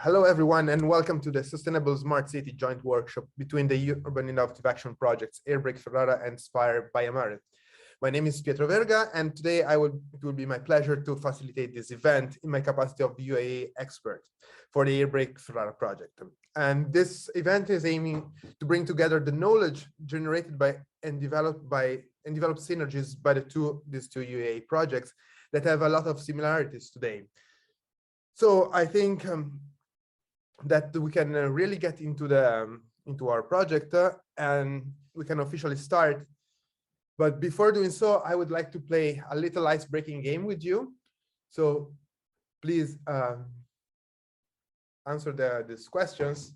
Hello, everyone, and welcome to the Sustainable Smart City Joint Workshop between the Urban Innovative Action Projects Airbreak Ferrara and SPIRE Baia Mare. My name is Pietro Verga, and today it will be my pleasure to facilitate this event in my capacity of UAE expert for the Airbreak Ferrara project. And this event is aiming to bring together the knowledge generated by and develop synergies by these two UAE projects that have a lot of similarities today. So I think that we can really get into our project and we can officially start. But before doing so, I would like to play a little ice-breaking game with you. So please answer these questions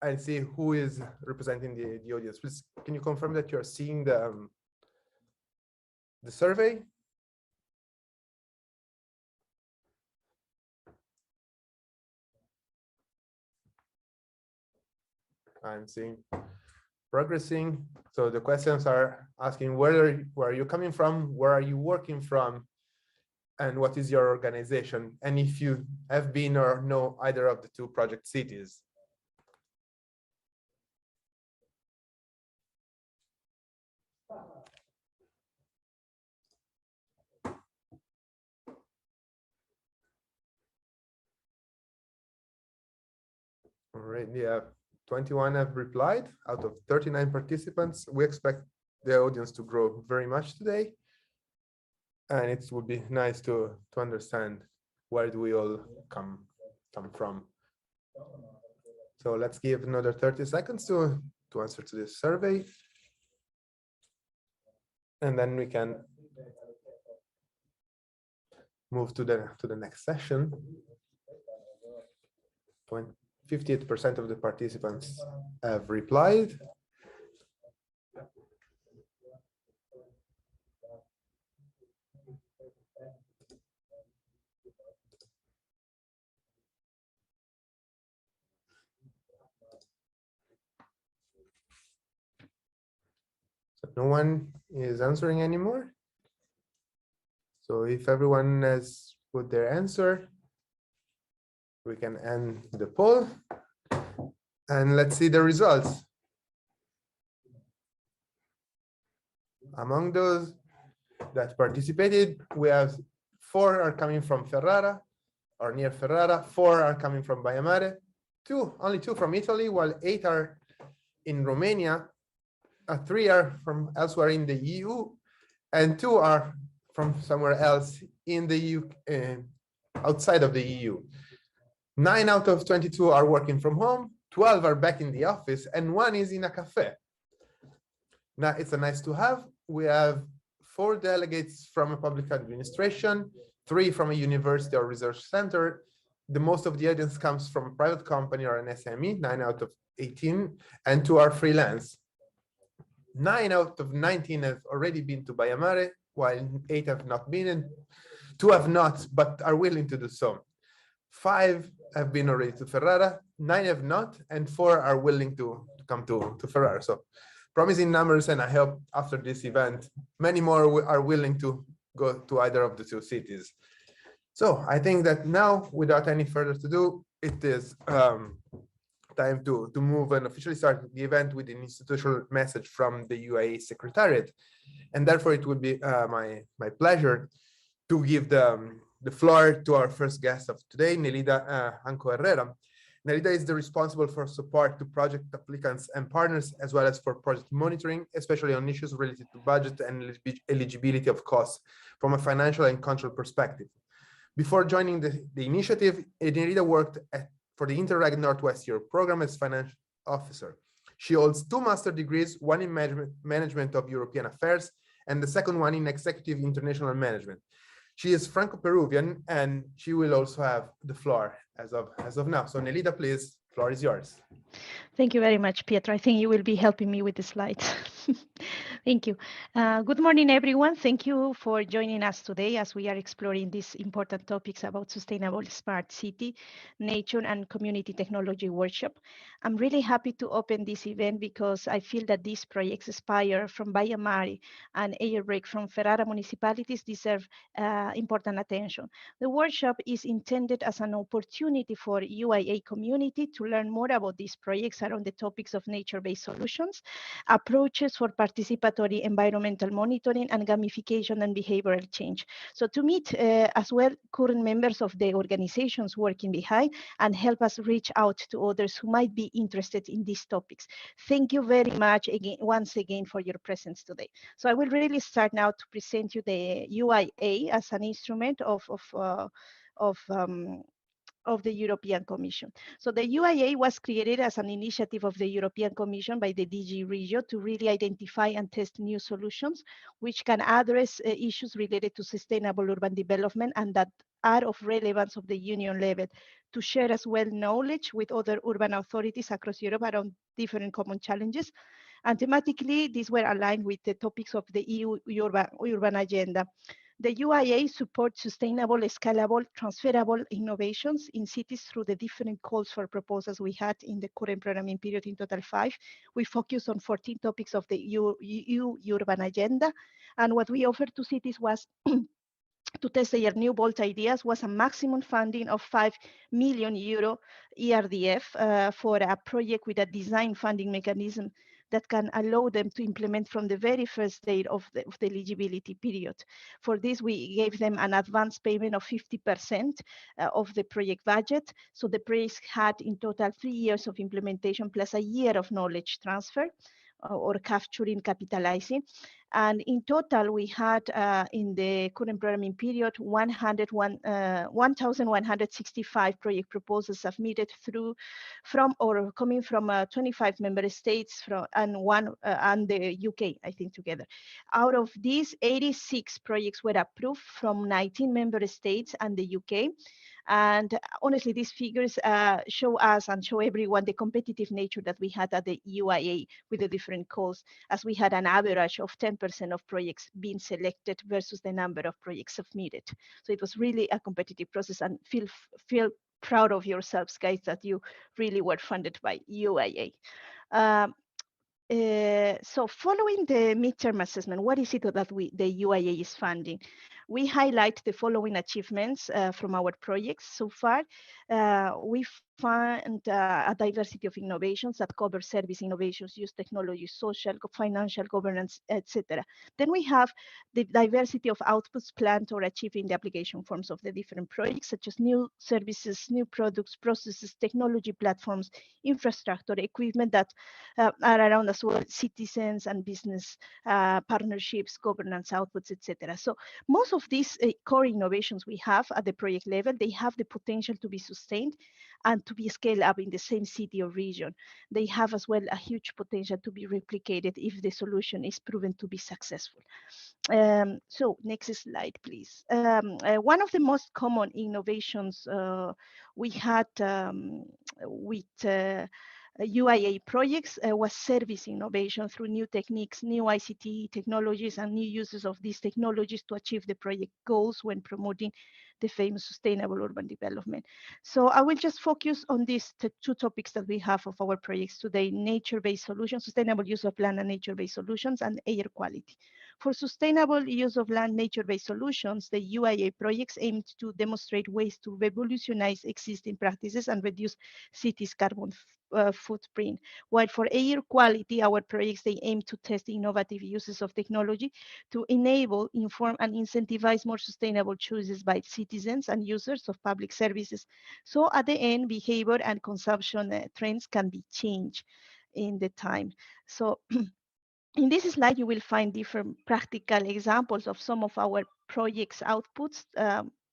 and see who is representing the audience. Please, can you confirm that you're seeing the survey? I'm seeing progressing. So the questions are asking where are you coming from, where are you working from, and what is your organization, and if you have been or know either of the two project cities. All right, yeah. 21 have replied out of 39 participants. We expect the audience to grow very much today. And it would be nice to understand where do we all come from. So let's give another 30 seconds to answer to this survey. And then we can move to the next session. 58% of the participants have replied. So no one is answering anymore. So if everyone has put their answer, we can end the poll and let's see the results. Among those that participated, we have 4 are coming from Ferrara or near Ferrara, 4 are coming from Baia Mare, only 2 from Italy, while 8 are in Romania, 3 are from elsewhere in the EU, and 2 are from somewhere else in the EU, outside of the EU. 9 out of 22 are working from home, 12 are back in the office, and 1 is in a cafe. Now, it's a nice to have. We have 4 delegates from a public administration, 3 from a university or research center. The most of the audience comes from a private company or an SME, 9 out of 18, and 2 are freelance. 9 out of 19 have already been to Baia Mare, while 8 have not been, and 2 have not, but are willing to do so. 5 have been already to Ferrara, 9 have not, and 4 are willing to come to Ferrara. So promising numbers, and I hope after this event, many more are willing to go to either of the 2 cities. So I think that now, without any further to do, it is time to move and officially start the event with an institutional message from the UAE Secretariat. And therefore, it would be my pleasure to give the floor to our first guest of today, Nelida Anco Herrera. Nelida is the responsible for support to project applicants and partners, as well as for project monitoring, especially on issues related to budget and eligibility of costs from a financial and control perspective. Before joining the initiative, Nelida worked for the Interreg Northwest Europe program as financial officer. She holds 2 master degrees, one in management of European affairs, and the second one in executive international management. She is Franco-Peruvian, and she will also have the floor as of now. So Nelida, please, floor is yours. Thank you very much, Pietro. I think you will be helping me with the slides. Thank you. Good morning, everyone. Thank you for joining us today as we are exploring these important topics about sustainable smart city, nature, and community technology workshop. I'm really happy to open this event because I feel that these projects SPIRE from Baia Mare and Airbreak from Ferrara municipalities deserve important attention. The workshop is intended as an opportunity for UIA community to learn more about these projects around the topics of nature-based solutions, approaches for participatory environmental monitoring, and gamification and behavioral change. So to meet as well current members of the organizations working behind and help us reach out to others who might be interested in these topics. Thank you very much again, once again, for your presence today. So I will really start now to present you the UIA as an instrument of of the European Commission. So the UIA was created as an initiative of the European Commission by the DG Regio to really identify and test new solutions which can address issues related to sustainable urban development and that are of relevance of the union level, to share as well knowledge with other urban authorities across Europe around different common challenges. And thematically, these were aligned with the topics of the EU urban agenda. The UIA supports sustainable, scalable, transferable innovations in cities through the different calls for proposals we had in the current programming period, in total 5. We focused on 14 topics of the EU urban agenda. And what we offered to cities was to test their new bold ideas was a maximum funding of 5 million euro ERDF for a project with a design funding mechanism that can allow them to implement from the very first day of the eligibility period. For this, we gave them an advance payment of 50% of the project budget. So the project had in total 3 years of implementation plus a year of knowledge transfer or capturing, capitalizing. And in total, we had in the current programming period 1,165 project proposals submitted from or coming from 25 member states and the UK, I think, together. Out of these, 86 projects were approved from 19 member states and the UK. And honestly, these figures show us and show everyone the competitive nature that we had at the UIA with the different calls, as we had an average of 10% of projects being selected versus the number of projects submitted. So it was really a competitive process, and feel proud of yourselves, guys, that you really were funded by UIA. So following the midterm assessment, what is it that the UIA is funding? We highlight the following achievements from our projects so far. We find a diversity of innovations that cover service innovations, use technology, social, financial governance, etc. Then we have the diversity of outputs planned or achieved in the application forms of the different projects, such as new services, new products, processes, technology platforms, infrastructure, equipment that are around as well, citizens and business partnerships, governance outputs, etc. So most of these core innovations we have at the project level, they have the potential to be sustained and to be scaled up in the same city or region. They have as well a huge potential to be replicated if the solution is proven to be successful. So next slide, please. One of the most common innovations we had with UIA projects was service innovation through new techniques, new ICT technologies, and new uses of these technologies to achieve the project goals when promoting the famous sustainable urban development. So I will just focus on these two topics that we have of our projects today: nature-based solutions, sustainable use of land and nature-based solutions, and air quality. For sustainable use of land nature-based solutions, the UIA projects aimed to demonstrate ways to revolutionize existing practices and reduce cities' carbon footprint. While for air quality, our projects, they aim to test innovative uses of technology to enable, inform, and incentivize more sustainable choices by citizens and users of public services. So at the end, behavior and consumption trends can be changed in the time. So in this slide, you will find different practical examples of some of our projects outputs.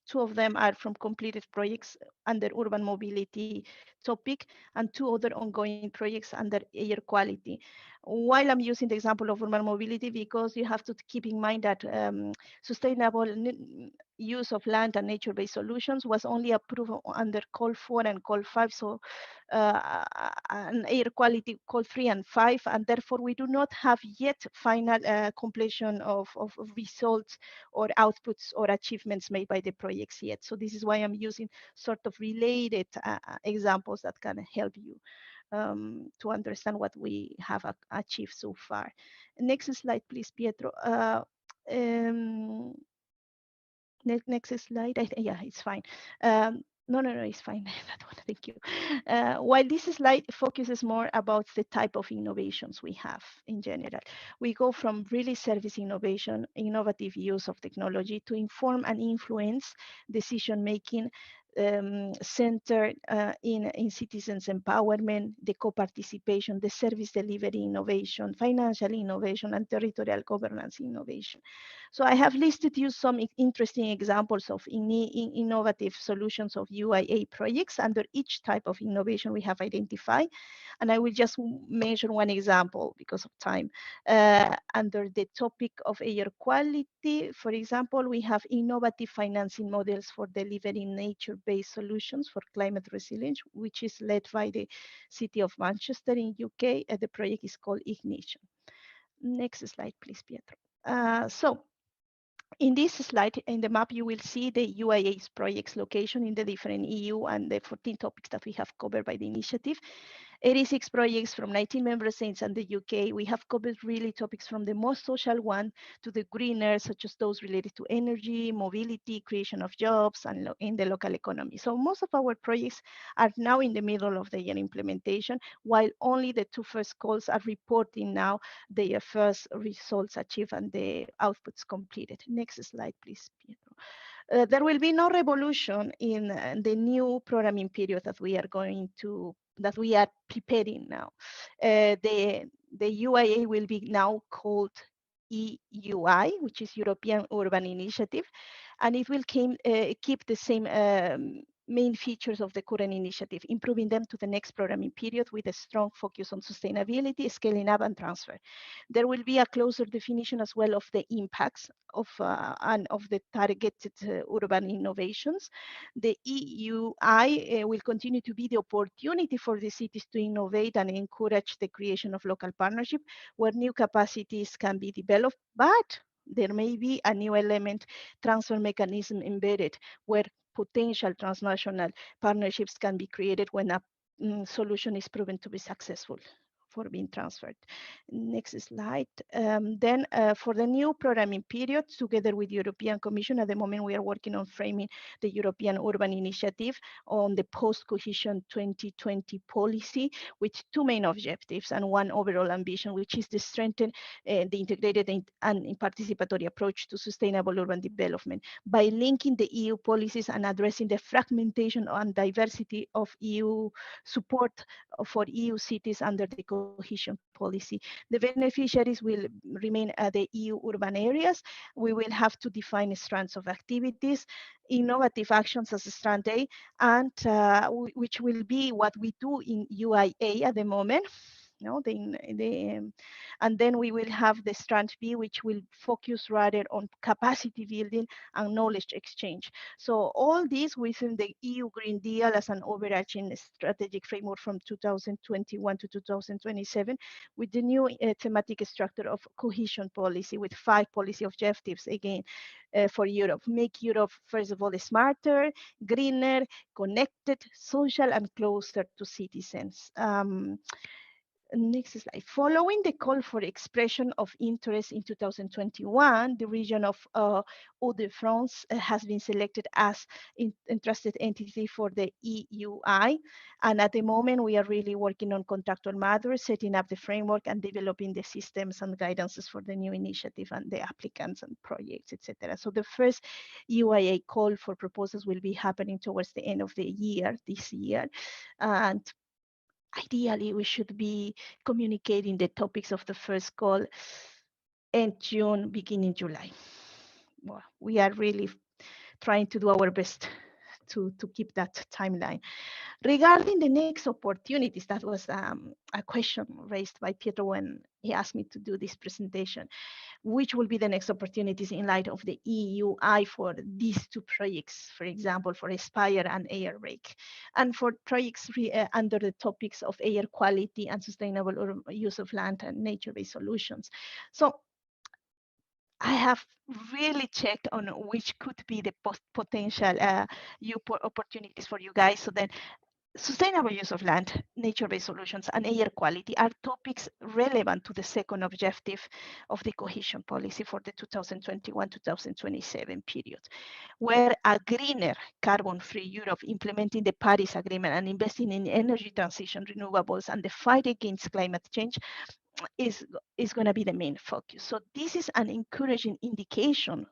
Two of them are from completed projects under urban mobility topic, and 2 other ongoing projects under air quality. While I'm using the example of urban mobility, because you have to keep in mind that sustainable use of land and nature-based solutions was only approved under call 4 and call 5, so and air quality call 3 and 5, and therefore we do not have yet final completion of results or outputs or achievements made by the projects yet. So this is why I'm using sort of related examples that can help you to understand what we have achieved so far. Next slide, please, Pietro. Next slide. Yeah, it's fine. No, it's fine. That one, thank you. While this slide focuses more about the type of innovations we have in general, we go from really service innovation, innovative use of technology to inform and influence decision-making centered in citizens' empowerment, the co-participation, the service delivery innovation, financial innovation, and territorial governance innovation. So I have listed you some interesting examples of innovative solutions of UIA projects under each type of innovation we have identified. And I will just mention one example because of time. Under the topic of air quality, for example, we have innovative financing models for delivering nature-based solutions for climate resilience, which is led by the City of Manchester in UK. The project is called Ignition. Next slide, please, Pietro. So in this slide, in the map, you will see the UIA's projects location in the different EU and the 14 topics that we have covered by the initiative. 86 projects from 19 member states and the UK. We have covered really topics from the most social one to the greener, such as those related to energy, mobility, creation of jobs, and in the local economy. So most of our projects are now in the middle of their implementation, while only the 2 first calls are reporting now their first results achieved and the outputs completed. Next slide, please, Pietro. There will be no revolution in the new programming period that we are preparing now. The UIA will be now called EUI, which is European Urban Initiative, and it will keep the same main features of the current initiative, improving them to the next programming period with a strong focus on sustainability, scaling up, and transfer. There will be a closer definition as well of the impacts and of the targeted urban innovations. The EUI will continue to be the opportunity for the cities to innovate and encourage the creation of local partnership where new capacities can be developed, but there may be a new element transfer mechanism embedded where potential transnational partnerships can be created when a solution is proven to be successful for being transferred. Next slide. Then for the new programming period, together with the European Commission, at the moment we are working on framing the European Urban Initiative on the post-cohesion 2020 policy with 2 main objectives and 1 overall ambition, which is to strengthen the integrated and participatory approach to sustainable urban development by linking the EU policies and addressing the fragmentation and diversity of EU support for EU cities under the cohesion policy. The beneficiaries will remain the EU urban areas. We will have to define strands of activities, innovative actions as strand A, and which will be what we do in UIA at the moment. And then we will have the strand B, which will focus rather on capacity building and knowledge exchange. So all this within the EU Green Deal as an overarching strategic framework from 2021 to 2027, with the new thematic structure of cohesion policy with 5 policy objectives, again, for Europe. Make Europe, first of all, smarter, greener, connected, social, and closer to citizens. Next slide. Following the call for expression of interest in 2021, the region of Hauts-de-France has been selected as interested entity for the EUI. And at the moment, we are really working on contractual matters, setting up the framework and developing the systems and guidances for the new initiative and the applicants and projects, etc. So the first UIA call for proposals will be happening towards the end of the year, this year. And ideally, we should be communicating the topics of the first call end June, beginning July. Well, we are really trying to do our best to keep that timeline. Regarding the next opportunities, that was a question raised by Pietro when he asked me to do this presentation. Which will be the next opportunities in light of the EUI for these two projects, for example, for SPIRE and AirBrake, and for projects under the topics of air quality and sustainable use of land and nature-based solutions. So I have really checked on which could be the potential opportunities for you guys. So then sustainable use of land, nature-based solutions, and air quality are topics relevant to the second objective of the cohesion policy for the 2021-2027 period, where a greener, carbon-free Europe implementing the Paris Agreement and investing in energy transition, renewables, and the fight against climate change is going to be the main focus. So this is an encouraging indication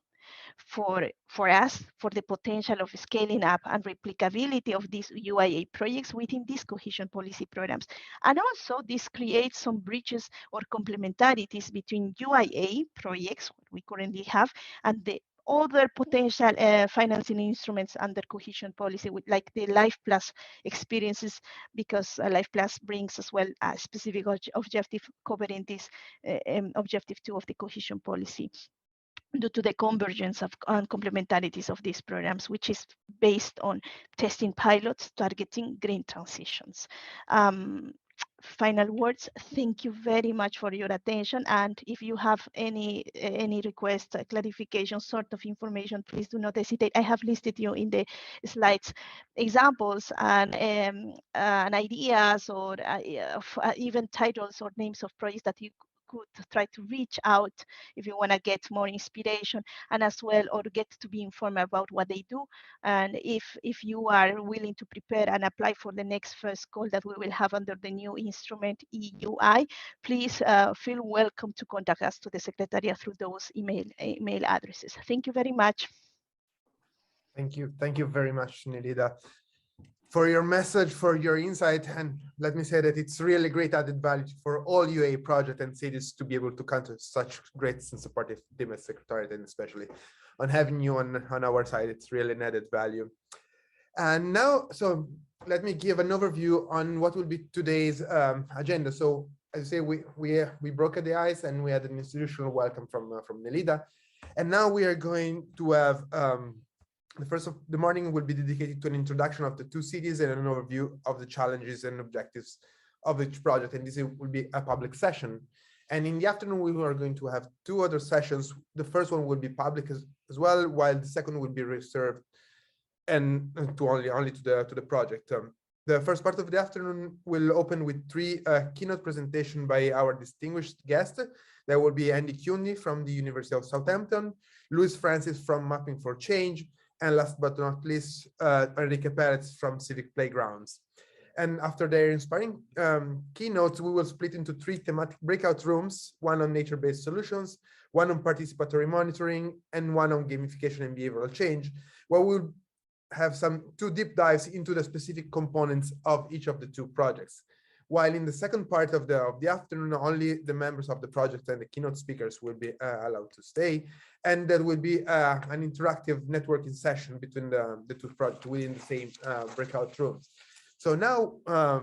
for us, for the potential of scaling up and replicability of these UIA projects within these cohesion policy programs. And also this creates some bridges or complementarities between UIA projects, what we currently have, and the other potential financing instruments under cohesion policy, with like the Life Plus experiences, because Life Plus brings as well a specific objective covering this objective 2 of the cohesion policy, due to the convergence of and complementarities of these programs, which is based on testing pilots targeting green transitions. Final words, thank you very much for your attention. And if you have any request, clarification, sort of information, please do not hesitate. I have listed you in the slides examples and ideas, or even titles or names of projects that you could try to reach out if you want to get more inspiration, and as well, or get to be informed about what they do. And if you are willing to prepare and apply for the next first call that we will have under the new instrument EUI, please feel welcome to contact us to the Secretariat through those email addresses. Thank you very much. Thank you very much, Nelida, for your message, for your insight. And let me say that it's really great added value for all UA projects and cities to be able to count on such great and supportive team as Secretariat, and especially on having you on our side. It's really an added value. And now, so let me give an overview on what will be today's agenda. So as I say, we broke the ice and we had an institutional welcome from Nelida. And now we are going to have the first of the morning will be dedicated to an introduction of the two cities and an overview of the challenges and objectives of each project. And this will be a public session. And in the afternoon, we are going to have two other sessions. The first one will be public as well, while the second will be reserved and to only to the project. The first part of the afternoon will open with three keynote presentations by our distinguished guests. There will be Andy Cundy from the University of Southampton, Luis Francis from Mapping for Change, and last but not least, Enrique Perez from Civic Playgrounds. And after their inspiring keynotes, we will split into three thematic breakout rooms, one on nature-based solutions, one on participatory monitoring, and one on gamification and behavioral change, where we'll have two deep dives into the specific components of each of the two projects. While in the second part of the afternoon, only the members of the project and the keynote speakers will be allowed to stay. And there will be an interactive networking session between the two projects within the same breakout rooms. So now I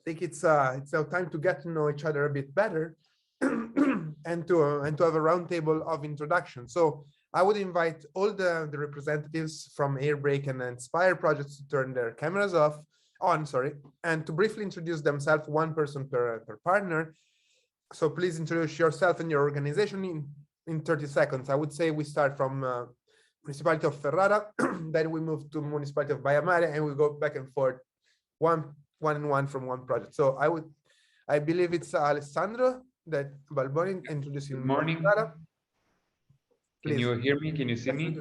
think it's now time to get to know each other a bit better and to have a roundtable of introduction. So I would invite all the representatives from AirBrake and SPIRE projects to turn their cameras on, and to briefly introduce themselves, one person per partner. So please introduce yourself and your organization in 30 seconds. I would say we start from Municipality of Ferrara, then we move to Municipality of Baia Mare, and we go back and forth, one from one project. So I believe it's Alessandro that Balboni introducing. Good morning. Ferrara. Can you hear me? Can you see me?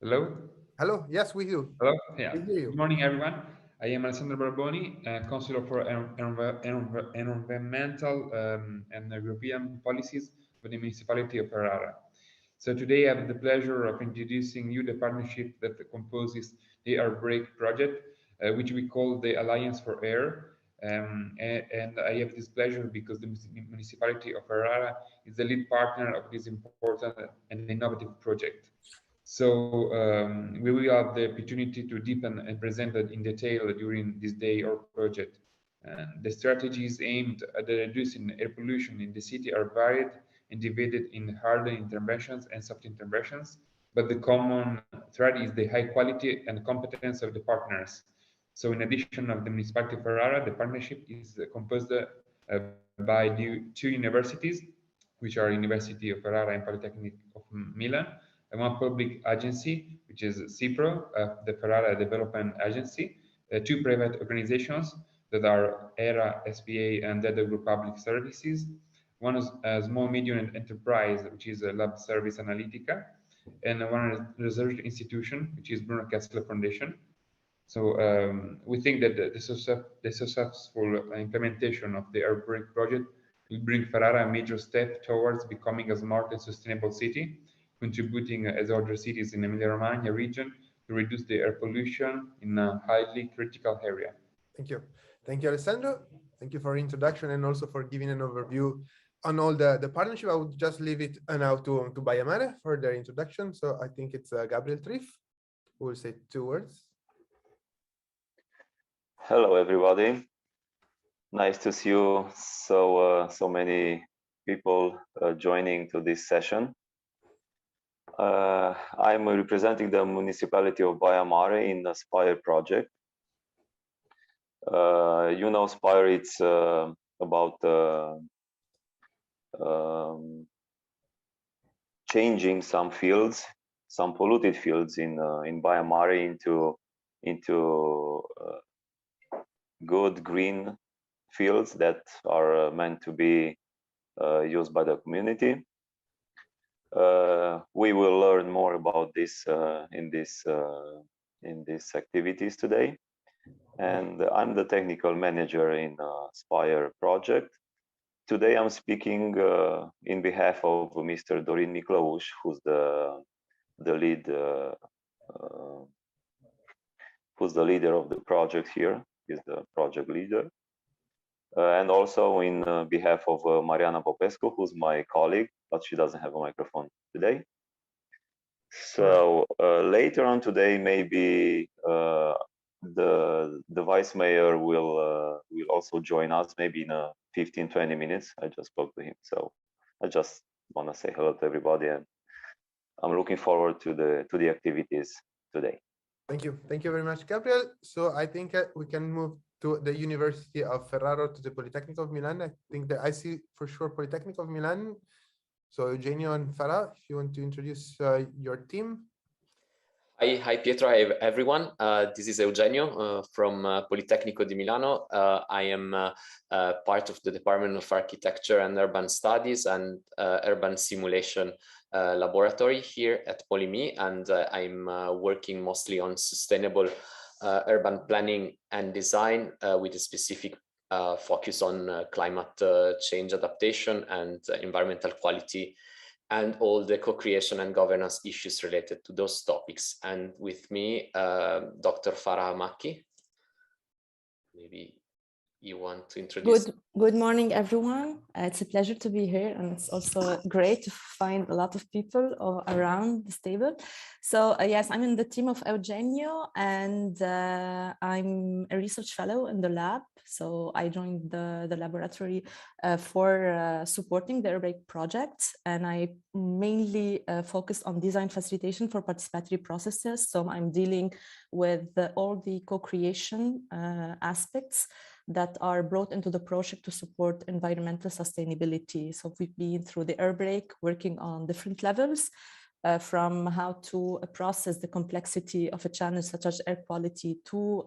Hello? Hello, yes, we do. Hello? Yeah. We hear you. Good morning, everyone. I am Alessandro Barboni, Counselor for Environmental and European Policies for the Municipality of Ferrara. So today I have the pleasure of introducing you the partnership that composes the AirBrake project, which we call the Alliance for Air. And I have this pleasure because the Municipality of Ferrara is the lead partner of this important and innovative project. So we will have the opportunity to deepen and present it in detail during this day or project. The strategies aimed at reducing air pollution in the city are varied and divided in hard interventions and soft interventions, but the common thread is the high quality and competence of the partners. So in addition of the municipality of Ferrara, the partnership is composed by the two universities, which are University of Ferrara and Polytechnic of Milan, and one public agency, which is CIPRO, the Ferrara Development Agency, two private organizations that are ERA, SPA, and Data Group Public Services. One is a small medium enterprise, which is a Lab Service Analytica, and one research institution, which is Bruno Kessler Foundation. So we think that the successful implementation of the Airbrake project will bring Ferrara a major step towards becoming a smart and sustainable city, contributing as other cities in the Emilia-Romagna region to reduce the air pollution in a highly critical area. Thank you. Thank you, Alessandro. Thank you for introduction and also for giving an overview on all the partnership. I would just leave it now to Baia Mare for their introduction. So I think it's Gabriel Triff who will say 2 words. Hello, everybody. Nice to see you. So many people joining to this session. I'm representing the municipality of Baia Mare in the SPIRE project. You know, SPIRE, it's about changing some fields, some polluted fields in Baia Mare into good green fields that are meant to be used by the community. We will learn more about this in these activities today. And I'm the technical manager in SPIRE project. Today I'm speaking in behalf of Mr. Dorin Miclăuș, who's the leader of the project here. He's the project leader. And also in behalf of Mariana Popescu, who's my colleague, but she doesn't have a microphone today. So later on today, maybe the vice mayor will also join us, maybe in 15-20 minutes. I just spoke to him, so I just want to say hello to everybody, and I'm looking forward to the activities today. Thank you very much, Gabriel. So I think we can move to the University of Ferrara, to the Polytechnic of Milan. I think that I see for sure Polytechnic of Milan. So Eugenio and Farah, if you want to introduce your team. Hi Pietro, hi everyone. This is Eugenio from Politecnico di Milano. I am part of the Department of Architecture and Urban Studies and Urban Simulation Laboratory here at Polymi, and I'm working mostly on sustainable urban planning and design with a specific focus on climate change adaptation and environmental quality, and all the co-creation and governance issues related to those topics. And with me, Dr. Farah Makki. Maybe you want to introduce. Good morning, everyone. It's a pleasure to be here, and it's also great to find a lot of people around this table. So yes, I'm in the team of Eugenio, and I'm a research fellow in the lab. So I joined the laboratory for supporting the Airbrake project, and I mainly focus on design facilitation for participatory processes. So I'm dealing with all the co-creation aspects that are brought into the project to support environmental sustainability. So we've been through the Airbrake, working on different levels, from how to process the complexity of a challenge such as air quality to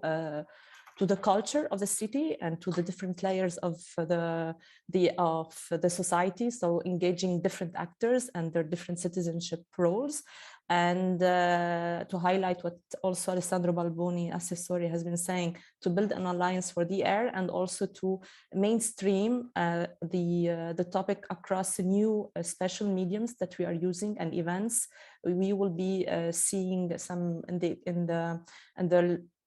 the culture of the city and to the different layers of the society. So engaging different actors and their different citizenship roles. And to highlight what also Alessandro Balboni, Assessori, has been saying, to build an alliance for the air and also to mainstream the topic across new special mediums that we are using and events. We will be seeing some in the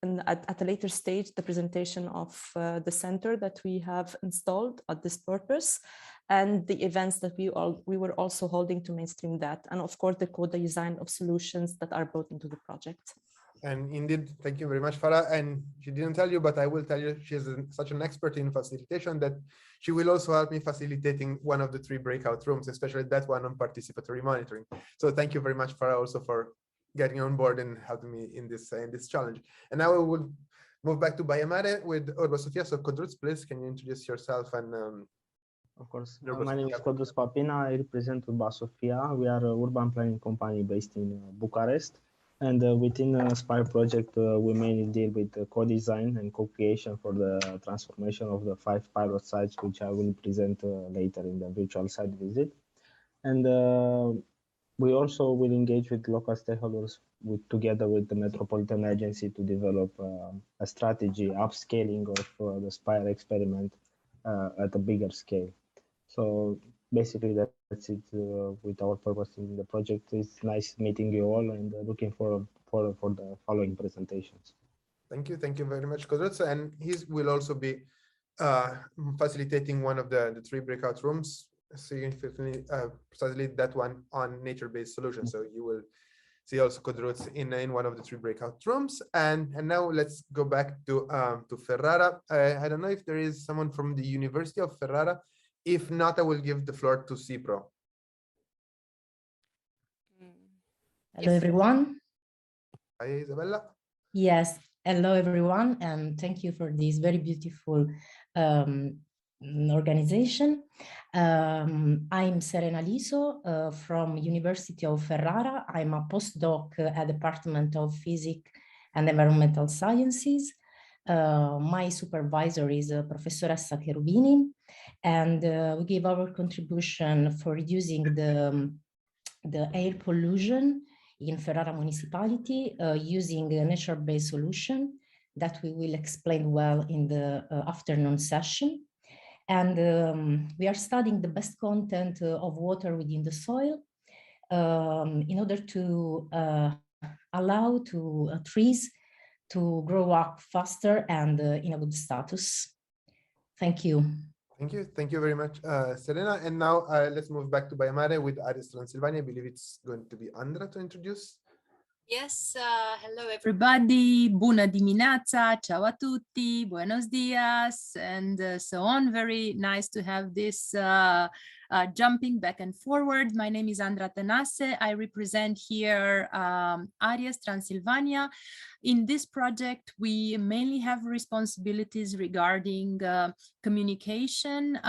at a later stage the presentation of the center that we have installed at this purpose, and the events that we were also holding to mainstream that, and of course the co-design of solutions that are brought into the project. And indeed, thank you very much, Farah. And she didn't tell you, but I will tell you, she is such an expert in facilitation that she will also help me facilitating one of the 3 breakout rooms, especially that one on participatory monitoring. So thank you very much, Farah, also for getting on board and helping me in this challenge. And now we will move back to Baia Mare with Urba Sofia. So Codruț, please, can you introduce yourself? And of course, my name is Codruț Papina. I represent Urba Sofia. We are an urban planning company based in Bucharest. And within SPIRE project, we mainly deal with co-design and co-creation for the transformation of the 5 pilot sites, which I will present later in the virtual site visit. And we also will engage with local stakeholders together with the Metropolitan Agency to develop a strategy upscaling of the SPIRE experiment at a bigger scale. So basically that's it with our purpose in the project. It's nice meeting you all and looking for the following presentations. Thank you very much, Codruț. And he will also be facilitating one of the 3 breakout rooms, significantly precisely that one on nature-based solutions. So you will see also Codruț in one of the 3 breakout rooms. And now let's go back to Ferrara. I don't know if there is someone from the University of Ferrara. If not, I will give the floor to Cipro. Hello, everyone. Hi, Isabella. Yes, hello, everyone, and thank you for this very beautiful organization. I'm Serena Liso from University of Ferrara. I'm a postdoc at Department of Physics and Environmental Sciences. My supervisor is Professoressa Cherubini, and we give our contribution for reducing the air pollution in Ferrara municipality using a nature-based solution that we will explain well in the afternoon session. And we are studying the best content of water within the soil in order to allow trees to grow up faster and in a good status. Thank you. Thank you very much, Serena. And now let's move back to Baia Mare with Ares Transylvania. I believe it's going to be Andra to introduce. Yes, hello everybody, bună dimineața, ciao a tutti, buenos dias, and so on. Very nice to have this jumping back and forward. My name is Andra Tănase. I represent here Ares Transylvania. In this project, we mainly have responsibilities regarding communication,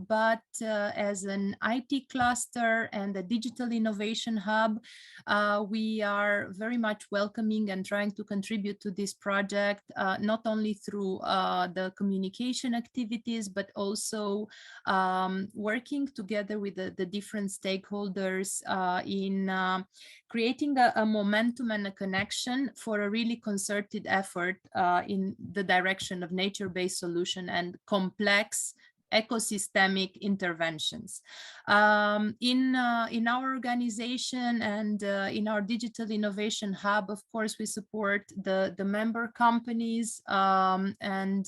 but as an IT cluster and a digital innovation hub, we are very much welcoming and trying to contribute to this project, not only through the communication activities, but also working together with the different stakeholders in creating a momentum and a connection for a really concerted effort in the direction of nature-based solution and complex ecosystemic interventions. In our organization and in our digital innovation hub, of course, we support the member companies and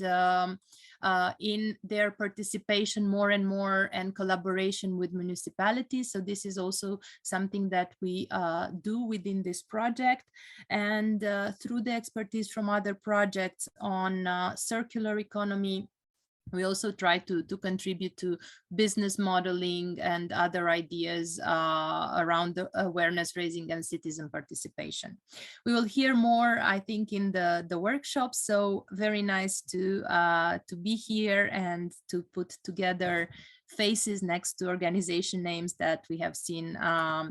in their participation more and more and collaboration with municipalities. So this is also something that we do within this project. And through the expertise from other projects on circular economy, we also try to contribute to business modeling and other ideas around the awareness raising and citizen participation. We will hear more, I think, in the workshop. So very nice to be here and to put together faces next to organization names that we have seen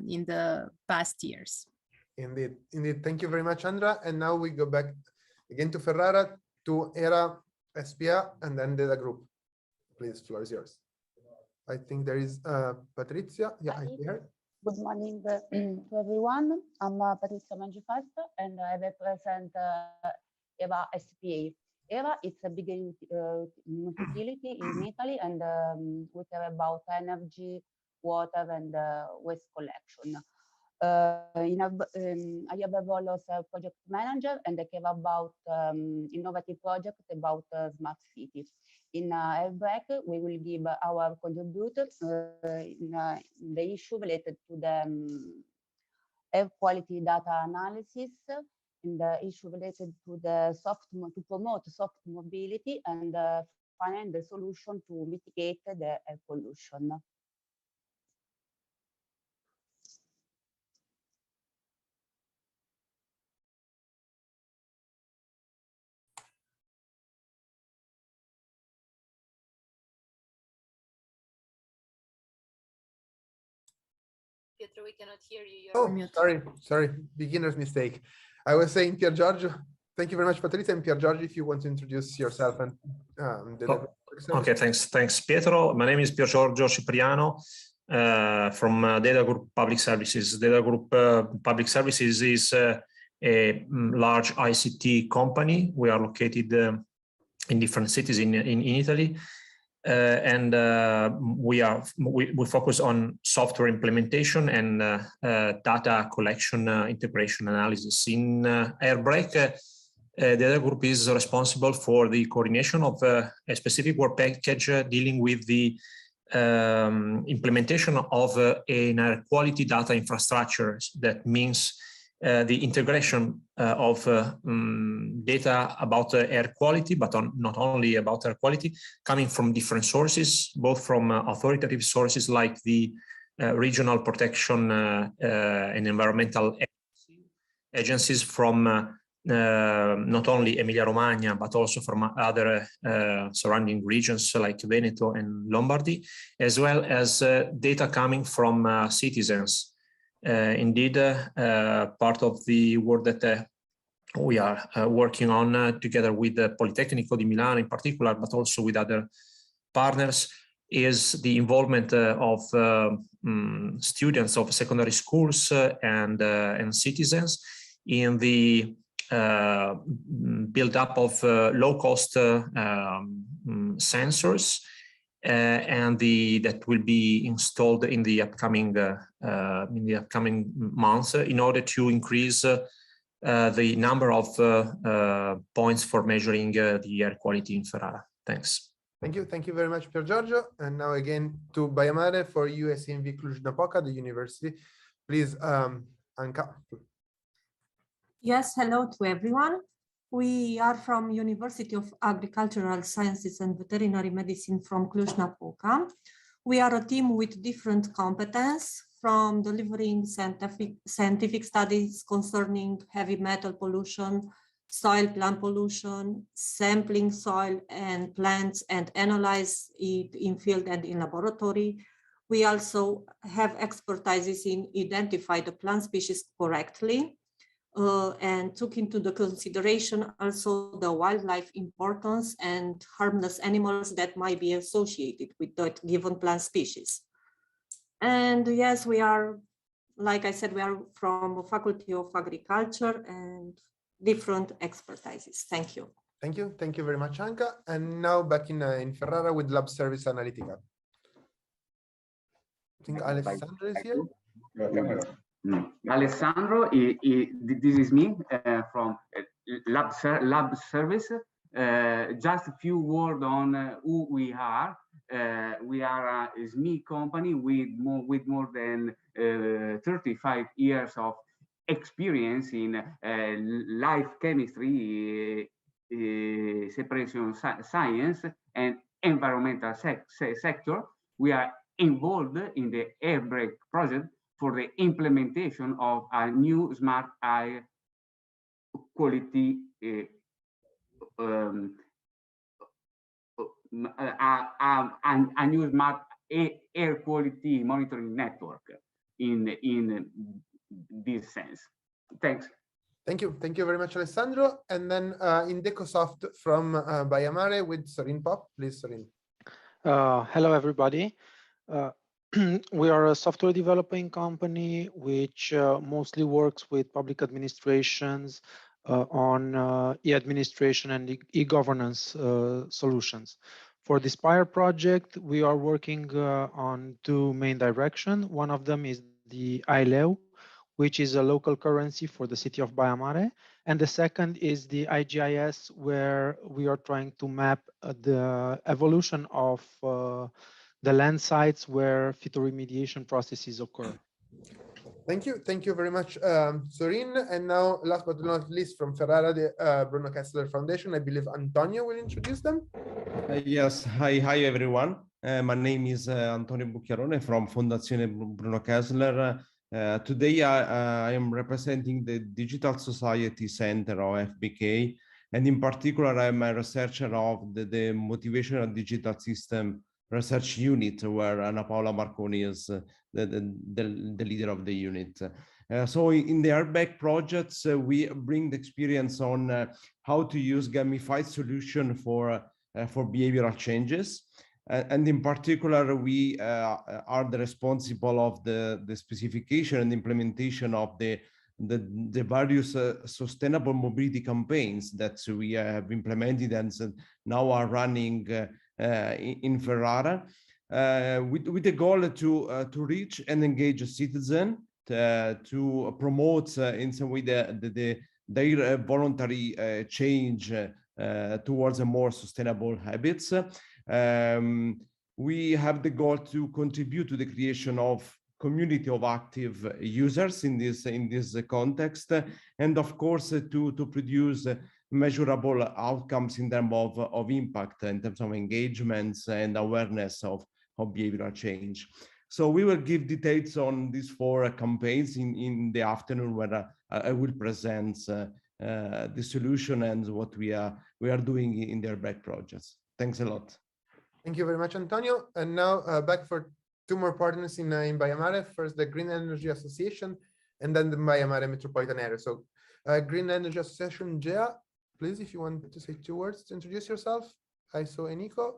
in the past years. Indeed. Thank you very much, Andra. And now we go back again to Ferrara, to ERA, SPIRE, and then the group. Please, floor is yours. I think there is Patrizia. Yeah, I see her. Good morning to everyone. I'm Patrizia Mangifast, and I represent ERA SPA. ERA is a big utility in Italy, and we care about energy, water, and waste collection. I have a role as a project manager, and I care about innovative projects about smart cities. In air break, we will give our contributors in the issue related to the air quality data analysis, in the issue related to the to promote soft mobility, and find the solution to mitigate the air pollution. Pietro, we cannot hear you. Oh, sorry, beginner's mistake. I was saying Pier Giorgio. Thank you very much, Patrizia. And Pier Giorgio, if you want to introduce yourself and okay, thanks, Pietro. My name is Pier Giorgio Cipriano from Data Group Public Services. Data Group Public Services is a large ICT company. We are located in different cities in Italy. And we focus on software implementation and data collection, integration analysis. In Airbrake, the Data Group is responsible for the coordination of a specific work package dealing with the implementation of an air quality data infrastructure. That means the integration of data about air quality, but not only about air quality, coming from different sources, both from authoritative sources like the regional protection and environmental agencies from not only Emilia-Romagna, but also from other surrounding regions like Veneto and Lombardy, as well as data coming from citizens. Indeed, part of the work that we are working on together with the Politecnico di Milano in particular, but also with other partners, is the involvement of students of secondary schools and citizens in the build-up of low-cost sensors and that will be installed in the upcoming months in order to increase the number of points for measuring the air quality in Ferrara. Thanks. Thank you very much, Pier Giorgio. And now again to Baia Mare for USMV Cluj-Napoca, the university. Please, Anka. Yes, hello to everyone. We are from University of Agricultural Sciences and Veterinary Medicine from Cluj-Napoca. We are a team with different competence, from delivering scientific studies concerning heavy metal pollution, soil plant pollution, sampling soil and plants and analyze it in field and in laboratory. We also have expertise in identify the plant species correctly. And took into the consideration also the wildlife importance and harmless animals that might be associated with that given plant species. And yes, we are, like I said, we are from Faculty of Agriculture and different expertises. Thank you. Thank you very much, Anka. And now back in Ferrara with Lab Service Analytica. I think Alessandro is here. Alessandro, this is me from Lab Service. Just a few words on who we are. We are a SME company with more than 35 years of experience in life chemistry, separation science, and environmental sector. We are involved in the Airbrake project for the implementation of a new smart air quality a new smart air quality monitoring network in this sense. Thanks. Thank you very much, Alessandro. And then in Decosoft from Baia Mare with Sorin Pop. Please, Sorin. Hello, everybody. We are a software developing company which mostly works with public administrations on e-administration and e-governance solutions. For the SPIRE project, we are working on two main directions. One of them is the ILEO, which is a local currency for the city of Baia Mare. And the second is the IGIS, where we are trying to map the evolution of the land sites where phytoremediation processes occur. Thank you very much, Sorin. And now, last but not least, from Ferrara, the Bruno Kessler Foundation, I believe Antonio will introduce them. Yes, hi everyone. My name is Antonio Bucchiarone from Fondazione Bruno Kessler. Today I am representing the Digital Society Center of FBK, and in particular I'm a researcher of the Motivational Digital System Research Unit, where Anna Paola Marconi is the leader of the unit. So in the airbag projects, we bring the experience on how to use gamified solution for behavioral changes. And in particular, we are the responsible of the specification and implementation of the various sustainable mobility campaigns that we have implemented and now are running in Ferrara, with the goal to reach and engage a citizen, to promote in some way their voluntary change towards a more sustainable habits. We have the goal to contribute to the creation of community of active users in this context, and of course to produce measurable outcomes in terms of impact, in terms of engagements and awareness of behavioral change. So we will give details on these 4 campaigns in the afternoon, where I will present the solution and what we are doing in their back projects. Thanks a lot. Thank you very much, Antonio. And now back for 2 more partners in Baia Mare. First, the Green Energy Association, and then the Baia Mare Metropolitan Area. So Green Energy Association, Gea, please, if you want to say 2 words to introduce yourself. Hi, so Eniko.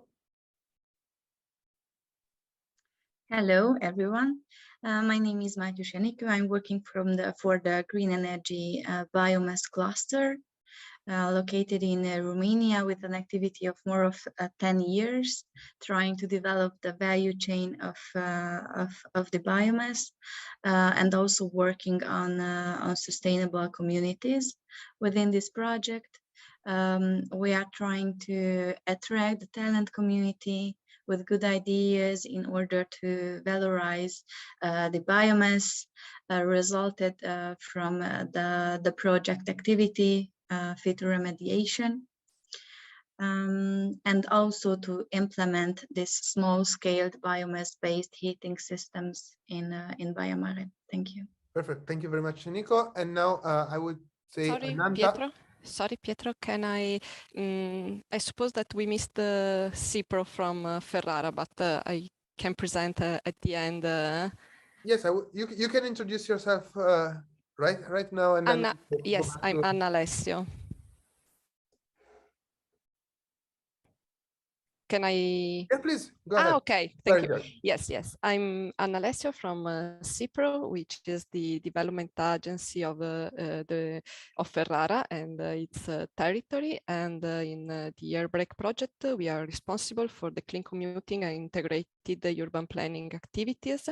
Hello, everyone. My name is Mátyus Enikő. I'm working for the Green Energy Biomass Cluster, located in Romania, with an activity of more of 10 years, trying to develop the value chain of the biomass, and also working on sustainable communities. Within this project, we are trying to attract the talent community with good ideas in order to valorize the biomass resulted from the project activity, phytoremediation, and also to implement this small-scale biomass-based heating systems in Baia Mare. Thank you. Perfect. Thank you very much, Nico. And now I would say, Sorry, Pietro, can I suppose that we missed the CPRO from Ferrara, but I can present at the end. Yes, you can introduce yourself right now. And Anna, then yes, I'm Anna Alessio. Can I? Yeah, please, go ahead. Okay, thank you. Yes, I'm Anna Alessio from SPIRE, which is the development agency of Ferrara and its territory. And in the Airbrake project, we are responsible for the clean commuting and integrated urban planning activities.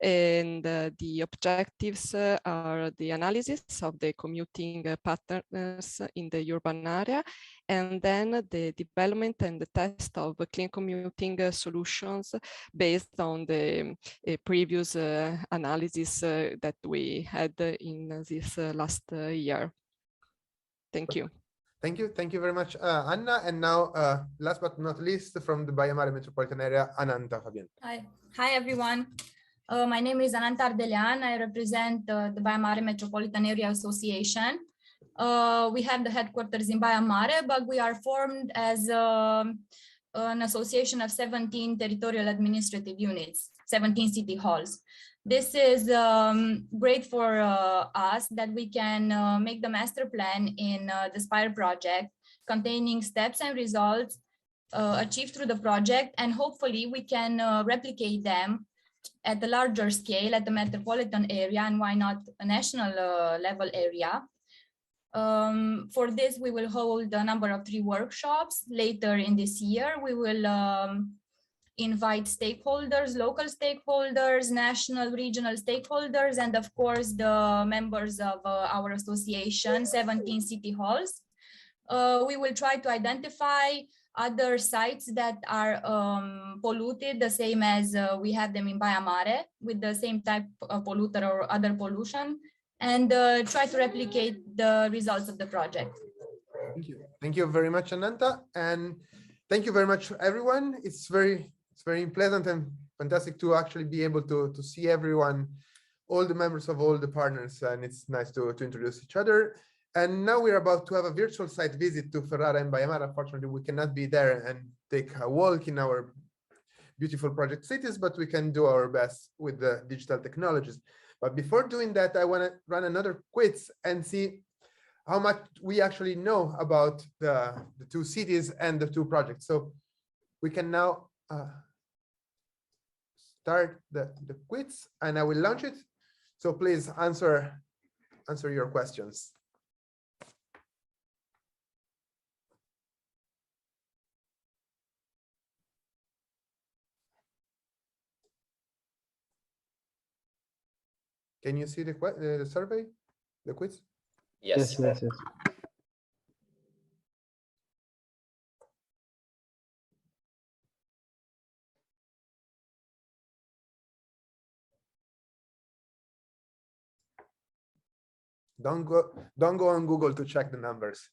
And the objectives are the analysis of the commuting patterns in the urban area, and then the development and the test of clean commuting solutions based on the previous analysis that we had in this last year. Thank you. Thank you very much, Anna. And now, last but not least, from the Baia Mare Metropolitan Area, Ananta Fabian. Hi everyone. My name is Ananta Ardelean. I represent the Baia Mare Metropolitan Area Association. We have the headquarters in Baia Mare, but we are formed as an association of 17 territorial administrative units, 17 city halls. This is great for us that we can make the master plan in the SPIRE project, containing steps and results achieved through the project, and hopefully we can replicate them at the larger scale at the metropolitan area, and why not a national level area. For this, we will hold a number of 3 workshops later in this year. We will invite stakeholders, local stakeholders, national, regional stakeholders, and of course the members of our association, 17 city halls. We will try to identify other sites that are polluted the same as we have them in Baia Mare, with the same type of polluter or other pollution, and try to replicate the results of the project. Thank you. Thank you very much, Ananta. And thank you very much, everyone. It's very pleasant and fantastic to actually be able to see everyone, all the members of all the partners, and it's nice to introduce each other. And now we're about to have a virtual site visit to Ferrara and Baia Mare. Unfortunately, we cannot be there and take a walk in our beautiful project cities, but we can do our best with the digital technologies. But before doing that, I want to run another quiz and see how much we actually know about the two cities and the two projects. So we can now start the quiz, and I will launch it. So please answer your questions. Can you see the survey, the quiz? Yes. Yes. Don't go on Google to check the numbers.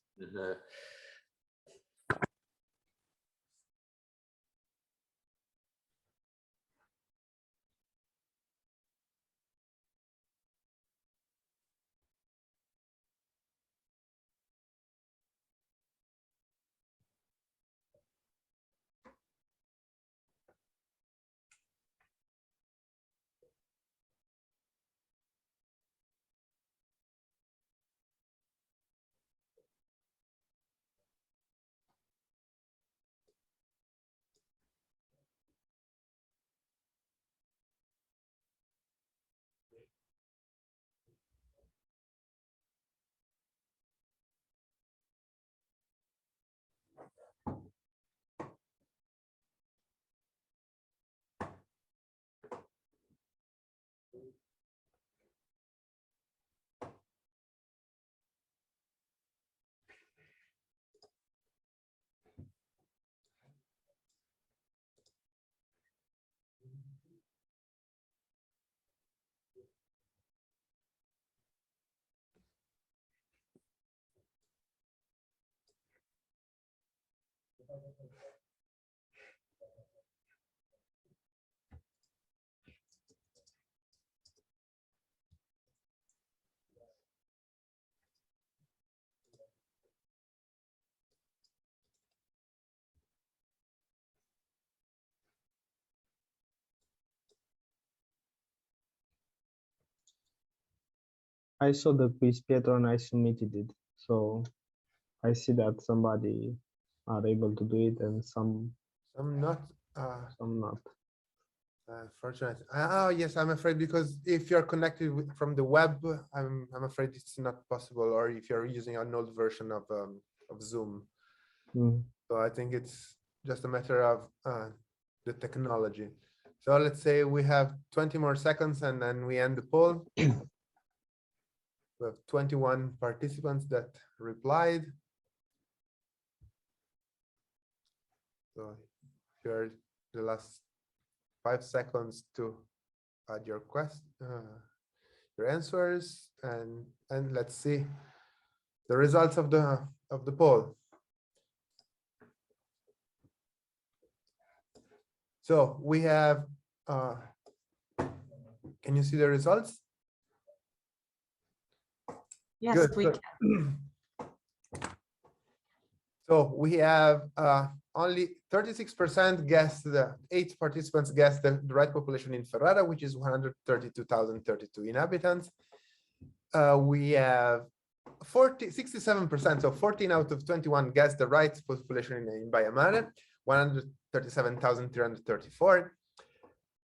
I saw the quiz, Pietro, and I submitted it. So I see that somebody are able to do it and some not. Some not. Fortunate. Oh yes, I'm afraid, because if you're connected from the web, I'm afraid it's not possible, or if you're using an old version of Zoom. So I think it's just a matter of the technology. So let's say we have 20 more seconds and then we end the poll. We have 21 participants that replied. So here are the last 5 seconds to add your your answers, and let's see the results of the poll. So we have, can you see the results? Yes, Good. we can. So we have only 36% guessed, 8 participants guessed the right population in Ferrara, which is 132,032 inhabitants. We have 67%, so 14 out of 21 guessed the right population in Baia Mare, 137,334.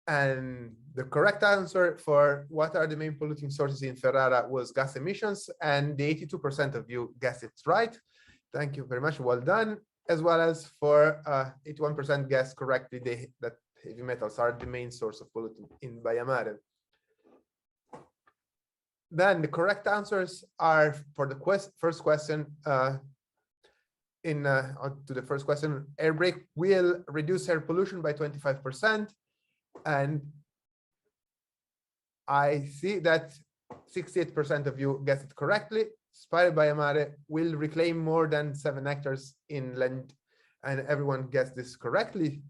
And the correct answer for what are the main polluting sources in Ferrara was gas emissions, and the 82% of you guessed it right. Thank you very much, well done. As well as for 81% guessed correctly that heavy metals are the main source of pollutant in Baia Mare. Then the correct answers are for the first question. To the first question, air brake will reduce air pollution by 25%, and I see that 68% of you guessed it correctly. SPIRE Baia Mare will reclaim more than 7 hectares inland, and everyone guessed this correctly.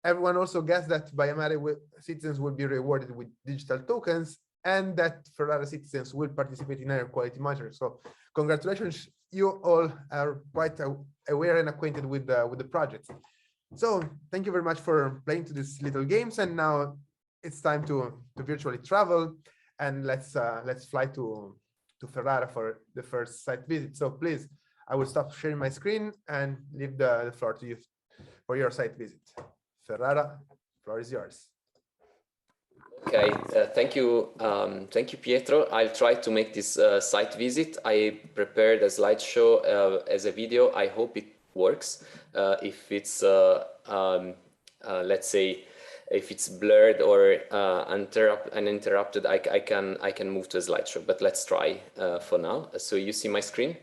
Everyone also guessed that Baia Mare citizens will be rewarded with digital tokens, and that Ferrara citizens will participate in air quality measures. So congratulations, you all are quite aware and acquainted with the project. So thank you very much for playing to these little games, and now it's time to virtually travel, and let's fly to Ferrara for the first site visit. So please, I will stop sharing my screen and leave the floor to you for your site visit. Ferrara, floor is yours. Okay, thank you, Pietro. I'll try to make this site visit. I prepared a slideshow as a video. I hope it works. If it's, let's say, if it's blurred or uninterrupted, I can move to a slideshow. But let's try for now. So you see my screen?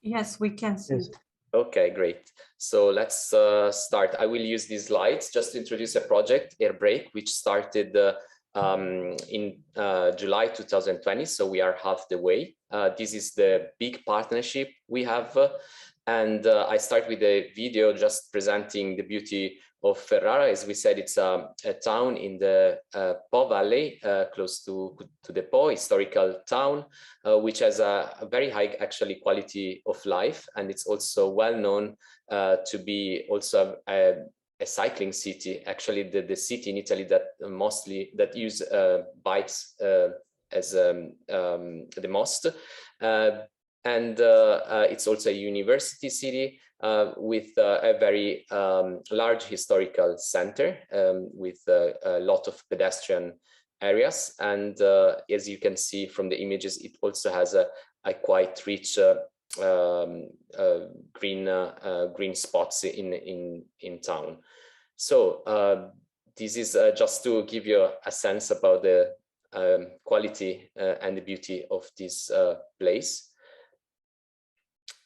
Yes, we can see. Yes. Okay, great. So let's start. I will use these slides just to introduce a project, Airbrake, which started in July 2020. So we are half the way. This is the big partnership we have. And I start with a video just presenting the beauty of Ferrara. As we said, it's a town in the Po Valley, close to the Po, historical town, which has a very high actually quality of life. And it's also well known to be also a cycling city, actually the city in Italy that use bikes as the most. And it's also a university city with a very large historical center with a lot of pedestrian areas. And as you can see from the images, it also has a quite rich green spots in town. So this is just to give you a sense about the quality and the beauty of this place,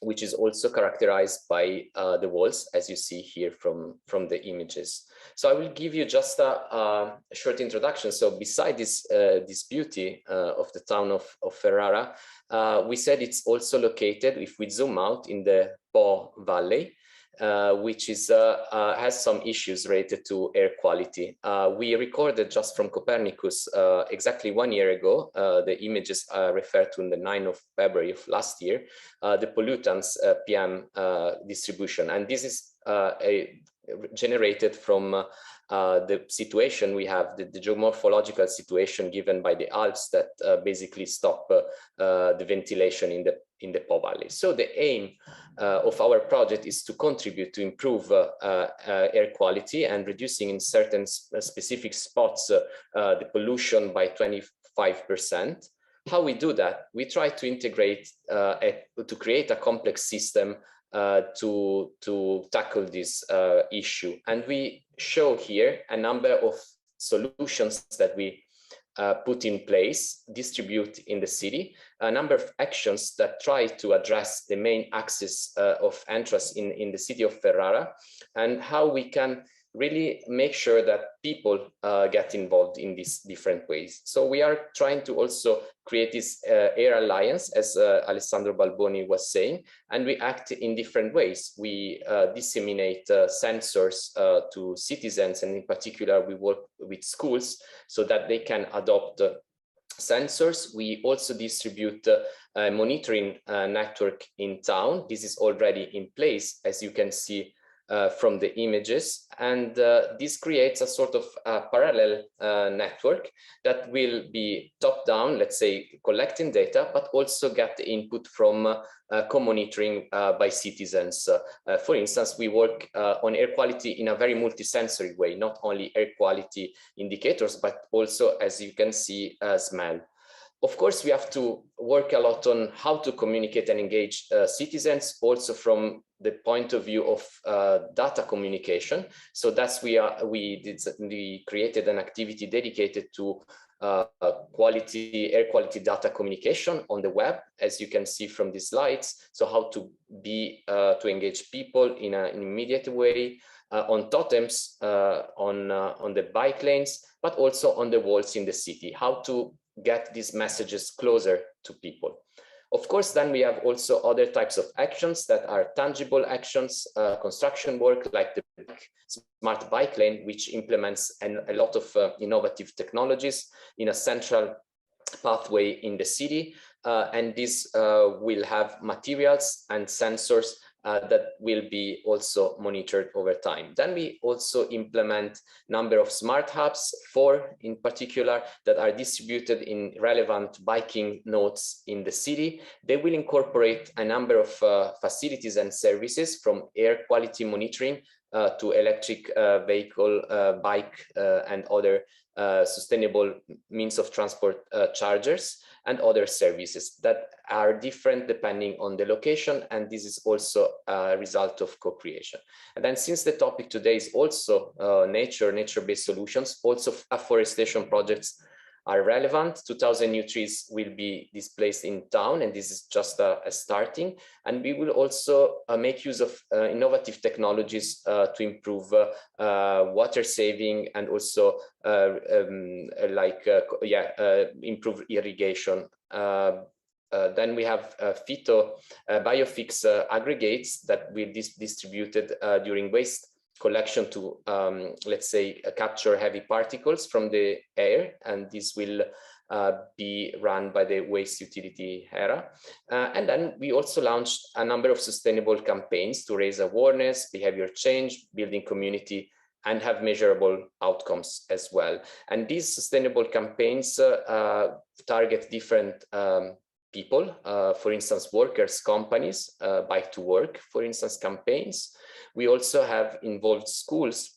which is also characterized by the walls, as you see here from the images. So I will give you just a short introduction. So beside this beauty of the town of Ferrara, we said it's also located, if we zoom out, in the Po Valley, which is has some issues related to air quality. We recorded just from Copernicus exactly 1 year ago. The images refer to the 9th of February of last year, the pollutants PM distribution. And this is generated from the situation we have, the geomorphological situation given by the Alps that basically stop the ventilation in the Po Valley. So the aim of our project is to contribute to improve air quality and reducing in certain specific spots the pollution by 25%. How we do that? We try to integrate, to create a complex system to tackle this issue. And we show here a number of solutions that we put in place, distribute in the city, a number of actions that try to address the main axis of entrance in the city of Ferrara, and how we can really make sure that people get involved in these different ways. So we are trying to also create this air alliance, as Alessandro Balboni was saying, and we act in different ways. We disseminate sensors to citizens, and in particular, we work with schools so that they can adopt sensors. We also distribute a monitoring network in town. This is already in place, as you can see from the images, and this creates a sort of parallel network that will be top down, let's say, collecting data, but also get the input from co-monitoring by citizens. For instance, we work on air quality in a very multisensory way, not only air quality indicators, but also, as you can see, smell. Of course, we have to work a lot on how to communicate and engage citizens, also from the point of view of data communication. So that's we created an activity dedicated to air quality data communication on the web, as you can see from these slides. So how to to engage people in an immediate way, on totems, on the bike lanes, but also on the walls in the city, how to get these messages closer to people. Of course, then we have also other types of actions that are tangible actions, construction work like the smart bike lane, which implements a lot of innovative technologies in a central pathway in the city. And this will have materials and sensors that will be also monitored over time. Then we also implement number of smart hubs, 4 in particular, that are distributed in relevant biking nodes in the city. They will incorporate a number of facilities and services, from air quality monitoring to electric vehicle, bike and other sustainable means of transport chargers, and other services that are different depending on the location, and this is also a result of co-creation. And then, since the topic today is also nature-based solutions, also afforestation projects are relevant. 2,000 new trees will be displaced in town, and this is just a starting. And we will also make use of innovative technologies to improve water saving, and also improve irrigation. Then we have biofix aggregates that will be distributed during waste collection to, let's say, capture heavy particles from the air, and this will be run by the waste utility HERA. And then we also launched a number of sustainable campaigns to raise awareness, behavior change, building community, and have measurable outcomes as well. And these sustainable campaigns target different people, for instance, workers, companies, bike to work, for instance, campaigns. We also have involved schools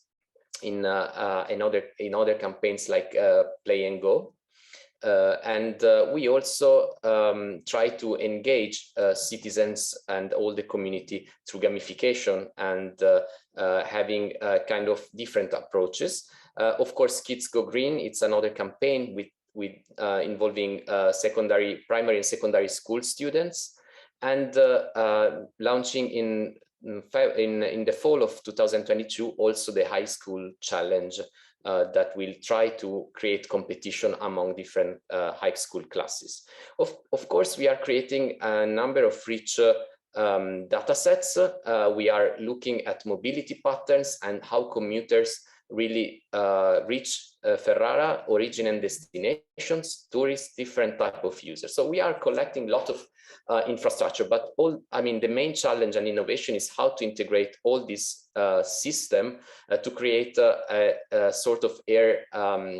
in other campaigns like Play and Go. And we also try to engage citizens and all the community through gamification and having kind of different approaches. Of course, Kids Go Green, it's another campaign with involving primary and secondary school students, and launching in the fall of 2022 also the high school challenge that will try to create competition among different high school classes. Of course, we are creating a number of rich data sets. We are looking at mobility patterns and how commuters really reach Ferrara, origin and destinations, tourists, different type of users. So we are collecting a lot of infrastructure, but the main challenge and innovation is how to integrate all this system to create a sort of air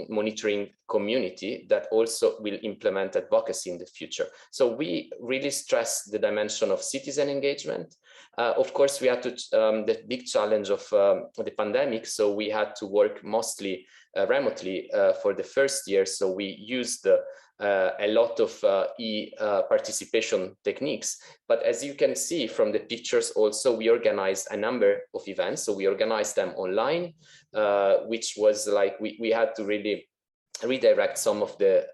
monitoring community that also will implement advocacy in the future. So we really stress the dimension of citizen engagement. Of course, we had to the big challenge of the pandemic, so we had to work mostly remotely for the first year. So we used a lot of participation techniques. But as you can see from the pictures, also we organized a number of events. So we organized them online, which was like we had to really redirect some of the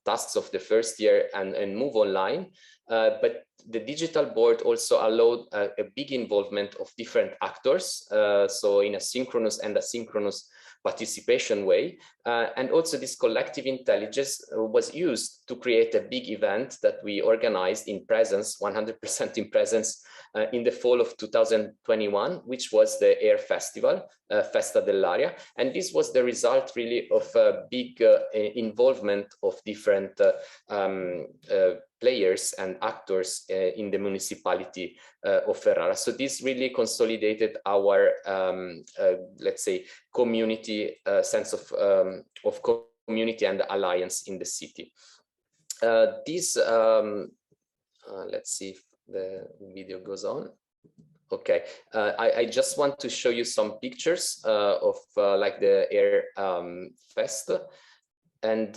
tasks of the first year and move online. But the digital board also allowed a big involvement of different actors, so in a synchronous and asynchronous participation way. And also this collective intelligence was used to create a big event that we organized in presence, 100% in presence, in the fall of 2021, which was the Air Festival, Festa dell'Aria. And this was the result really of a big involvement of different players and actors in the municipality of Ferrara. So this really consolidated our, let's say, community sense of community and alliance in the city. Let's see if the video goes on. Okay, I just want to show you some pictures of like the Air Fest. and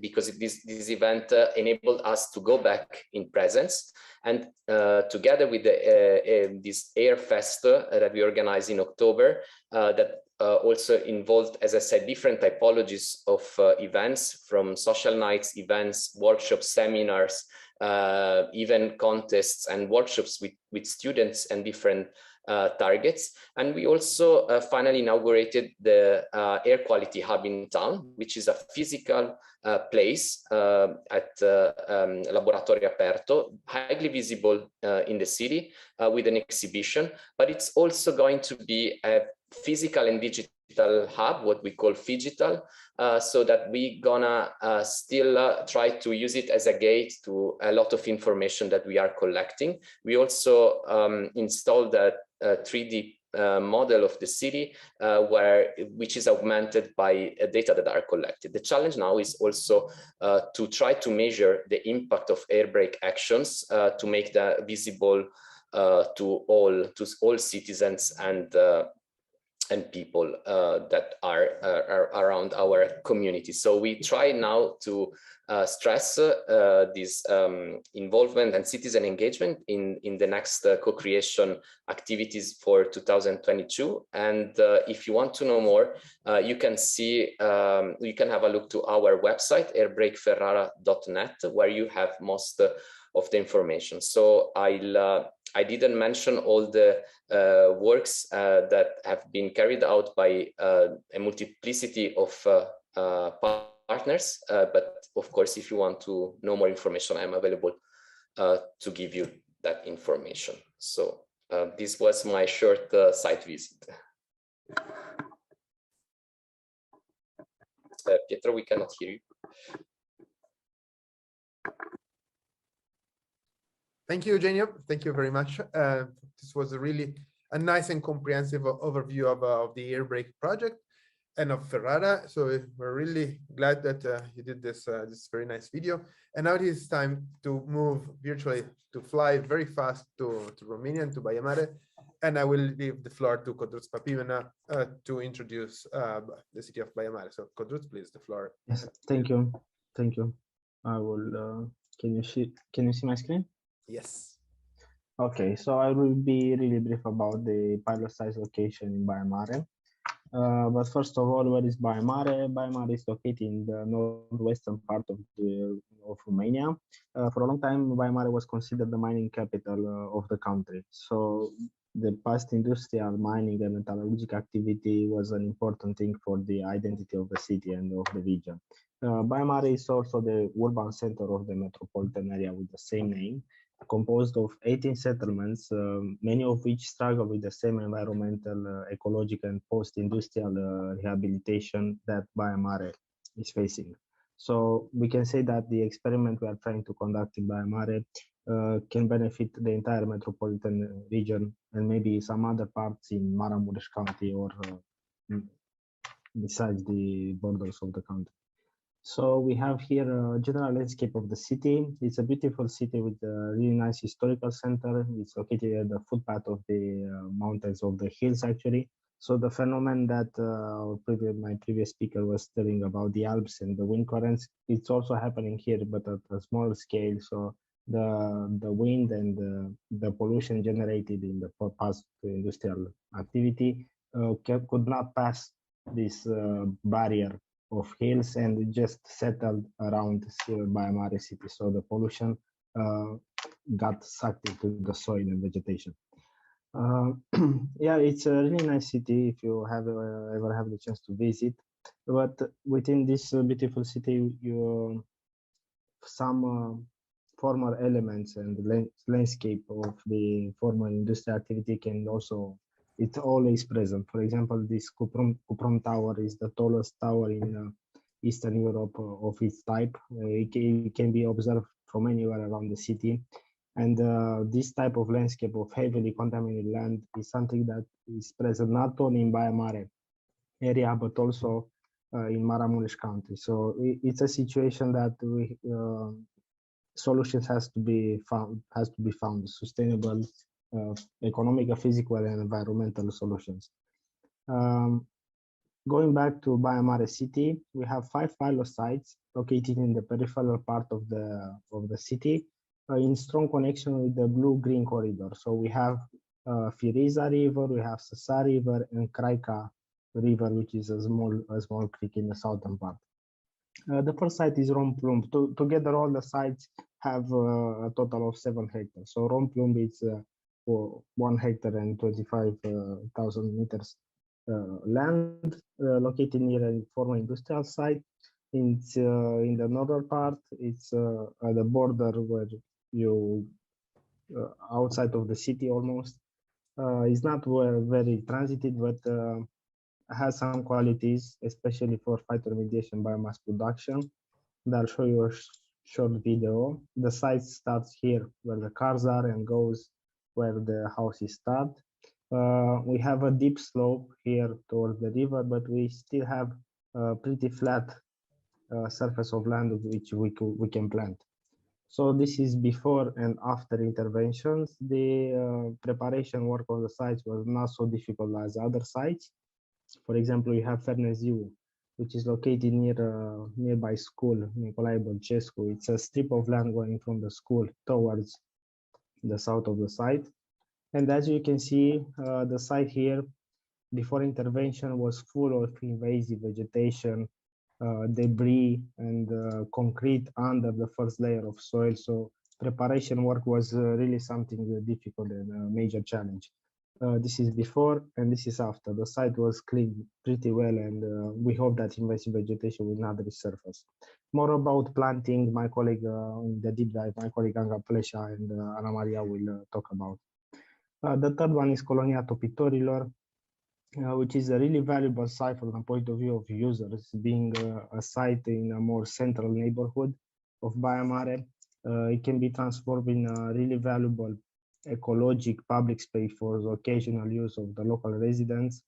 because this event enabled us to go back in presence, and together with this Air Fest that we organized in October, that also involved, as I said, different typologies of events, from social nights, events, workshops, seminars, even contests and workshops with students and different targets. And we also finally inaugurated the Air Quality Hub in town, which is a physical place at Laboratorio Aperto, highly visible in the city with an exhibition, but it's also going to be a physical and digital hub, what we call phygital, so that we gonna still try to use it as a gate to a lot of information that we are collecting. We also installed a 3D model of the city which is augmented by data that are collected. The challenge now is also to try to measure the impact of air brake actions to make that visible to all citizens and people that are around our community. So we try now to stress this involvement and citizen engagement in the next co-creation activities for 2022. And if you want to know more, you can see, you can have a look to our website, airbrakeferrara.net, where you have most of the information. So I didn't mention all the works that have been carried out by a multiplicity of partners, but of course, if you want to know more information, I'm available to give you that information. So this was my short site visit. Pietro, we cannot hear you. Thank you, Eugenio. Thank you very much. This was a nice and comprehensive overview of the air brake project and of Ferrara. So we're really glad that you did this very nice video. And now it is time to move virtually, to fly very fast to Romania and to Baia Mare. And I will leave the floor to Codruț Papimena to introduce the city of Baia Mare. So Codruț, please, the floor. Yes, thank you. Thank you. I will, can you see my screen? Yes. Okay, so I will be really brief about the pilot size location in Baia Mare. But first of all, where is Baia Mare? Baia Mare is located in the northwestern part of Romania. For a long time, Baia Mare was considered the mining capital of the country. So the past industrial mining and metallurgical activity was an important thing for the identity of the city and of the region. Baia Mare is also the urban center of the metropolitan area with the same name, composed of 18 settlements, many of which struggle with the same environmental, ecological, and post-industrial rehabilitation that Baia Mare is facing. So we can say that the experiment we are trying to conduct in Baia Mare can benefit the entire metropolitan region and maybe some other parts in Mare County or besides the borders of the country. So we have here a general landscape of the city. It's a beautiful city with a really nice historical center. It's located at the footpath of the mountains of the hills, actually. So the phenomenon that my previous speaker was telling about the Alps and the wind currents, it's also happening here, but at a small scale. So the wind and the pollution generated in the past industrial activity could not pass this barrier of hills and just settled around Baia Mare city. So the pollution got sucked into the soil and vegetation. Yeah, it's a really nice city if you have ever have the chance to visit. But within this beautiful city, some former elements and landscape of the former industrial activity can also, it's always present. For example, this Cuprum Tower is the tallest tower in Eastern Europe of its type. It can be observed from anywhere around the city. And this type of landscape of heavily contaminated land is something that is present not only in Baia Mare area, but also in Maramureș County. So it's a situation that solutions has to be found, sustainable, economic, physical, and environmental solutions. Going back to Baia Mare city, we have 5 pilot sites located in the peripheral part of the city, in strong connection with the blue-green corridor. So we have Firiza River, we have Sasa River, and Craica River, which is a small creek in the southern part. The first site is Romplumb. Together, all the sites have a total of 7 hectares. So Romplumb is 1 hectare and 25,000 meters land located near a former industrial site. It's in the northern part. It's at the border where you outside of the city almost. It's not very transited, but has some qualities, especially for phytoremediation biomass production. And I'll show you a short video. The site starts here where the cars are and goes where the houses start. We have a deep slope here towards the river, but we still have a pretty flat surface of land which we can plant. So this is before and after interventions. The preparation work on the sites was not so difficult as other sites. For example, we have Ferneziu, which is located near nearby school, Nicolae Bălcescu. It's a strip of land going from the school towards the south of the site. And as you can see, the site here before intervention was full of invasive vegetation, debris, and concrete under the first layer of soil. So preparation work was really something difficult and a major challenge. This is before and this is after. The site was cleaned pretty well, and we hope that invasive vegetation will not resurface. More about planting, my colleague in the deep dive, my colleague Anga Plesha and Ana Maria will talk about. The third one is Colonia Topitorilor, which is a really valuable site from the point of view of users, being a site in a more central neighborhood of Baia Mare. It can be transformed in a really valuable ecologic public space for the occasional use of the local residents.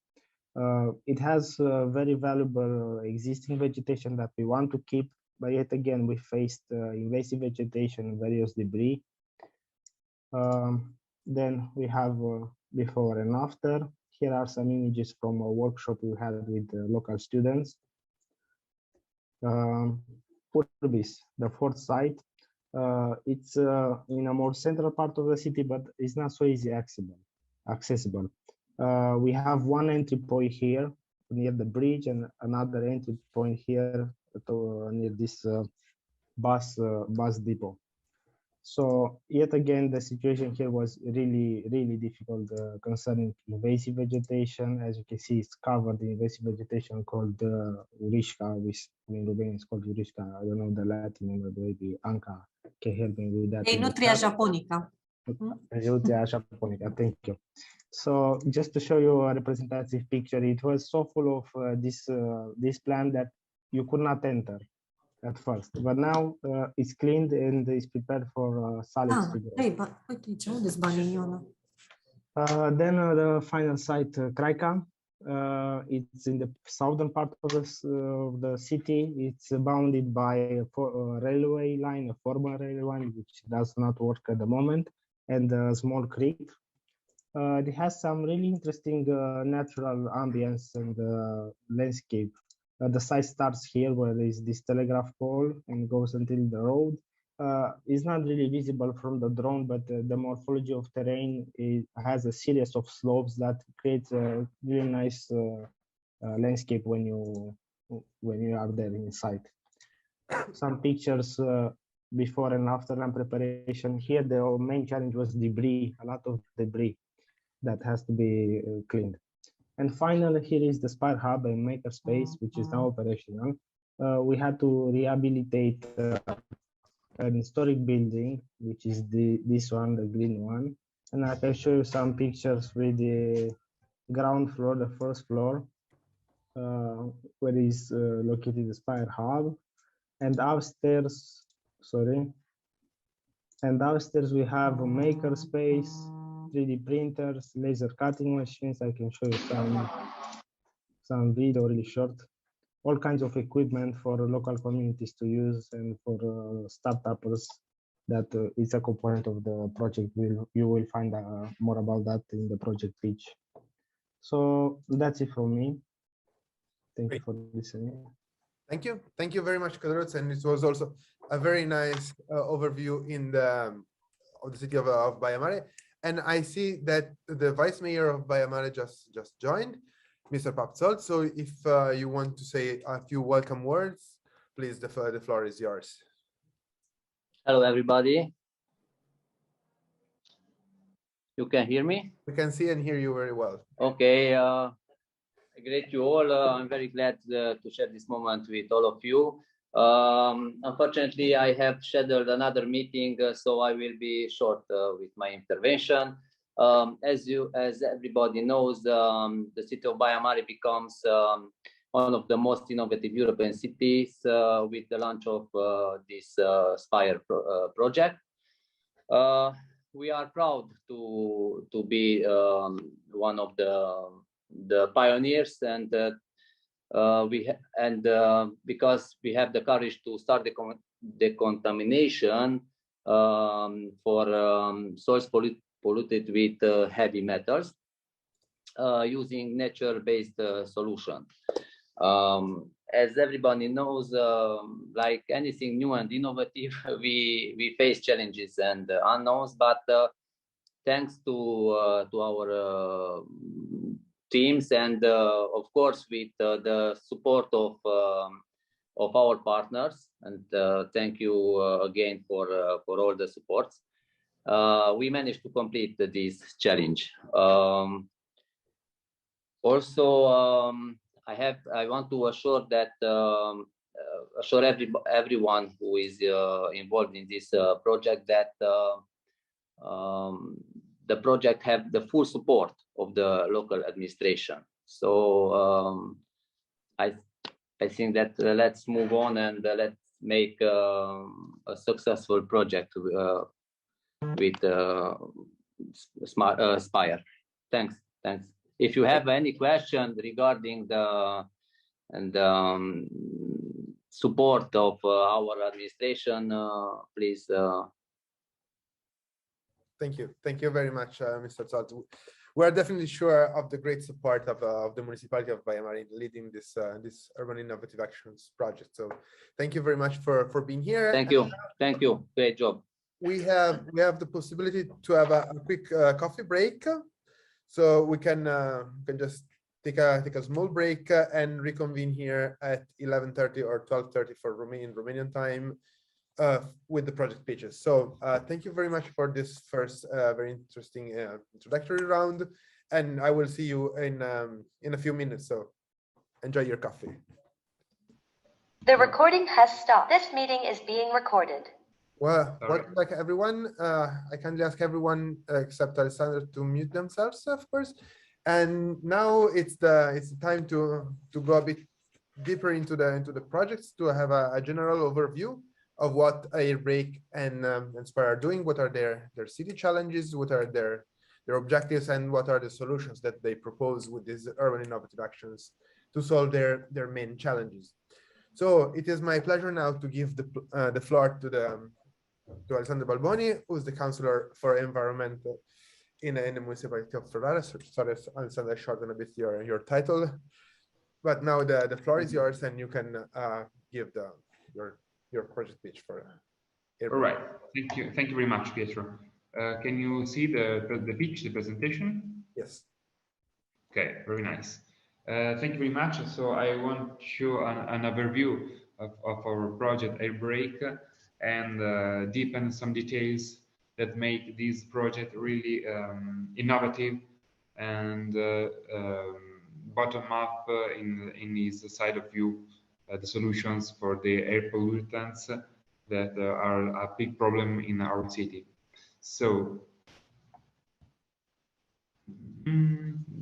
It has very valuable existing vegetation that we want to keep, but yet again, we faced invasive vegetation and various debris. Then we have before and after. Here are some images from a workshop we had with local students. Urbis, the fourth site. It's in a more central part of the city, but it's not so easy accessible. We have one entry point here near the bridge and another entry point here near this bus depot. So yet again, the situation here was really difficult concerning invasive vegetation. As you can see, it's covered in invasive vegetation called Urișca, which in Romanian is called Urișca. I don't know the Latin name, but maybe Anca can help me with that. Nutria japonica. Nutria japonica, thank you. So just to show you a representative picture, it was so full of this plant that you could not enter at first, but now it's cleaned and it's prepared for solids to grow. Then the final site, Craica. It's in the southern part of the city. It's bounded by a railway line, a former railway line, which does not work at the moment, and a small creek. It has some really interesting natural ambience and landscape. The site starts here where there is this telegraph pole and goes until the road. It's not really visible from the drone, but the morphology of terrain has a series of slopes that creates a really nice landscape when you are there inside. Some pictures before and after land preparation. Here, the main challenge was debris, a lot of debris that has to be cleaned. And finally, here is the SPIRE Hub and Makerspace, which is now operational. We had to rehabilitate an historic building, which is this one, the green one. And I can show you some pictures with the ground floor, the first floor, where is located the SPIRE Hub. And upstairs, we have a makerspace, 3D printers, laser cutting machines. I can show you some video really short. All kinds of equipment for local communities to use and for startups. That is a component of the project. You will find more about that in the project page. So that's it from me. Thank you for listening. Thank you. Thank you very much, Kadruz. And it was also a very nice overview in of the city of Baia Mare. And I see that the vice mayor of Baia Mare just joined, Mr. Papzold. So if you want to say a few welcome words, please, the floor is yours. Hello, everybody. You can hear me? We can see and hear you very well. Okay. I greet you all. I'm very glad to share this moment with all of you. Unfortunately, I have scheduled another meeting, so I will be short with my intervention. As everybody knows, the city of Baia Mare becomes one of the most innovative European cities with the launch of this SPIRE project. We are proud to be one of the pioneers, and because we have the courage to start the decontamination for soils polluted with heavy metals using nature-based solution. As everybody knows, like anything new and innovative, we face challenges and unknowns, but thanks to our teams and of course with the support of our partners, and thank you again for all the supports, we managed to complete this challenge. Also, I want to assure that everyone who is involved in this project that the project have the full support of the local administration. So I think that let's move on and let's make a successful project with SPIRE. Thanks. If you have any question regarding the support of our administration, please. Thank you very much, Mr. Zolt. We're definitely sure of the great support of the municipality of Baia Mare in leading this urban innovative actions project. So thank you very much for being here. Thank you. Great job. We have the possibility to have a quick coffee break, so we can just take a small break and reconvene here at 11:30 or 12:30 for Romanian time with the project pitches. So thank you very much for this first very interesting introductory round, and I will see you in a few minutes. So enjoy your coffee. The recording has stopped. This meeting is being recorded. Well, welcome back, everyone. I kindly ask everyone except Alessandro to mute themselves, of course. And now it's the time to go a bit deeper into the projects, to have a general overview of what Airbreak and SPIRE are doing, what are their city challenges, what are their objectives, and what are the solutions that they propose with these urban innovative actions to solve their main challenges. So it is my pleasure now to give the floor to Alessandro Balboni, who is the Councillor for Environment in the municipality of Ferrara. So sorry, Alessandro, I shortened a bit your title, but now the floor is yours, and you can give your project pitch for Airbreak. All right, thank you very much, Pietro. Can you see the pitch, the presentation? Yes. Okay, very nice. Thank you very much. So I want to show an overview of our project Airbreak and deepen some details that make this project really innovative and bottom up in this side of view, the solutions for the air pollutants that are a big problem in our city. So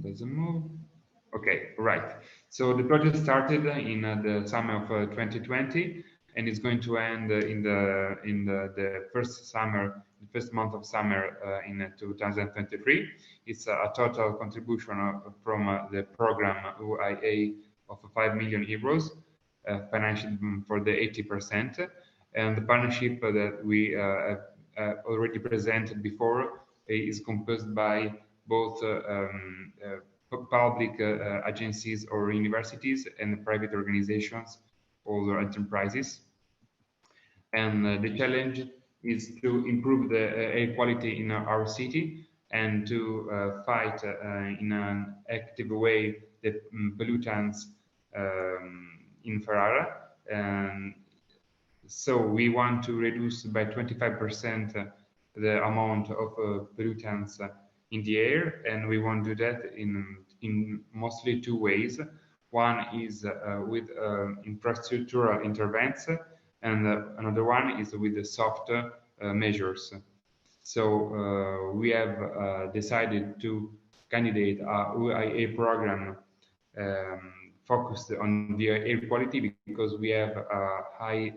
doesn't move. Okay, right. So the project started in the summer of 2020, and it's going to end in the first month of summer in 2023. It's a total contribution from the program UIA of 5 million euros, financed for the 80%, and the partnership that we already presented before is composed by both public agencies or universities and private organizations, or enterprises. And the challenge is to improve the air quality in our city and to fight in an active way the pollutants in Ferrara. And so we want to reduce by 25% the amount of pollutants in the air, and we want to do that in mostly two ways. One is with infrastructural interventions, and another one is with the soft measures. So we have decided to candidate a program focused on the air quality because we have high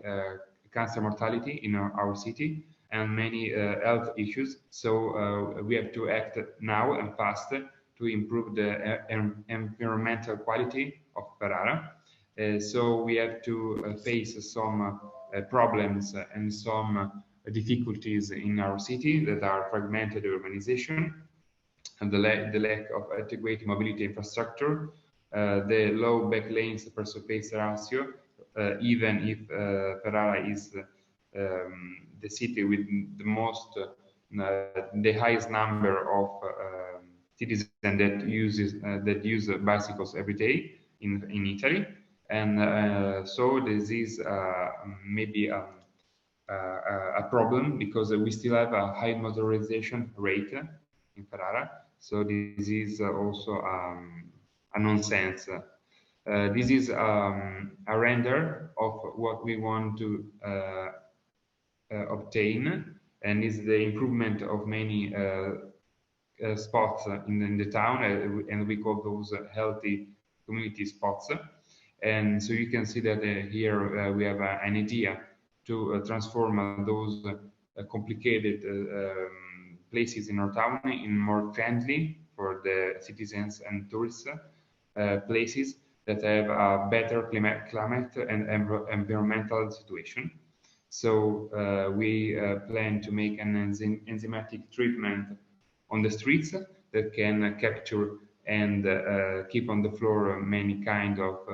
cancer mortality in our city and many health issues. So we have to act now and fast to improve the environmental quality of Ferrara. So we have to face some problems and some difficulties in our city that are fragmented urbanization and the lack of adequate mobility infrastructure, the low back lanes per surface ratio, even if Ferrara is the city with the most, the highest number of citizens that use bicycles every day in Italy, and so this is maybe a problem because we still have a high motorization rate in Ferrara. So this is also a nonsense. This is a render of what we want to obtain, and is the improvement of many spots in the town, and we call those healthy community spots. And so you can see that here we have an idea to transform those complicated places in our town in more friendly for the citizens and tourists places that have a better climate and environmental situation. So we plan to make an enzymatic treatment on the streets that can capture and keep on the floor many kind of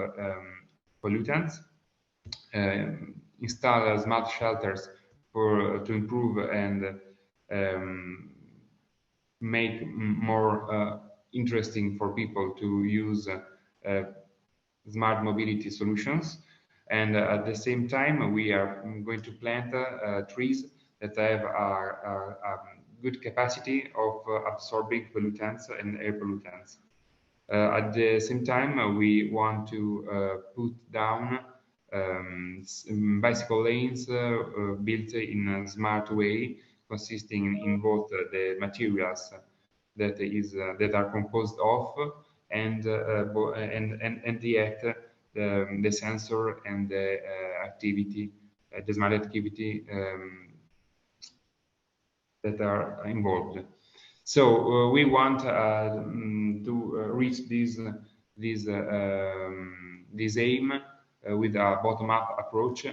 pollutants. Install smart shelters to improve and make more interesting for people to use smart mobility solutions. And at the same time, we are going to plant trees that have a good capacity of absorbing pollutants and air pollutants. At the same time, we want to put down bicycle lanes built in a smart way, consisting in both the materials that are composed of and the sensor and the activity, the smart activity that are involved. So we want to reach this aim with a bottom-up approach,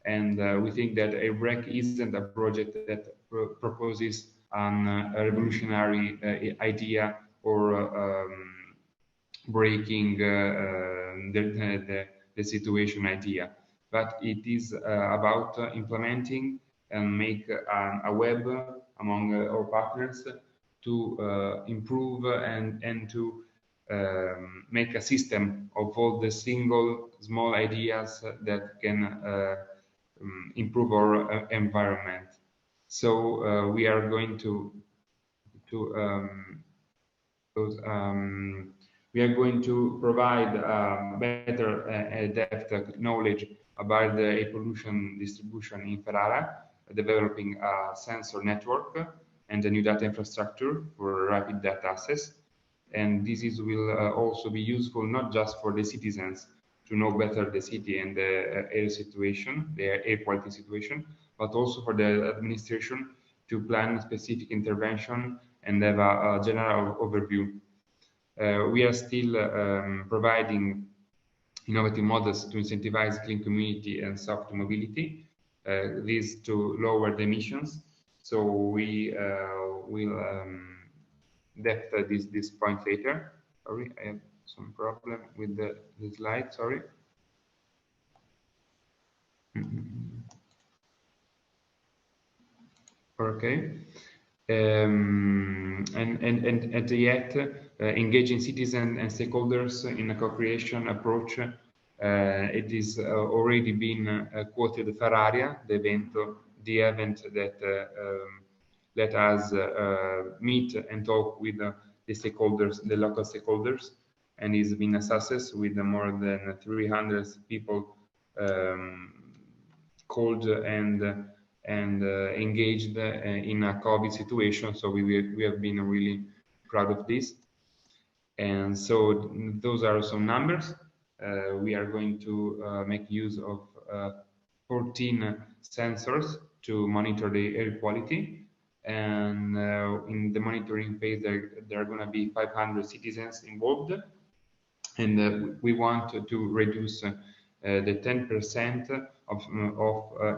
and we think that Airbreak isn't a project that proposes a revolutionary idea or breaking the situation idea, but it is about implementing and make a web among our partners to improve and to make a system of all the single small ideas that can improve our environment. So we are going to provide better depth knowledge about the air pollution distribution in Ferrara, developing a sensor network and a new data infrastructure for rapid data access. And will also be useful not just for the citizens to know better the city and the air situation, the air quality situation, but also for the administration to plan specific intervention and have a general overview. We are still providing innovative models to incentivize clean community and soft mobility, this to lower the emissions. So we will depth this point later. Sorry, I have some problem with the slide. Sorry. Okay. And yet engaging citizens and stakeholders in a co-creation approach. It is already been quoted Ferraria, the event that let us meet and talk with the stakeholders, the local stakeholders, and it's been a success with more than 300 people called and engaged in a COVID situation. So we have been really proud of this. And so those are some numbers. We are going to make use of 14 sensors to monitor the air quality. And in the monitoring phase, there are going to be 500 citizens involved. And we want to reduce the 10% of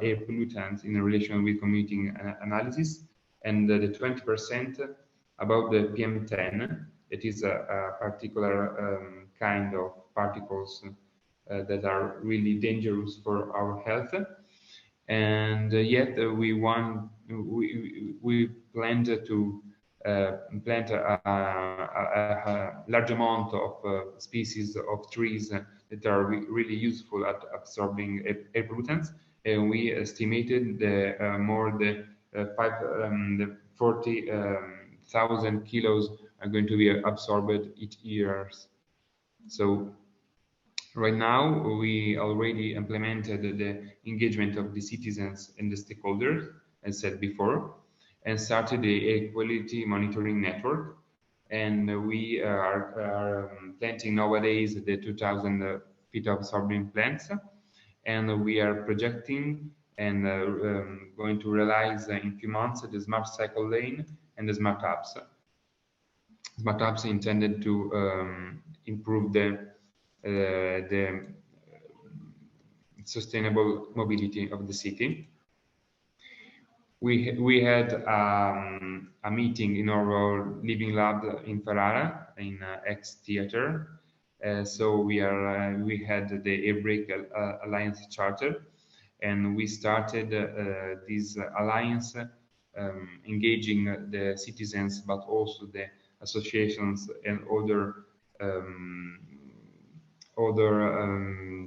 air pollutants in relation with community analysis, and the 20% about the PM10. It is a particular kind of particles that are really dangerous for our health. And yet we planned to plant a large amount of species of trees that are really useful at absorbing air pollutants, and we estimated the more the 40,000 kilos are going to be absorbed each year. So right now, we already implemented the engagement of the citizens and the stakeholders, as said before, and started the air quality monitoring network. And we are planting nowadays the 2,000 feet of absorbing plants, and we are projecting and going to realize in a few months the smart cycle lane and the smart apps. Smart apps intended to improve the sustainable mobility of the city. We had a meeting in our living lab in Ferrara in X Theater. So we had the Airbrake Alliance Charter, and we started this alliance engaging the citizens, but also the associations and other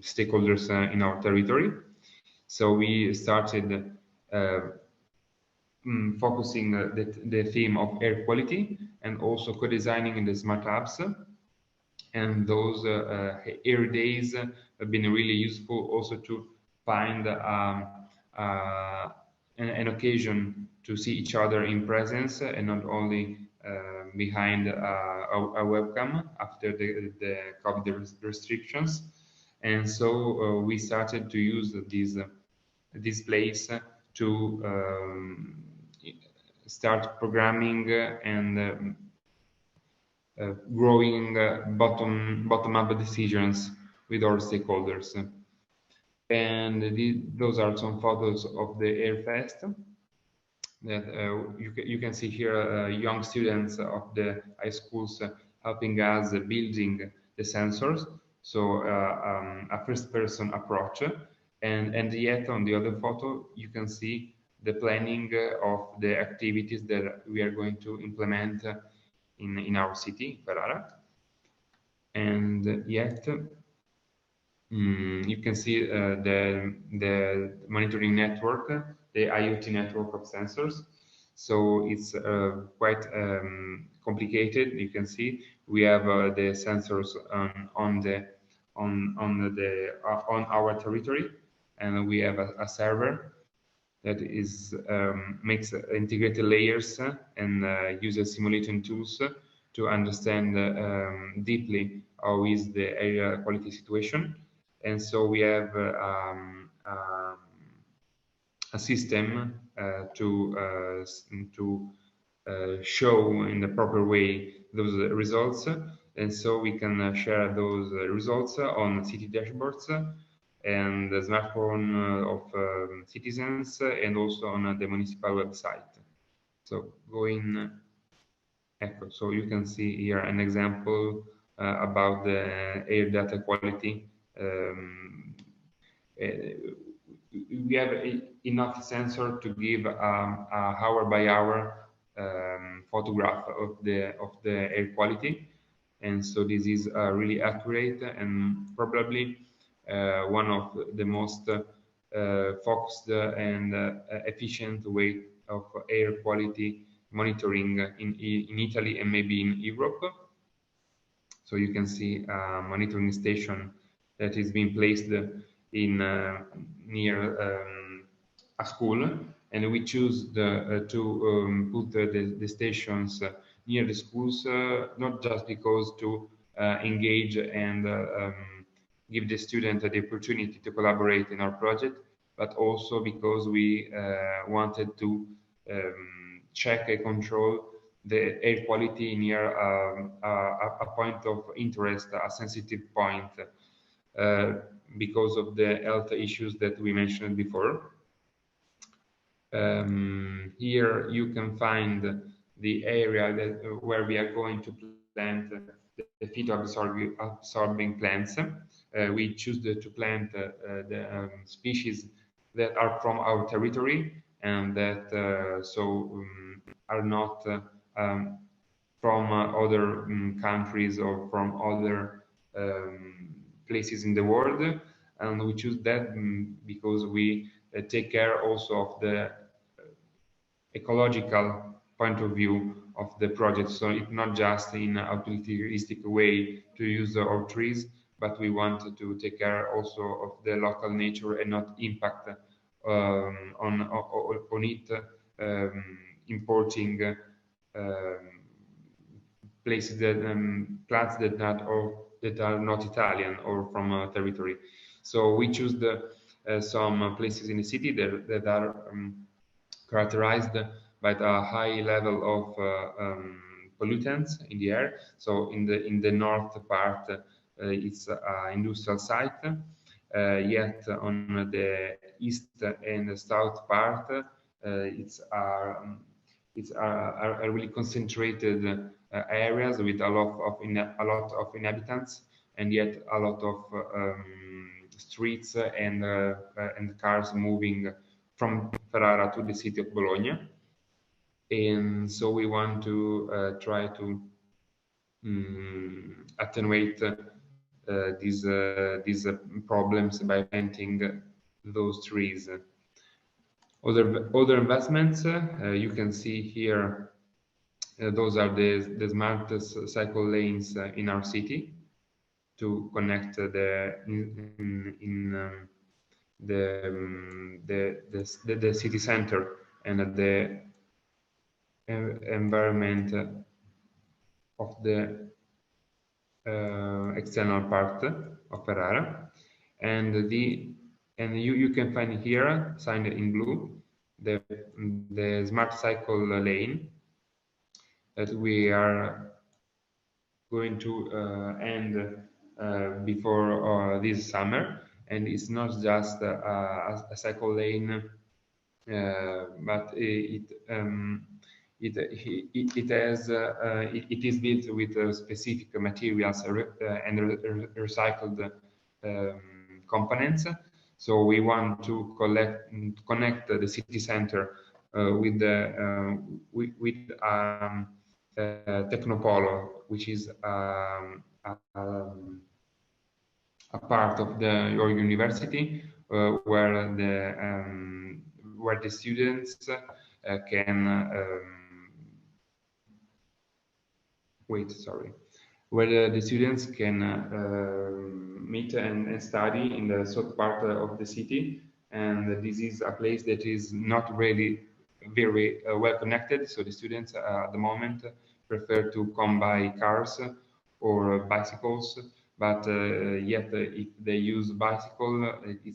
stakeholders in our territory. So we started focusing the theme of air quality and also co-designing the smart apps. And those air days have been really useful also to find an occasion to see each other in presence and not only behind a webcam after the COVID restrictions. And so we started to use this place to start programming and growing bottom-up decisions with our stakeholders. And those are some photos of the Airfest that you can see here young students of the high schools helping us building the sensors. So a first-person approach. And yet on the other photo, you can see the planning of the activities that we are going to implement in our city, Ferrara. And yet you can see the monitoring network, the IoT network of sensors. So it's quite complicated. You can see we have the sensors on our territory, and we have a server that is makes integrated layers and uses simulation tools to understand deeply how is the air quality situation. And so we have a system to show in the proper way those results, and so we can share those results on city dashboards and the smartphone of citizens, and also on the municipal website. So so you can see here an example about the air data quality. We have enough sensor to give a hour by hour photograph of the air quality, and so this is really accurate and probably one of the most focused and efficient way of air quality monitoring in Italy and maybe in Europe. So you can see a monitoring station that is being placed in near a school, and we choose to put the stations near the schools, not just because to engage and give the student the opportunity to collaborate in our project, but also because we wanted to check and control the air quality near a point of interest, a sensitive point, because of the health issues that we mentioned before. Here you can find the area where we are going to plant the phyto-absorbing plants. We choose to plant the species that are from our territory and that are not from other countries or from other places in the world. And we choose that because we take care also of the ecological point of view of the project. So it's not just in a utilitaristic way to use our trees, but we want to take care also of the local nature and not impact on it, importing places that plants that are not Italian or from a territory. So we choose some places in the city that are characterized by a high level of pollutants in the air. So in the north part, it's an industrial site. Yet on the east and the south part, it's are really concentrated areas with a lot of inhabitants, and yet a lot of streets and cars moving from Ferrara to the city of Bologna. And so we want to try to attenuate these problems by planting those trees. Other investments you can see here. Those are the smart cycle lanes in our city to connect the city center and the environment of the external part of Ferrara, and you can find here signed in blue the smart cycle lane that we are going to end before this summer. And it's not just a cycle lane, but it is built with specific materials and recycled components. So we want to connect the city center with Technopolo, which is a part of your university where the students can where the students can meet and study in the south part of the city. And this is a place that is not really very well connected, so the students at the moment prefer to come by cars or bicycles, but yet if they use bicycle, it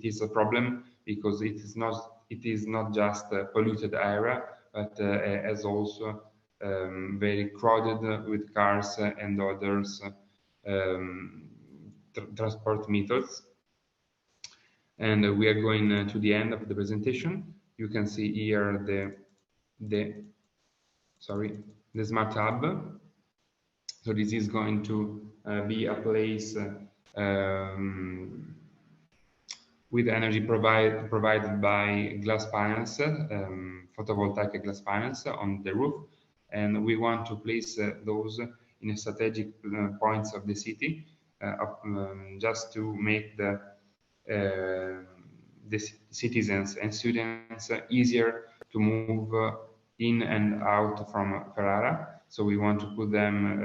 is a problem, because it is not just a polluted area, but as also very crowded with cars and others transport methods. And we are going to the end of the presentation. You can see here the smart hub So this is going to be a place with energy provided by glass panels, photovoltaic glass panels on the roof. And we want to place those in strategic points of the city, just to make the citizens and students easier to move in and out from Ferrara. So we want to put them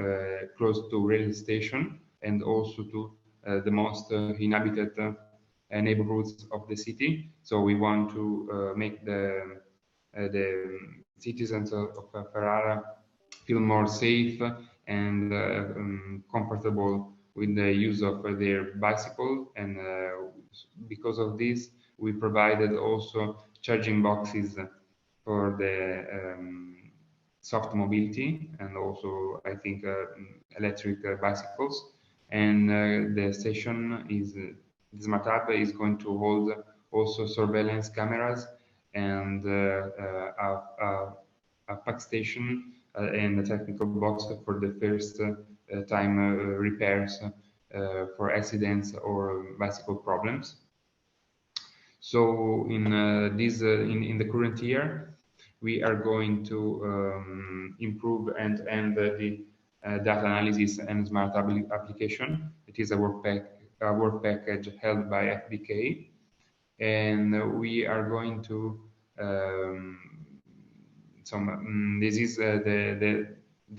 close to rail station and also to the most inhabited neighborhoods of the city. So we want to make the citizens of Ferrara feel more safe and comfortable with the use of their bicycle. And because of this, we provided also charging boxes for the soft mobility and also, I think, electric bicycles. And the station is, the smart app is going to hold also surveillance cameras and a pack station and a technical box for the first time repairs for accidents or bicycle problems. So in in the current year, we are going to improve and the data analysis and smart application. It is a work package held by FBK, and we are going to this is the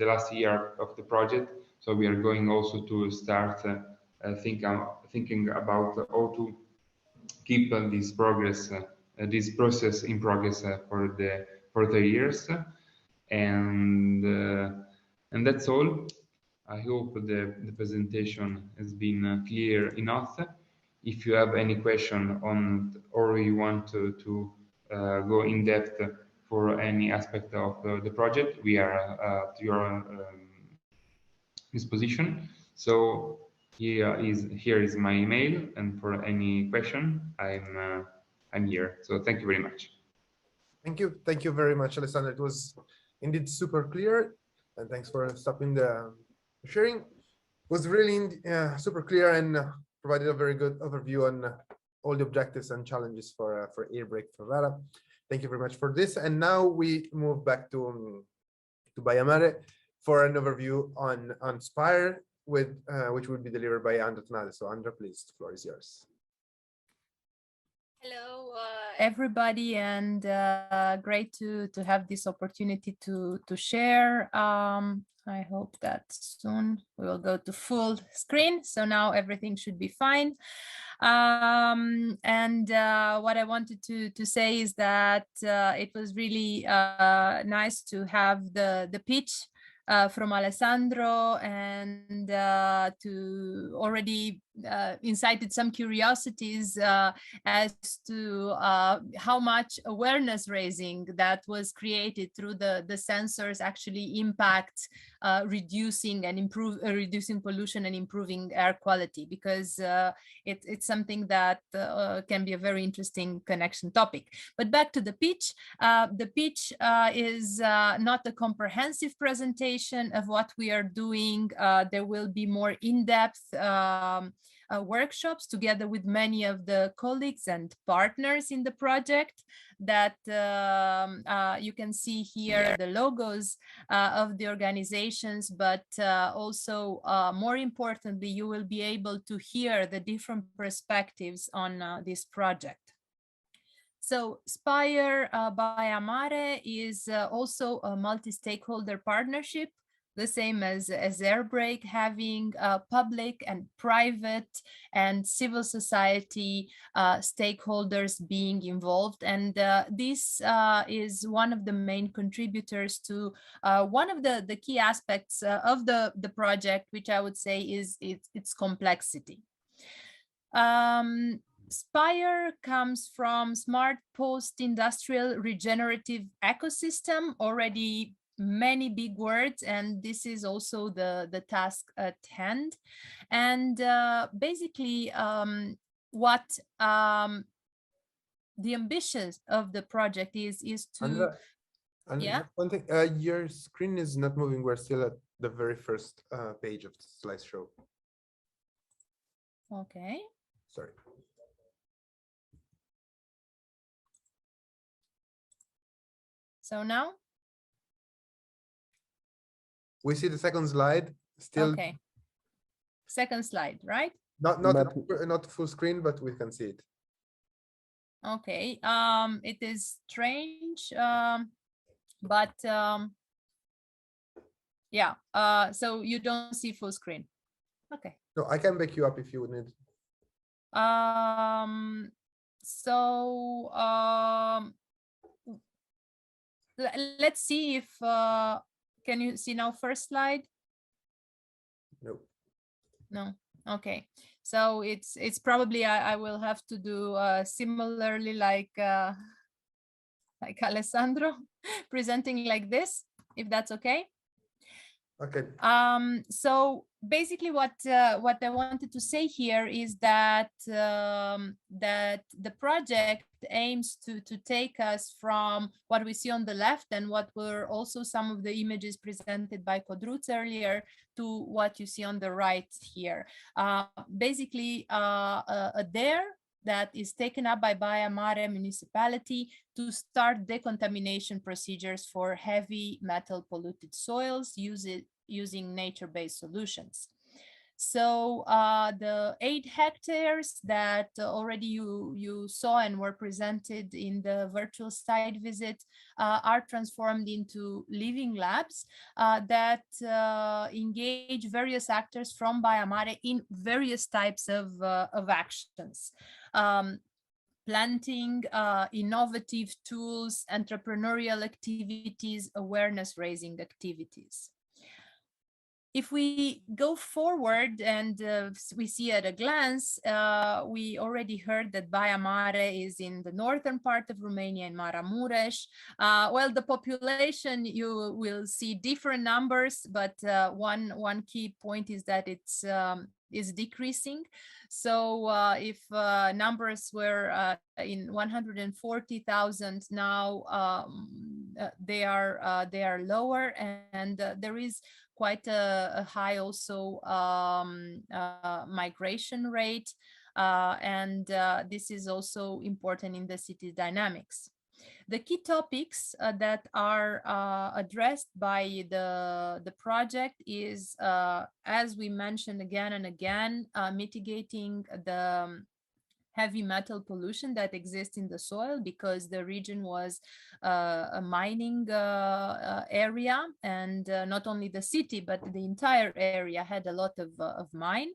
last year of the project, so we are going also to start thinking about how to keep this progress, this process in progress for the further years, and that's all. I hope the presentation has been clear enough. If you have any question on, or you want to go in depth for any aspect of the project, we are at your disposition. So here is my email, and for any question, I'm here. So thank you very much. Thank you very much, Alessandro. It was indeed super clear, and thanks for stopping the sharing. It was really super clear and provided a very good overview on all the objectives and challenges for Airbrake Ferrara. Thank you very much for this. And now we move back to Baia Mare for an overview on SPIRE, which will be delivered by Andra Tonale. So Andra, please, the floor is yours. Hello, everybody, and great to have this opportunity to share. I hope that soon we will go to full screen. So now everything should be fine. And what I wanted to say is that it was really nice to have the pitch from Alessandro, and to already incited some curiosities as to how much awareness raising that was created through the sensors actually impact reducing pollution and improving air quality, because it's something that can be a very interesting connection topic. But back to the pitch. The pitch is not a comprehensive presentation of what we are doing. There will be more in-depth workshops together with many of the colleagues and partners in the project that you can see here the logos of the organizations, but also more importantly, you will be able to hear the different perspectives on this project. So SPIRE Baia Mare is also a multi-stakeholder partnership, the same as Airbrake, having public and private and civil society stakeholders being involved. And this is one of the main contributors to one of the key aspects of the project, which I would say is its complexity. SPIRE comes from Smart Post-Industrial Regenerative Ecosystem, already many big words, and this is also the task at hand. And basically what the ambitions of the project is to Andra, yeah, one thing, your screen is not moving. We're still at the very first page of the slideshow. Okay. Sorry. So now? We see the second slide still. Okay. Second slide, right? Not full screen, but we can see it. Okay. It is strange, but yeah. So you don't see full screen. Okay. No, I can back you up if you would need. Let's see if can you see now first slide? No. No. Okay. So it's probably I will have to do similarly like Alessandro presenting like this, if that's okay. Okay. So basically what I wanted to say here is that that the project aims to take us from what we see on the left and what were also some of the images presented by Kodruts earlier to what you see on the right here. Basically a dare that is taken up by Baia Mare municipality to start decontamination procedures for heavy metal polluted soils using nature-based solutions. So the 8 hectares that already you saw and were presented in the virtual site visit are transformed into living labs that engage various actors from Baia Mare in various types of actions. Planting, innovative tools, entrepreneurial activities, awareness-raising activities. If we go forward and we see at a glance, we already heard that Baia Mare is in the northern part of Romania in Maramureș. Well, the population, you will see different numbers, but one key point is that it's is decreasing. So if numbers were in 140,000 now, they are lower, and there is quite a high also migration rate, and this is also important in the city dynamics. The key topics that are addressed by the project is, as we mentioned again and again, mitigating the heavy metal pollution that exists in the soil, because the region was a mining area, and not only the city, but the entire area had a lot of mine.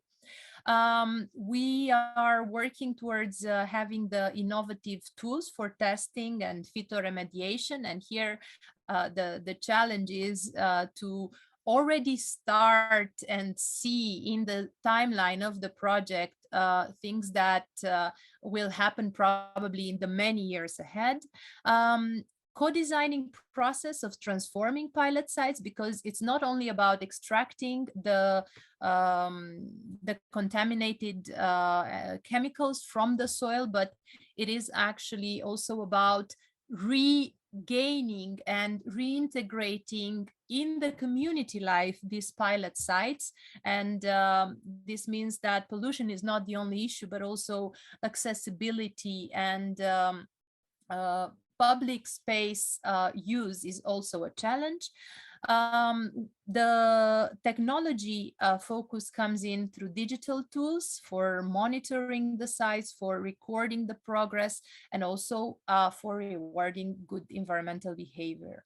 We are working towards having the innovative tools for testing and phytoremediation, and here the challenge is to already start and see in the timeline of the project things that will happen probably in the many years ahead. Co-designing process of transforming pilot sites, because it's not only about extracting the contaminated chemicals from the soil, but it is actually also about regaining and reintegrating in the community life these pilot sites. And this means that pollution is not the only issue, but also accessibility and public space use is also a challenge. The technology focus comes in through digital tools for monitoring the sites, for recording the progress, and also for rewarding good environmental behavior.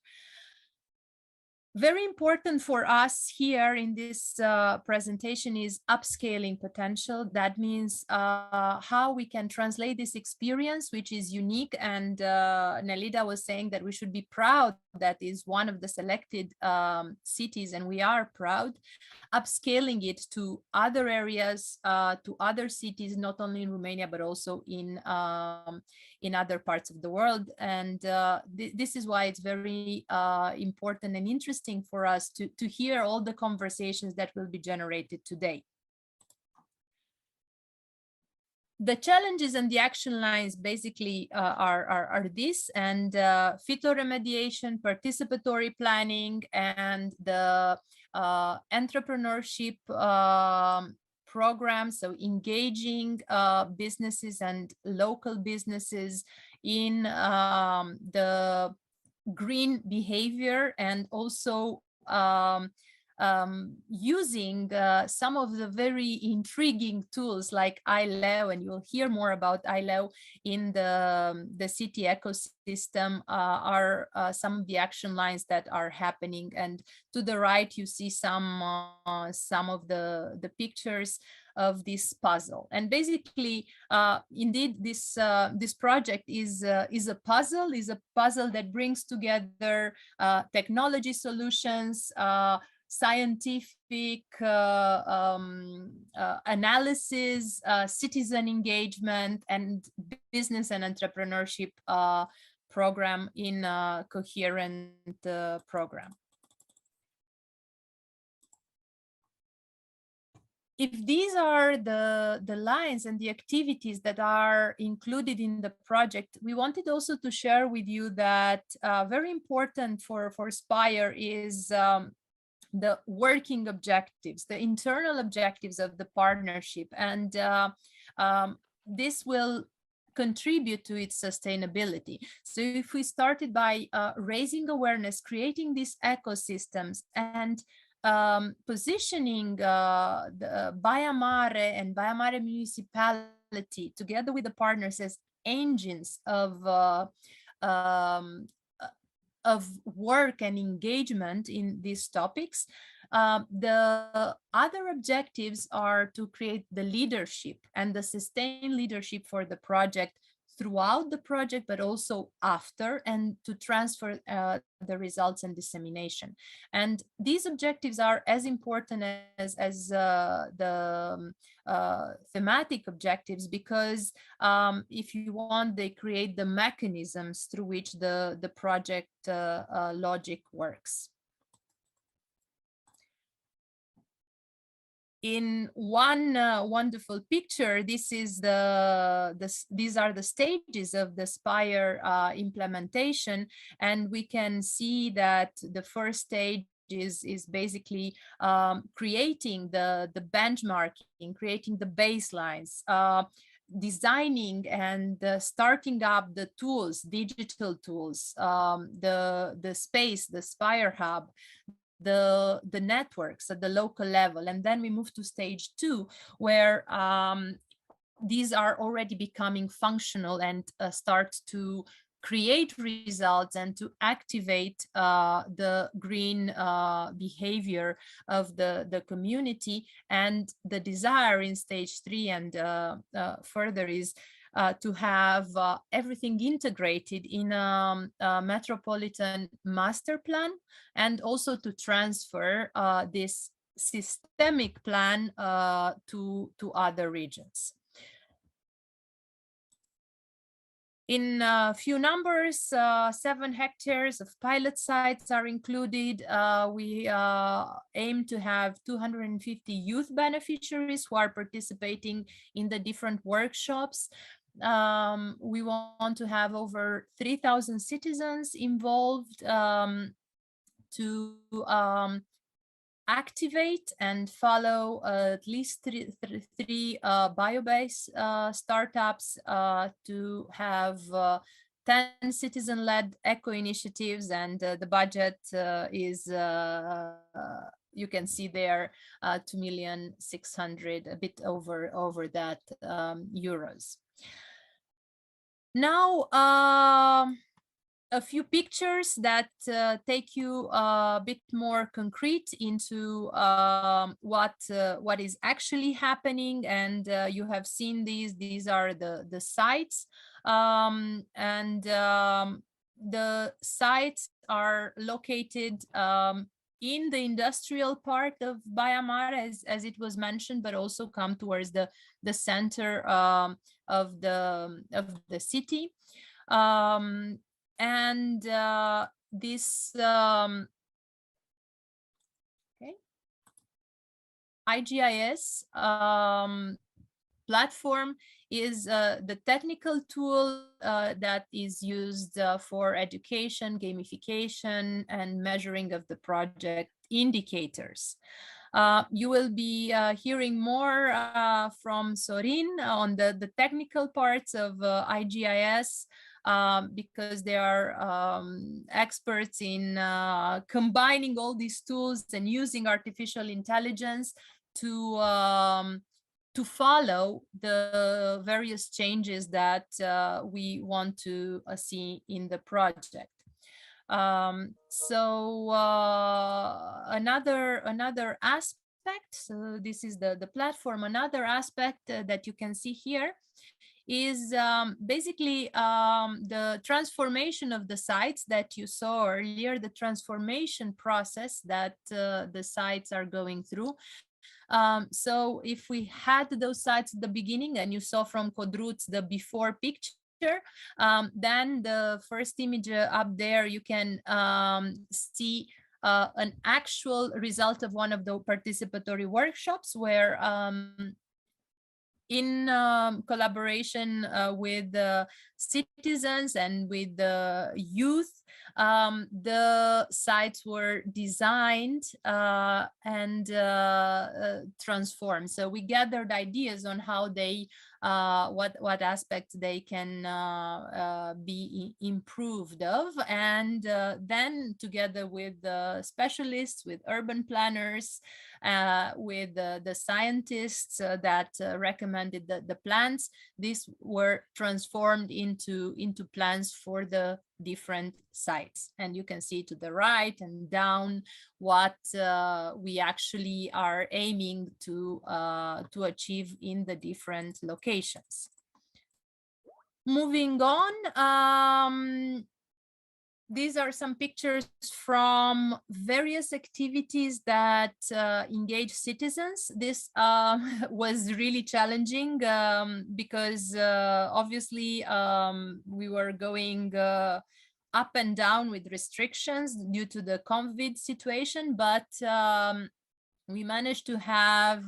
Very important for us here in this presentation is upscaling potential. That means how we can translate this experience, which is unique. And Nelida was saying that we should be proud that is one of the selected cities, and we are proud. Upscaling it to other areas, to other cities, not only in Romania, but also in other parts of the world. And this is why it's very important and interesting for us to hear all the conversations that will be generated today. The challenges and the action lines basically are this, and phytoremediation, participatory planning, and the entrepreneurship programs, so engaging businesses and local businesses in the green behavior, and also using some of the very intriguing tools like ILEO, and you'll hear more about ILEO in the city ecosystem, are some of the action lines that are happening. And to the right, you see some of the pictures of this puzzle. And basically, indeed, this project is a puzzle that brings together technology solutions, scientific analysis, citizen engagement, and business and entrepreneurship program in a coherent program. If these are the lines and the activities that are included in the project, we wanted also to share with you that very important for SPIRE is the working objectives, the internal objectives of the partnership. And this will contribute to its sustainability. So if we started by raising awareness, creating these ecosystems, and positioning the Baia Mare and Baia Mare municipality together with the partners as engines of work and engagement in these topics. The other objectives are to create the leadership and the sustained leadership for the project throughout the project, but also after, and to transfer the results and dissemination. And these objectives are as important as the thematic objectives, because if you want, they create the mechanisms through which the project logic works. In one wonderful picture, this is these are the stages of the SPIRE implementation, and we can see that the first stage is basically creating the benchmarking, creating the baselines, designing and starting up the tools, digital tools, the space, the SPIRE hub, the networks at the local level. And then we move to stage 2, where these are already becoming functional and start to create results and to activate the green behavior of the community. And the desire in stage 3 and further is to have everything integrated in a metropolitan master plan, and also to transfer this systemic plan to other regions. In a few numbers, 7 hectares of pilot sites are included. We aim to have 250 youth beneficiaries who are participating in the different workshops. We want to have over 3,000 citizens involved to activate and follow at least three bio-based startups, to have 10 citizen-led eco-initiatives, and the budget is, you can see there, 2,600,000, a bit over that, euros. Now, a few pictures that take you a bit more concrete into what is actually happening. And you have seen these are the sites, and the sites are located in the industrial part of Baia Mare, as it was mentioned, but also come towards the center of the city. And this IGIS platform is the technical tool that is used for education, gamification, and measuring of the project indicators. You will be hearing more from Sorin on the technical parts of IGIS, because they are experts in combining all these tools and using artificial intelligence to follow the various changes that we want to see in the project. Another aspect, so this is the platform, another aspect that you can see here is basically the transformation of the sites that you saw earlier, the transformation process that the sites are going through. So if we had those sites at the beginning and you saw from Codruț the before picture, then the first image up there, you can see an actual result of one of the participatory workshops where in collaboration with the citizens and with the youth, the sites were designed and transformed. So we gathered ideas on how they, what aspects they can be improved of, and then together with the specialists, with urban planners, with the scientists that recommended the plans, these were transformed into plans for the different sites. And you can see to the right and down what we actually are aiming to achieve in the different locations. Moving on, these are some pictures from various activities that engage citizens. This was really challenging because obviously we were going up and down with restrictions due to the COVID situation, but we managed to have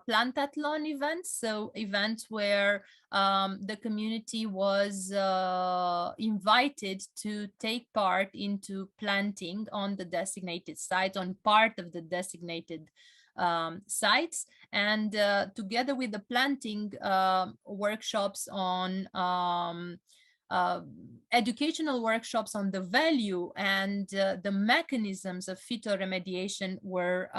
plantathlon events, so events where the community was invited to take part into planting on the designated sites, on part of the designated sites, and together with the planting workshops on educational workshops on the value and the mechanisms of phytoremediation were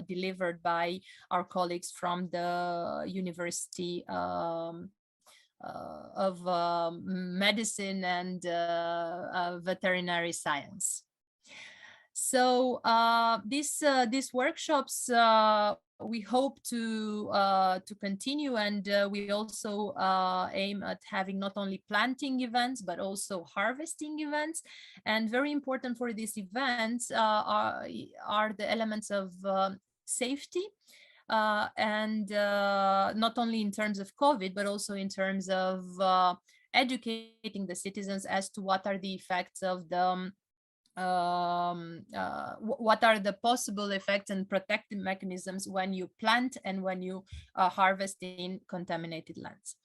delivered by our colleagues from the University of Medicine and Veterinary Science. So these workshops we hope to continue, and we also aim at having not only planting events but also harvesting events. And very important for these events are the elements of safety, and not only in terms of COVID, but also in terms of educating the citizens as to what are the effects of the what are the possible effects and protective mechanisms when you plant and when you harvest in contaminated lands.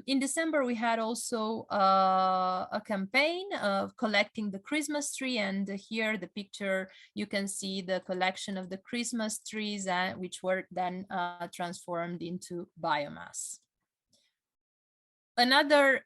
In December, we had also a campaign of collecting the Christmas tree, and here the picture, you can see the collection of the Christmas trees, which were then transformed into biomass. Another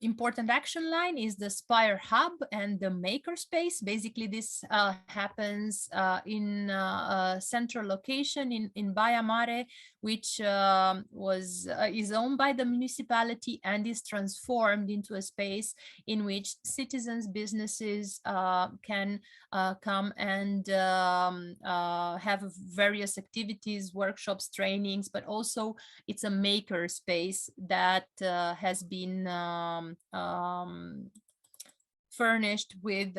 important action line is the SPIRE hub and the makerspace. Basically, this happens in a central location in Baia Mare, which is owned by the municipality and is transformed into a space in which citizens, businesses can come and have various activities, workshops, trainings, but also it's a maker space that has been furnished with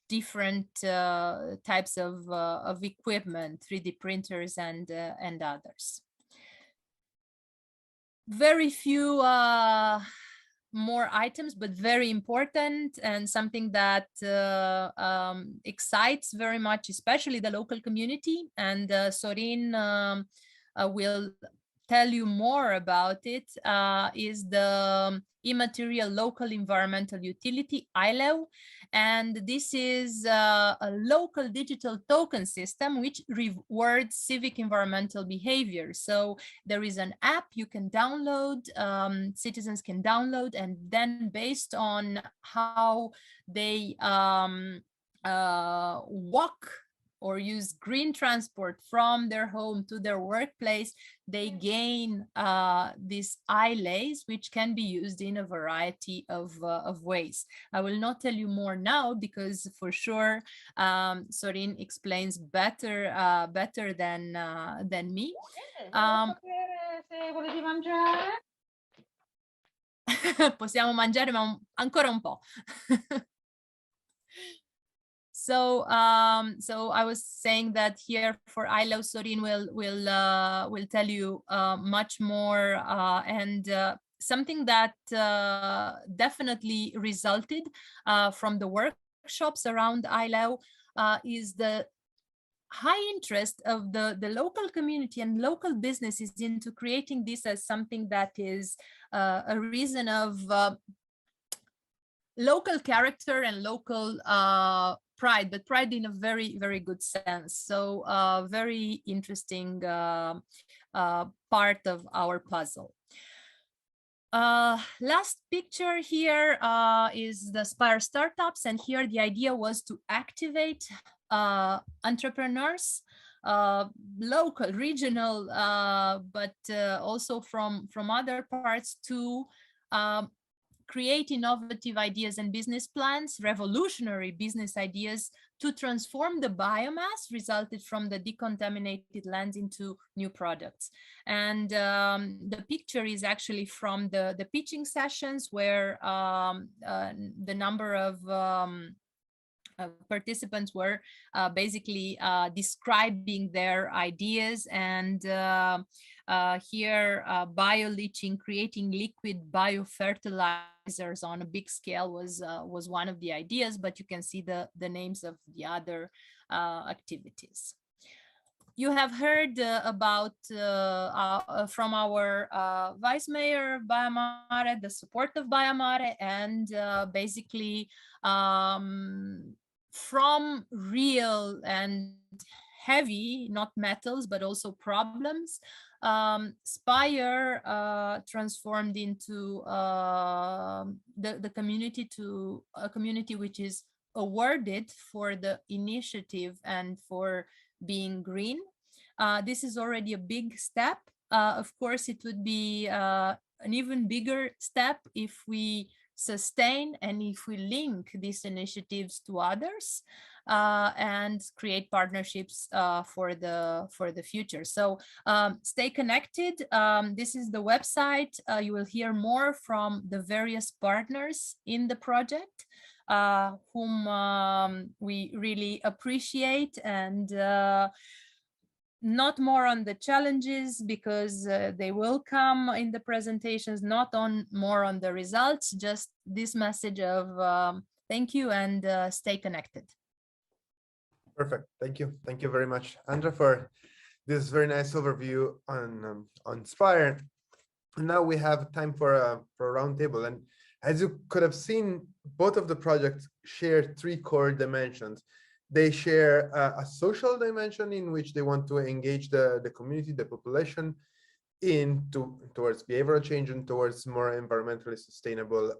different types of equipment, 3D printers and others. Very few more items, but very important, and something that excites very much, especially the local community. And Sorin will tell you more about it, is the immaterial local environmental utility, ILEU, and this is a local digital token system which rewards civic environmental behavior. So there is an app you can download, citizens can download, and then based on how they walk or use green transport from their home to their workplace, they gain these ILEs, which can be used in a variety of ways. I will not tell you more now because for sure Sorin explains better than me. Possiamo mangiare, ma ancora un po'. So I was saying that here for ILEU, Sorin will tell you much more, and something that definitely resulted from the workshops around ILEU is the high interest of the local community and local businesses into creating this as something that is a reason of local character and local pride, but pride in a very, very good sense. So very interesting part of our puzzle. Last picture here is the SPIRE startups, and here the idea was to activate entrepreneurs, local, regional, but also from other parts to create innovative ideas and business plans, revolutionary business ideas to transform the biomass resulted from the decontaminated lands into new products. And the picture is actually from the pitching sessions where the number of participants were basically describing their ideas, and here bioleaching, creating liquid biofertilizers on a big scale was one of the ideas, but you can see the names of the other activities. You have heard about from our Vice Mayor of Baia Mare, the support of Baia Mare, and basically from real and heavy, not metals, but also problems, SPIRE transformed into the community to a community which is awarded for the initiative and for being green. This is already a big step. Of course, it would be an even bigger step if we sustain and if we link these initiatives to others and create partnerships for the future. So stay connected. This is the website. You will hear more from the various partners in the project, whom we really appreciate, and not more on the challenges because they will come in the presentations, not on more on the results, just this message of thank you and stay connected. Perfect. Thank you. Thank you very much, Andra, for this very nice overview on SPIRE. And now we have time for a roundtable. And as you could have seen, both of the projects share three core dimensions. They share a social dimension in which they want to engage the community, the population, towards behavioral change and towards more environmentally sustainable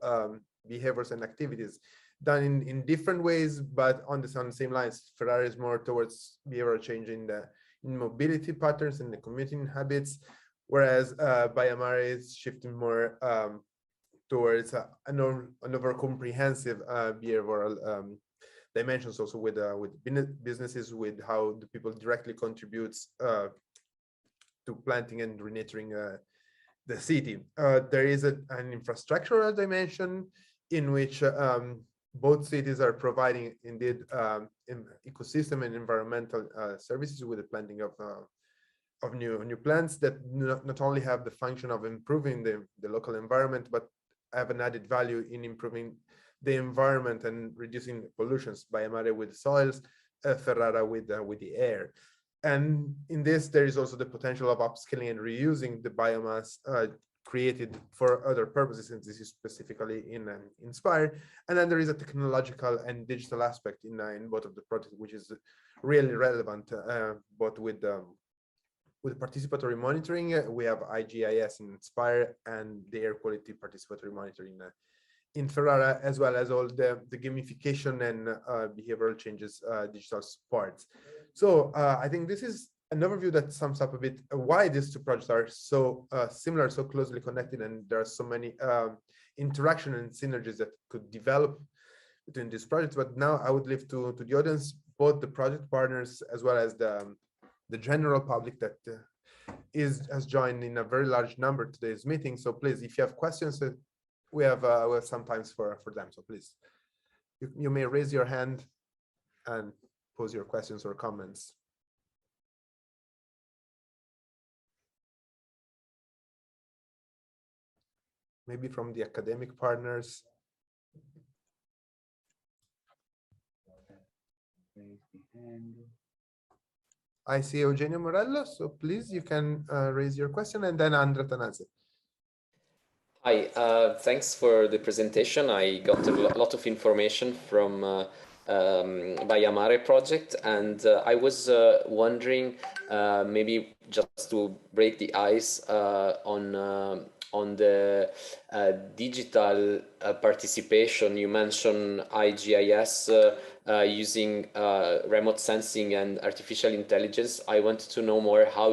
behaviors and activities, done in different ways, but on the same lines. Ferrara is more towards behavioral change in mobility patterns and the commuting habits, whereas Baia Mare is shifting more towards an over comprehensive behavioral dimensions, also with businesses, with how the people directly contributes to planting and renaturing the city. There is an infrastructural dimension in which both cities are providing indeed ecosystem and environmental services with the planting of new plants that not only have the function of improving the local environment, but have an added value in improving the environment and reducing pollutions. Baia Mare with soils, Ferrara with the air. And in this, there is also the potential of upscaling and reusing the biomass, created for other purposes, and this is specifically in SPIRE. And then there is a technological and digital aspect in both of the projects, which is really relevant, both with participatory monitoring. We have IGIS in SPIRE and the air quality participatory monitoring in Ferrara, as well as all the gamification and behavioral changes digital parts. So I think this is an overview that sums up a bit why these two projects are so similar, so closely connected, and there are so many interaction and synergies that could develop between these projects. But now I would leave to the audience, both the project partners as well as the general public that has joined in a very large number today's meeting. So please, if you have questions, we have some time for them. So please, you may raise your hand and pose your questions or comments. Maybe from the academic partners. I see Eugenio Morello, so please, you can raise your question, and then Andrea Tanase. Hi, thanks for the presentation. I got a lot of information from Baia Mare project, and I was wondering, maybe just to break the ice on the digital participation. You mentioned IGIS using remote sensing and artificial intelligence. I wanted to know more how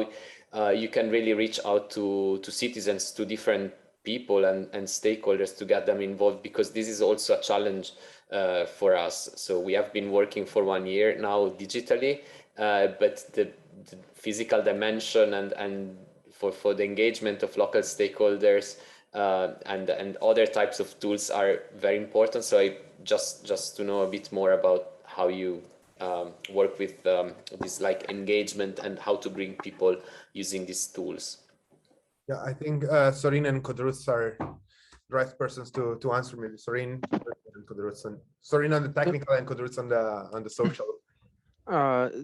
you can really reach out to citizens, to different people and stakeholders, to get them involved, because this is also a challenge for us. So we have been working for 1 year now digitally, but the physical dimension and for the engagement of local stakeholders and other types of tools are very important. So I just to know a bit more about how you work with this like engagement and how to bring people using these tools. Yeah, I think Sorin and Kodruz are the right persons to answer me. Sorin and Kodruz, and Sorin on the technical and Kodruz on the social.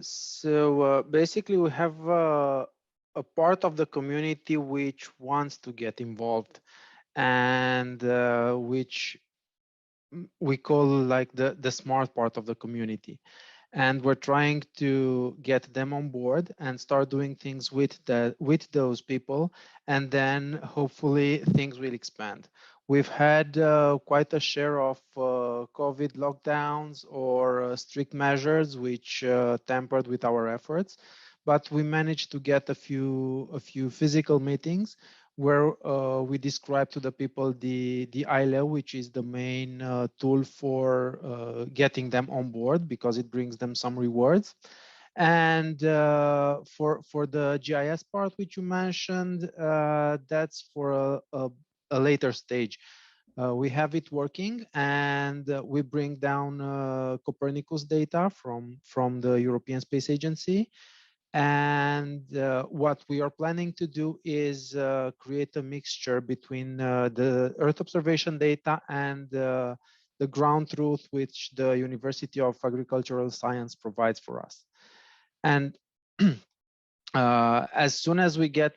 So basically, we have a part of the community which wants to get involved, and which we call like the smart part of the community. And we're trying to get them on board and start doing things with those people, and then hopefully things will expand. We've had quite a share of COVID lockdowns or strict measures which tempered with our efforts, but we managed to get a few physical meetings where we describe to the people the ILO, which is the main tool for getting them on board, because it brings them some rewards. And for the GIS part, which you mentioned, that's for a later stage. We have it working, and we bring down Copernicus data from the European Space Agency. And what we are planning to do is create a mixture between the Earth observation data and the ground truth which the University of Agricultural Science provides for us. And as soon as we get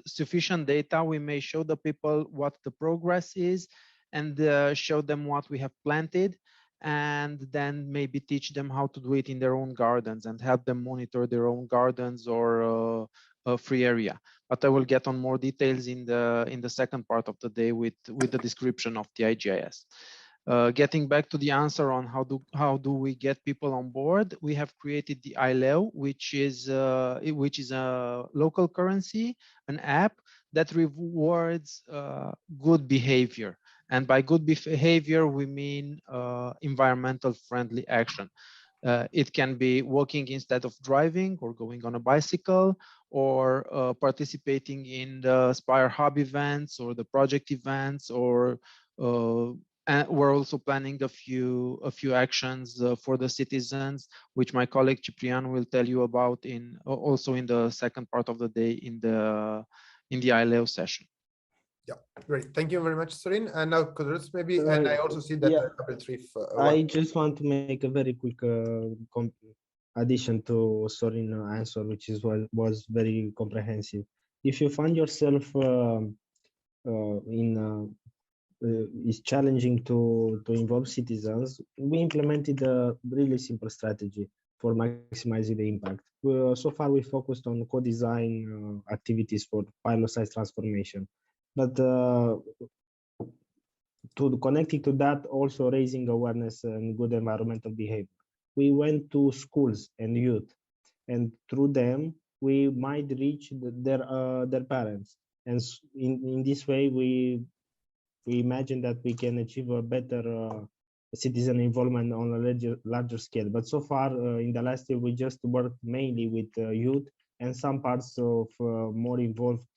sufficient data, we may show the people what the progress is and show them what we have planted, and then maybe teach them how to do it in their own gardens and help them monitor their own gardens or a free area. But I will get on more details in the second part of the day with the description of the IGIS. Getting back to the answer on how do we get people on board, we have created the ILEO, which is a local currency, an app that rewards good behavior. And by good behavior, we mean environmental friendly action. It can be walking instead of driving, or going on a bicycle, or participating in the SPIRE Hub events or the project events, or and we're also planning a few actions for the citizens, which my colleague Ciprian will tell you about also in the second part of the day in the ILEO session. Yeah, great. Thank you very much, Sorin. And now Kodruz maybe, and I also see that I just want to make a very quick addition to Sorin's answer, which was very comprehensive. If you find yourself is challenging to involve citizens, we implemented a really simple strategy for maximizing the impact. So far, we focused on co-design activities for pilot size transformation, but connecting to that, also raising awareness and good environmental behavior. We went to schools and youth, and through them, we might reach their parents. And in this way, we imagine that we can achieve a better citizen involvement on a larger scale. But so far, in the last year, we just worked mainly with youth and some parts of more involved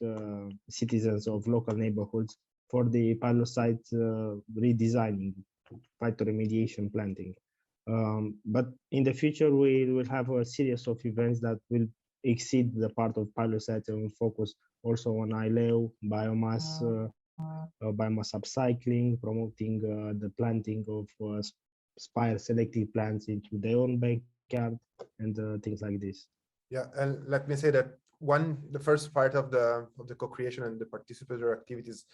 citizens of local neighborhoods for the pilot site redesigning, phytoremediation planting. But in the future, we will have a series of events that will exceed the part of pilot sites and will focus also on ILEO, biomass upcycling, promoting the planting of SPIRE selective plants into their own backyard and things like this. Yeah, and let me say that the first part of the co-creation and the participatory activities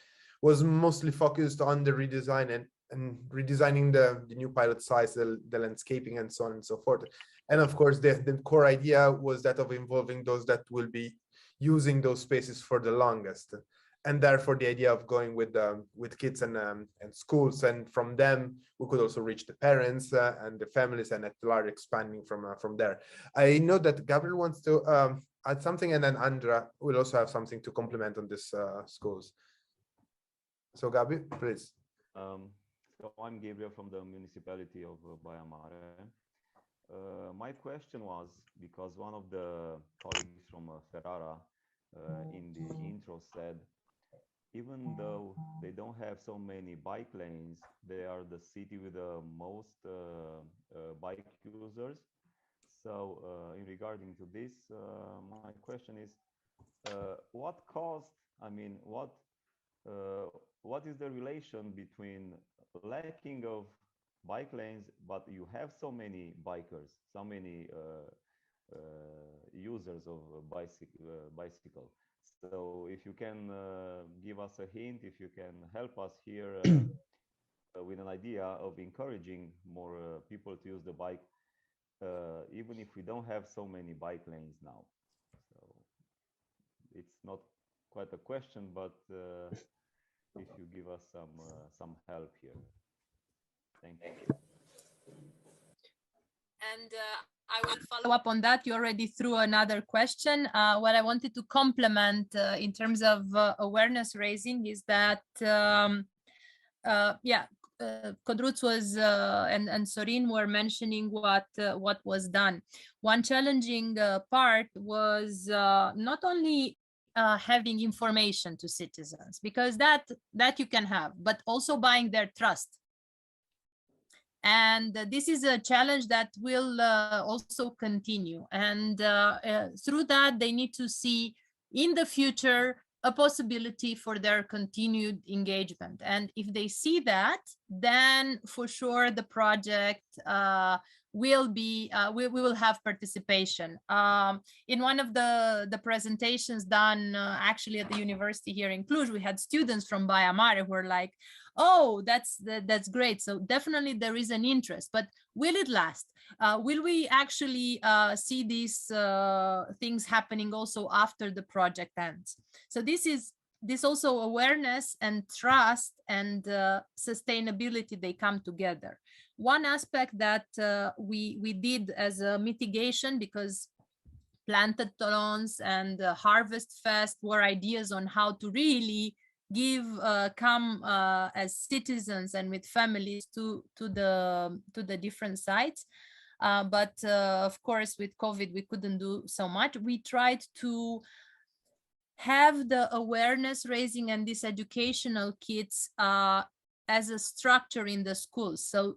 was mostly focused on the redesign and redesigning the new pilot sites, the landscaping and so on and so forth. And of course, the core idea was that of involving those that will be using those spaces for the longest. And therefore, the idea of going with kids and schools, and from them we could also reach the parents and the families, and at large expanding from there. I know that Gabriel wants to add something, and then Andra will also have something to complement on this schools. So Gabi, please. So I'm Gabriel from the municipality of Baia Mare. My question was, because one of the colleagues from Ferrara in the intro said, even though they don't have so many bike lanes, they are the city with the most bike users. So in regarding to this, my question is, what caused, what is the relation between lacking of bike lanes, but you have so many bikers, so many users of bicycle? So if you can give us a hint, if you can help us here with an idea of encouraging more people to use the bike, even if we don't have so many bike lanes now. So it's not quite a question, but if you give us some help here. Thank you. And I will follow up on that. You already threw another question. What I wanted to complement in terms of awareness raising is that, Codruț was and Sorin were mentioning what was done. One challenging part was not only having information to citizens, because that you can have, but also buying their trust. And this is a challenge that will also continue. And through that, they need to see in the future a possibility for their continued engagement. And if they see that, then for sure the project will be, we will have participation. In one of the presentations done actually at the university here in Cluj, we had students from Baia Mare who were like, oh, that's great. So definitely there is an interest, but will it last? Will we actually see these things happening also after the project ends? So this also awareness and trust and sustainability, they come together. One aspect that we did as a mitigation, because Plantathons and Harvest Fest were ideas on how to really come as citizens and with families to the different sites. But of course, with COVID, we couldn't do so much. We tried to have the awareness raising and these educational kits as a structure in the schools. So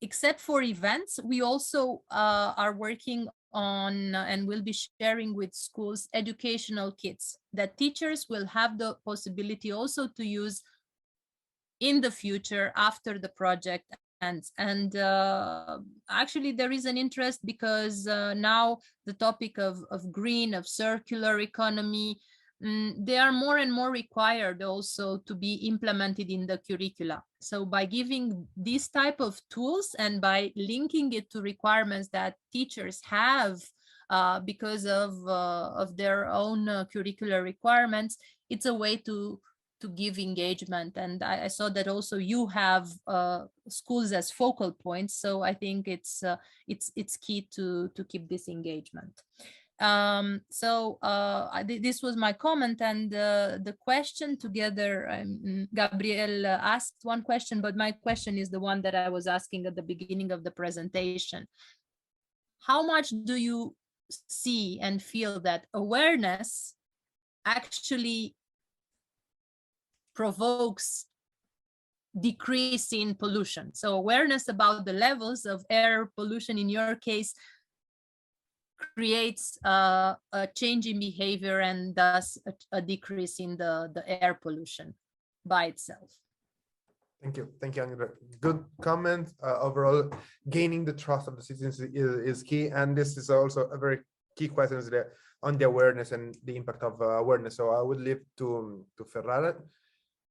except for events, we also are working on and will be sharing with schools educational kits that teachers will have the possibility also to use in the future after the project ends. And actually there is an interest, because now the topic of green, of circular economy they are more and more required also to be implemented in the curricula. So by giving this type of tools and by linking it to requirements that teachers have because of their own curricular requirements, it's a way to give engagement. And I saw that also you have schools as focal points. So I think it's key to keep this engagement. This was my comment, and the question together, Gabriel asked one question, but my question is the one that I was asking at the beginning of the presentation. How much do you see and feel that awareness actually provokes decrease in pollution? So awareness about the levels of air pollution in your case creates a change in behavior and thus a decrease in the air pollution by itself. Thank you, Angela. Good comment. Overall, gaining the trust of the citizens is key, and this is also a very key question on the awareness and the impact of awareness. So I would leave to Ferrara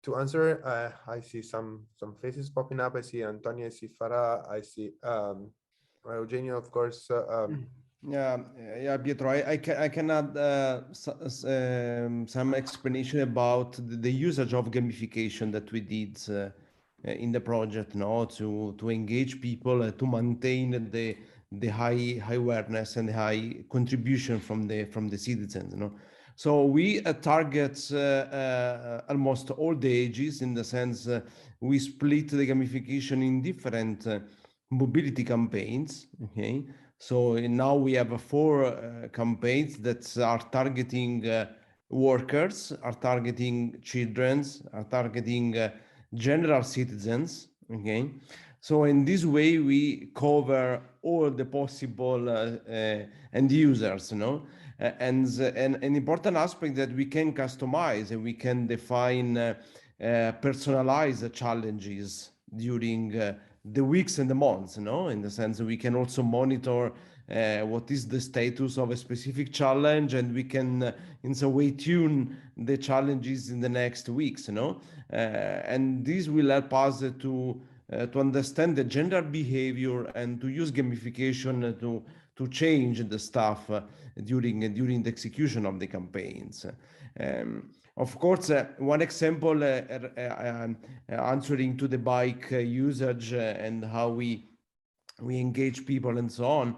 to answer. I see some faces popping up. I see Antonio, I see Farah, I see Eugenio, of course. Yeah, Pietro, I can add some explanation about the usage of gamification that we did in the project, to engage people, to maintain the high awareness and the high contribution from the citizens. So we target almost all the ages, in the sense we split the gamification in different mobility campaigns. Okay. So now we have 4 campaigns that are targeting workers, are targeting children, are targeting general citizens. Okay, so in this way we cover all the possible end users. And an important aspect that we can customize and we can define personalized challenges during the weeks and the months, in the sense that we can also monitor what is the status of a specific challenge, and we can in some way tune the challenges in the next weeks, and this will help us to understand the general behavior and to use gamification to change the stuff during the execution of the campaigns. Of course, one example answering to the bike usage and how we engage people and so on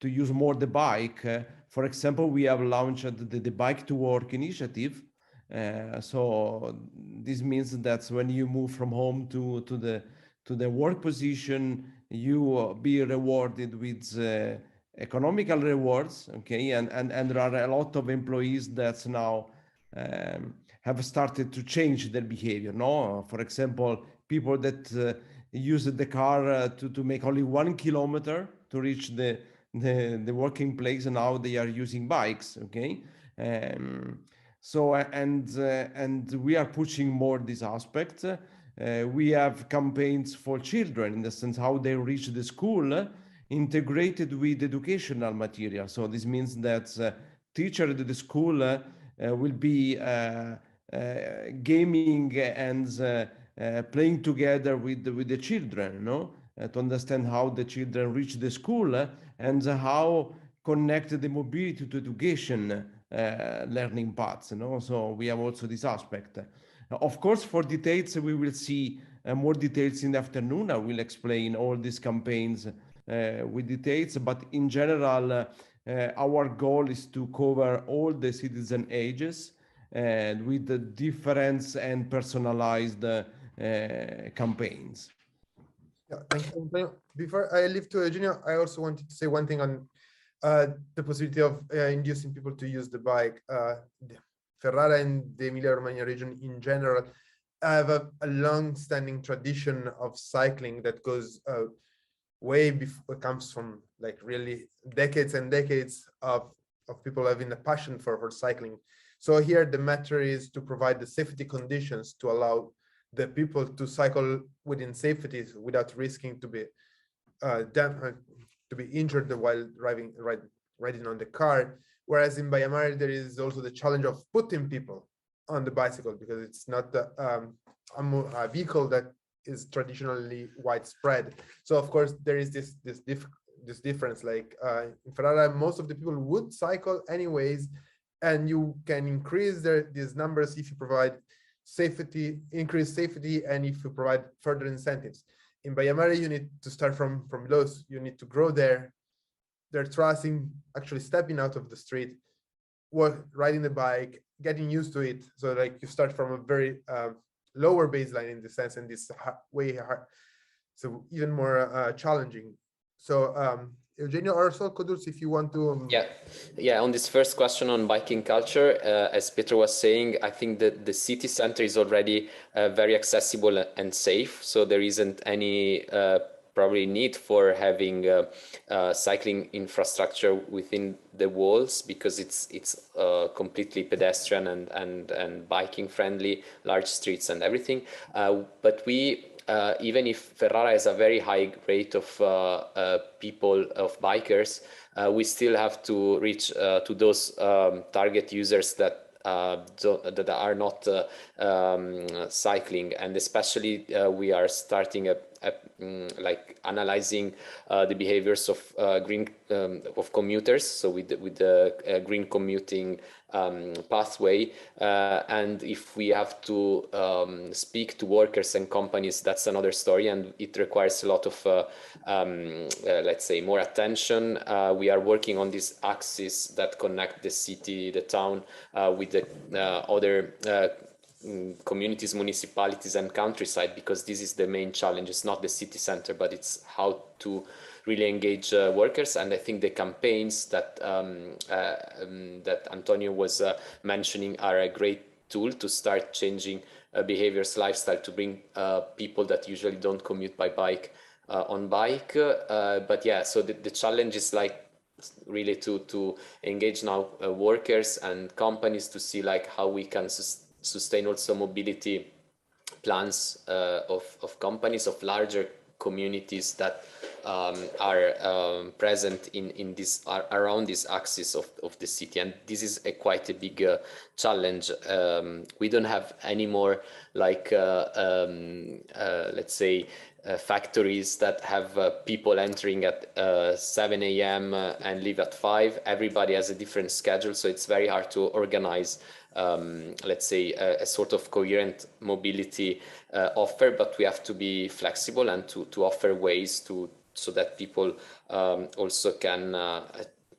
to use more the bike. For example, we have launched the Bike to Work initiative. So this means that when you move from home to the work position, you be rewarded with economical rewards. Okay, and there are a lot of employees that now have started to change their behavior. For example, people that use the car to make only 1 kilometer to reach the working place, and now they are using bikes. Okay, so and we are pushing more this aspect. We have campaigns for children, in the sense how they reach the school, integrated with educational material. So this means that teacher at the school will be gaming and playing together with the children, to understand how the children reach the school and how connect the mobility to education learning paths. So we have also this aspect. Of course, for details, we will see more details in the afternoon. I will explain all these campaigns with details, but in general, our goal is to cover all the citizen ages and with the different and personalized campaigns. Yeah, thank you. Before I leave to Eugenio, I also wanted to say one thing on the possibility of inducing people to use the bike. Ferrara and the Emilia-Romagna region in general have a long-standing tradition of cycling that goes way before, comes from like really decades and decades of people having a passion for cycling. So here the matter is to provide the safety conditions to allow the people to cycle within safety without risking to be injured while riding on the car. Whereas in Baia Mare, there is also the challenge of putting people on the bicycle, because it's not a vehicle that is traditionally widespread. So of course there is this difference. Like in Ferrara, most of the people would cycle anyways, and you can increase these numbers if you provide safety, increase safety, and if you provide further incentives. In Baia Mare, you need to start from below. You need to grow their trusting, actually stepping out of the street, riding the bike, getting used to it. So like you start from a very lower baseline in the sense, and this way hard, so even more challenging. So Eugenio, also Kodurs, if you want to yeah, on this first question on biking culture, as Pietro was saying, I think that the city center is already very accessible and safe, so there isn't any probably need for having cycling infrastructure within the walls, because it's completely pedestrian and biking friendly, large streets and everything. But we even if Ferrara has a very high rate of people, of bikers, we still have to reach to those target users that that are not cycling, and especially we are starting like analyzing the behaviors of commuters, so with the green commuting pathway, and if we have to speak to workers and companies, that's another story, and it requires a lot of let's say more attention. We are working on this axis that connect the city, the town, with the other communities, municipalities and countryside, because this is the main challenge. It's not the city center, but it's how to really engage workers. And I think the campaigns that that Antonio was mentioning are a great tool to start changing behaviors, lifestyle, to bring people that usually don't commute by bike on bike. But yeah, so the challenge is like really to engage now workers and companies to see like how we can sustain also mobility plans of companies, of larger communities that are present in this around this axis of the city. And this is quite a big challenge. We don't have any more like let's say factories that have people entering at 7 a.m. and leave at 5. Everybody has a different schedule, so it's very hard to organize let's say a sort of coherent mobility offer, but we have to be flexible and to offer ways so that people also can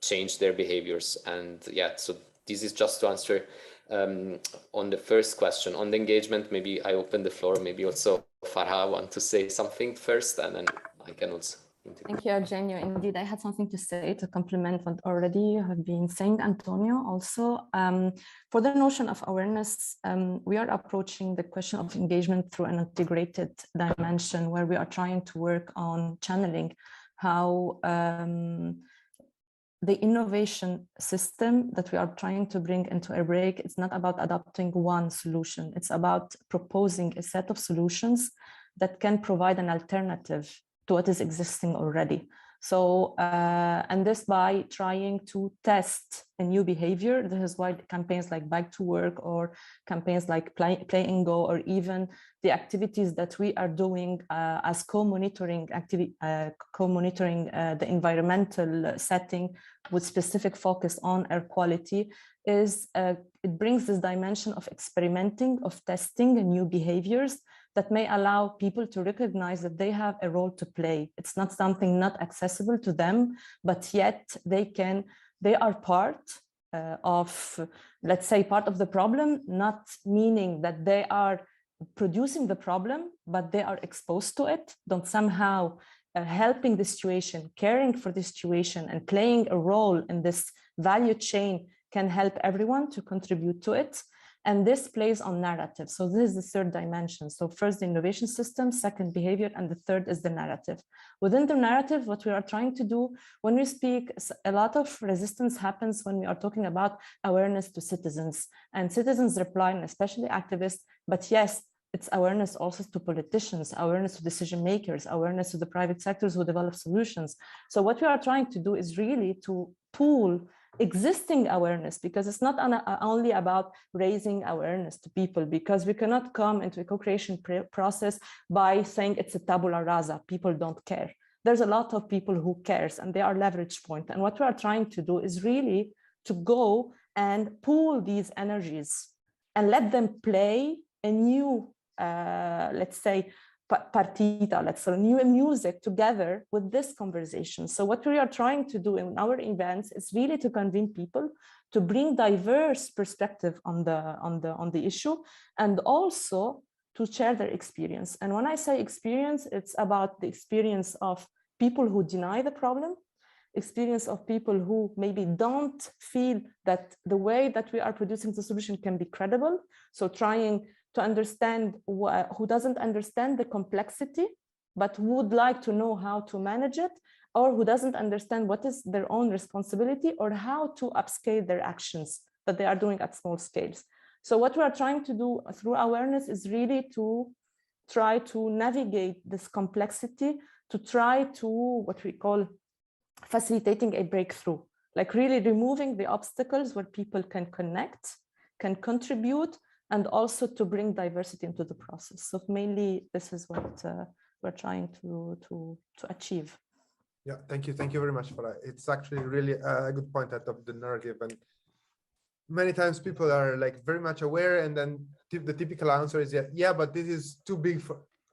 change their behaviors. And yeah, so this is just to answer on the first question. On the engagement, maybe I open the floor, maybe also Farha want to say something first, and then I can also. Thank you, Eugenio. Indeed, I had something to say to complement what already you have been saying, Antonio. Also, for the notion of awareness, we are approaching the question of engagement through an integrated dimension, where we are trying to work on channeling how the innovation system that we are trying to bring into air brake. It's not about adopting one solution. It's about proposing a set of solutions that can provide an alternative to what is existing already. So, and this by trying to test a new behavior. This is why campaigns like Bike to Work, or campaigns like Play and Go, or even the activities that we are doing as co-monitoring the environmental setting with specific focus on air quality, is it brings this dimension of experimenting, of testing new behaviors that may allow people to recognize that they have a role to play. It's not something not accessible to them, but yet they are part of, let's say, part of the problem, not meaning that they are producing the problem, but they are exposed to it, don't somehow helping the situation, caring for the situation, and playing a role in this value chain can help everyone to contribute to it. And this plays on narrative. So this is the third dimension. So first, the innovation system, second, behavior, and the third is the narrative. Within the narrative, what we are trying to do when we speak, a lot of resistance happens when we are talking about awareness to citizens, and citizens reply, and especially activists, but yes, it's awareness also to politicians, awareness to decision makers, awareness to the private sectors who develop solutions. So what we are trying to do is really to pool existing awareness, because it's not only about raising awareness to people, because we cannot come into a co-creation process by saying it's a tabula rasa, people don't care. There's a lot of people who cares, and they are leverage point. And what we are trying to do is really to go and pool these energies and let them play a new, let's say, partita, let's say, new music together with this conversation. So what we are trying to do in our events is really to convene people to bring diverse perspective on the issue, and also to share their experience. And when I say experience, it's about the experience of people who deny the problem, experience of people who maybe don't feel that the way that we are producing the solution can be credible. So trying to understand who doesn't understand the complexity, but would like to know how to manage it, or who doesn't understand what is their own responsibility or how to upscale their actions that they are doing at small scales. So what we are trying to do through awareness is really to try to navigate this complexity, to try to what we call facilitating a breakthrough, like really removing the obstacles where people can connect, can contribute, and also to bring diversity into the process. So mainly this is what we're trying to achieve. Yeah, thank you very much for that. It's actually really a good point out of the narrative, and many times people are like very much aware, and then the typical answer is yeah, but this is too big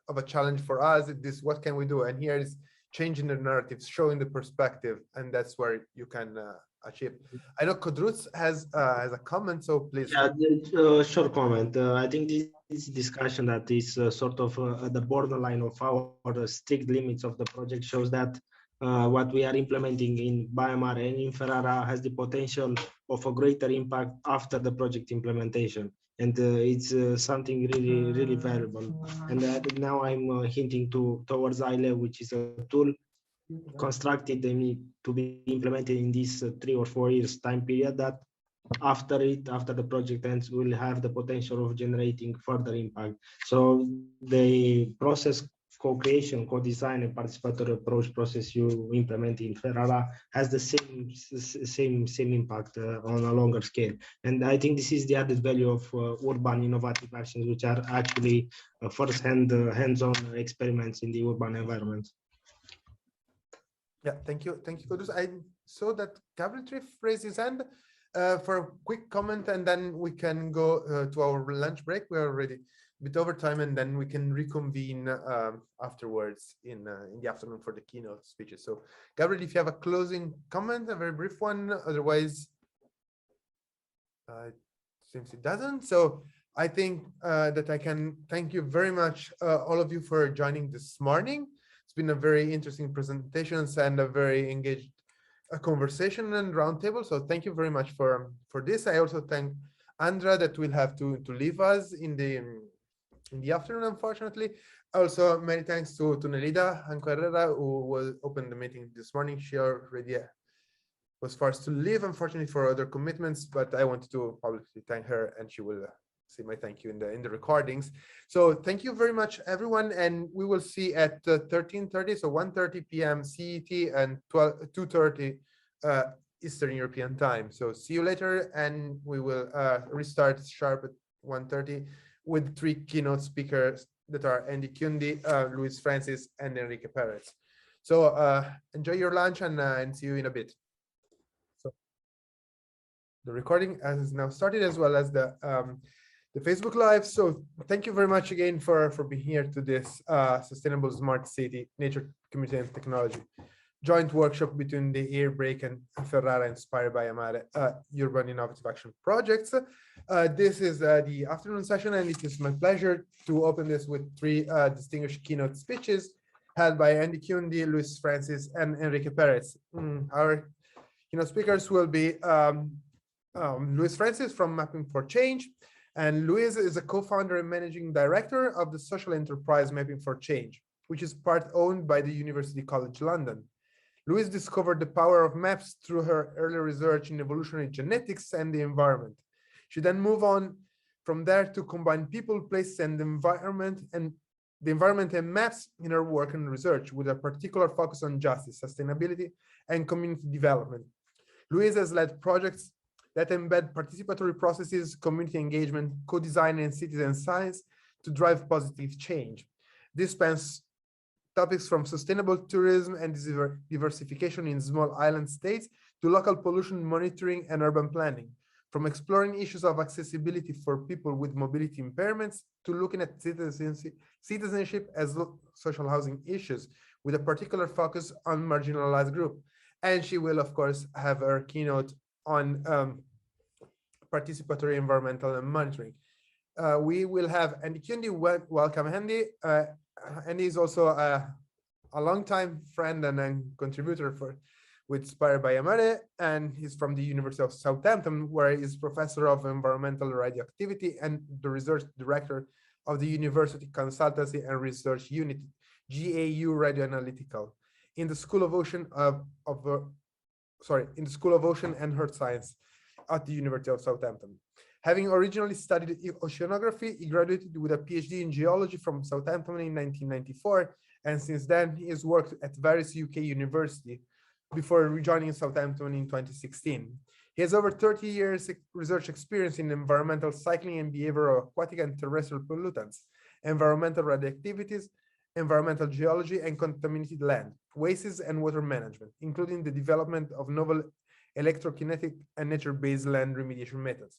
of a challenge for us. This, what can we do? And here is changing the narratives, showing the perspective, and that's where you can achieve. I know Kodruz has a comment, so please. Yeah, short comment. I think this discussion that is sort of at the borderline of our strict limits of the project shows that what we are implementing in Baia Mare and in Ferrara has the potential of a greater impact after the project implementation. And it's something really valuable. And now I'm hinting towards ILE, which is a tool constructed to be implemented in this 3 or 4 years time period, that after the project ends, will have the potential of generating further impact. So the process co-creation, co-design, and participatory approach process you implement in Ferrara has the same impact on a longer scale. And I think this is the added value of urban innovative actions, which are actually first-hand, hands-on experiments in the urban environment. Yeah, thank you, Kodruz. I saw that Gabriel Triff raised his hand for a quick comment, and then we can go to our lunch break. We're already a bit over time, and then we can reconvene afterwards in the afternoon for the keynote speeches. So, Gabriel, if you have a closing comment, a very brief one, otherwise, it seems it doesn't. So, I think that I can thank you very much, all of you, for joining this morning. It's been a very interesting presentations and a very engaged conversation and roundtable. So thank you very much for this. I also thank Andra that will have to leave us in the afternoon, unfortunately. Also, many thanks to Nelida Anquerrera, who will open the meeting this morning. She already was forced to leave, unfortunately, for other commitments, but I wanted to publicly thank her, and she will see my thank you in the recordings. So thank you very much, everyone, and we will see at 13:30, so 1:30 p.m. CET and 2:30 Eastern European time. So see you later, and we will restart sharp at 1:30 with 3 keynote speakers that are Andy Kundi, Luis Francis, and Enrique Perez. So enjoy your lunch, and see you in a bit. So the recording has now started, as well as the Facebook Live. So thank you very much again for being here to this Sustainable Smart City, Nature, Community, and Technology joint workshop between the Airbreak and Ferrara and SPIRE Baia Mare Urban Innovative Action Projects. This is the afternoon session, and it is my pleasure to open this with 3 distinguished keynote speeches held by Andy Kundi, Luis Francis, and Enrique Perez. Our keynote speakers will be Luis Francis from Mapping for Change. And Luis is a co-founder and managing director of the social enterprise Mapping for Change, which is part owned by the University College London. Luis discovered the power of maps through her early research in evolutionary genetics and the environment. She then moved on from there to combine people, places, and the environment and maps in her work and research, with a particular focus on justice, sustainability, and community development. Louise has led projects that embed participatory processes, community engagement, co-design, and citizen science to drive positive change. This spans topics from sustainable tourism and diversification in small island states to local pollution monitoring and urban planning, from exploring issues of accessibility for people with mobility impairments to looking at citizenship as social housing issues with a particular focus on marginalized group. And she will, of course, have her keynote on participatory environmental and monitoring. We will have Andy Kundi. Welcome, Andy. Andy is also a longtime friend and contributor with SPIRE Baia Mare, and he's from the University of Southampton, where he's professor of environmental radioactivity and the research director of the University Consultancy and Research Unit, GAU Radioanalytical, in the School of Ocean in the School of Ocean and Earth Science at the University of Southampton. Having originally studied oceanography, he graduated with a PhD in geology from Southampton in 1994, and since then he has worked at various UK universities before rejoining Southampton in 2016. He has over 30 years research experience in environmental cycling and behavior of aquatic and terrestrial pollutants, environmental radioactivities, environmental geology, and contaminated land, wastes, and water management, including the development of novel electrokinetic and nature-based land remediation methods.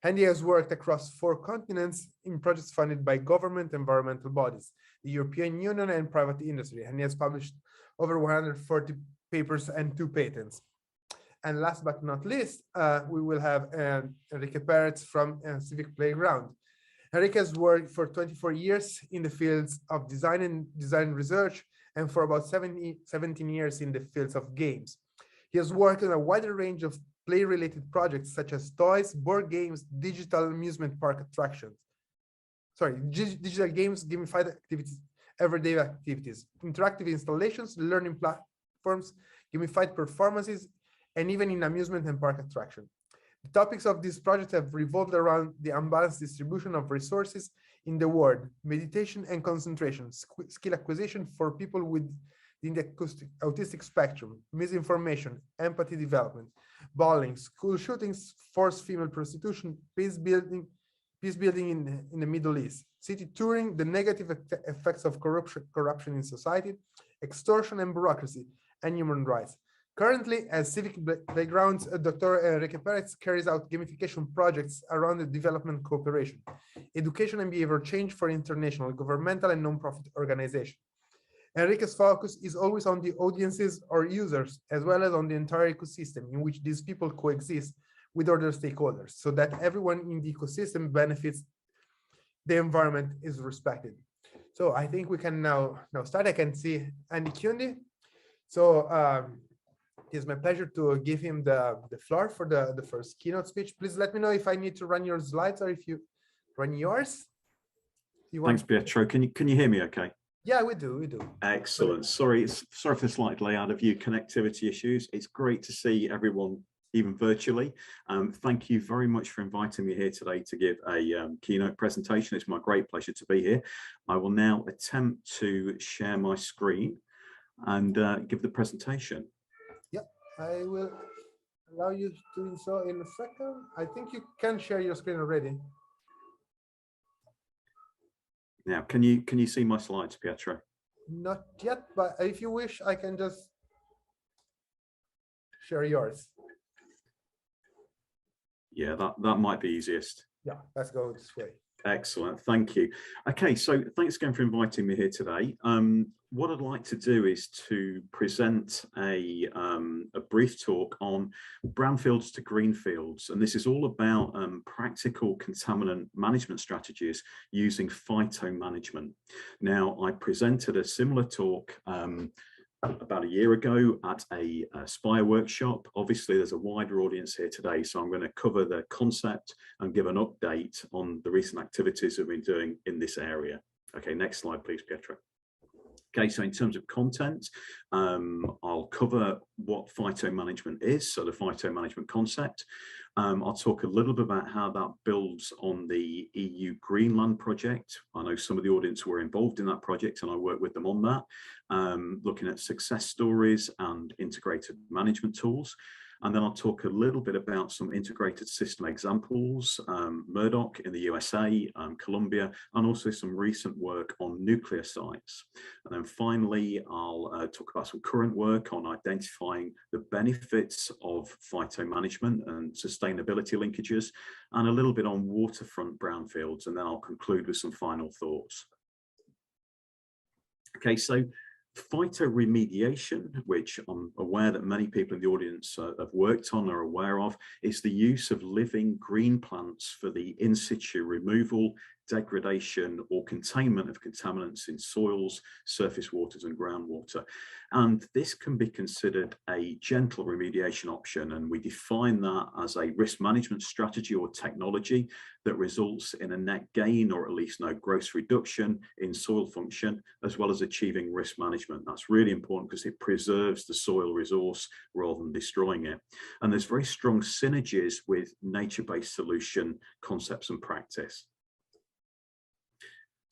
Andy has worked across 4 continents in projects funded by government environmental bodies, the European Union, and private industry, and he has published over 140 papers and 2 patents. And last but not least, we will have Enrique Perez from Civic Playground. Enrique has worked for 24 years in the fields of design and design research, and for about 17 years in the fields of games. He has worked on a wider range of play-related projects such as toys, board games, digital amusement park attractions. Digital games, gamified activities, everyday activities, interactive installations, learning platforms, gamified performances, and even in amusement and park attraction. The topics of this project have revolved around the unbalanced distribution of resources in the world, meditation and concentration, skill acquisition for people within the autistic spectrum, misinformation, empathy development, bullying, school shootings, forced female prostitution, peace building in the Middle East, city touring, the negative effects of corruption in society, extortion and bureaucracy, and human rights. Currently, as Civic Playgrounds, Dr. Enrique Perez carries out gamification projects around the development cooperation, education and behavior change for international, governmental, and non-profit organizations. Enrique's focus is always on the audiences or users, as well as on the entire ecosystem in which these people coexist with other stakeholders, so that everyone in the ecosystem benefits, the environment is respected. So I think we can now start. I can see Andy Kundi. So it's my pleasure to give him the floor for the first keynote speech. Please let me know if I need to run your slides or if you run yours. Thanks, Pietro. Can you hear me okay? Yeah, we do. Excellent. Sorry for the slight delay out of view connectivity issues. It's great to see everyone, even virtually. Thank you very much for inviting me here today to give a keynote presentation. It's my great pleasure to be here. I will now attempt to share my screen and give the presentation. Yeah, I will allow you doing so in a second. I think you can share your screen already. Now, can you see my slides, Pietro? Not yet, but if you wish, I can just share yours. Yeah, that might be easiest. Yeah, let's go this way. Excellent, thank you. Okay, so thanks again for inviting me here today. What I'd like to do is to present a brief talk on brownfields to greenfields, and this is all about practical contaminant management strategies using phyto management. Now, I presented a similar talk about a year ago at a SPIRE workshop. Obviously, there's a wider audience here today, so I'm going to cover the concept and give an update on the recent activities we've been doing in this area. Okay, next slide, please, Pietro. Okay, so in terms of content, I'll cover what phyto management is, so the phyto management concept. I'll talk a little bit about how that builds on the EU Greenland project. I know some of the audience were involved in that project and I worked with them on that, looking at success stories and integrated management tools. And then I'll talk a little bit about some integrated system examples, Murdoch in the USA, Colombia, and also some recent work on nuclear sites. And then finally, I'll talk about some current work on identifying the benefits of phytomanagement and sustainability linkages, and a little bit on waterfront brownfields, and then I'll conclude with some final thoughts. Okay, so phytoremediation, which I'm aware that many people in the audience have worked on or are aware of, is the use of living green plants for the in situ removal, degradation or containment of contaminants in soils, surface waters and groundwater. And this can be considered a gentle remediation option, and we define that as a risk management strategy or technology that results in a net gain or at least no gross reduction in soil function, as well as achieving risk management. That's really important because it preserves the soil resource rather than destroying it. And there's very strong synergies with nature-based solution concepts and practice.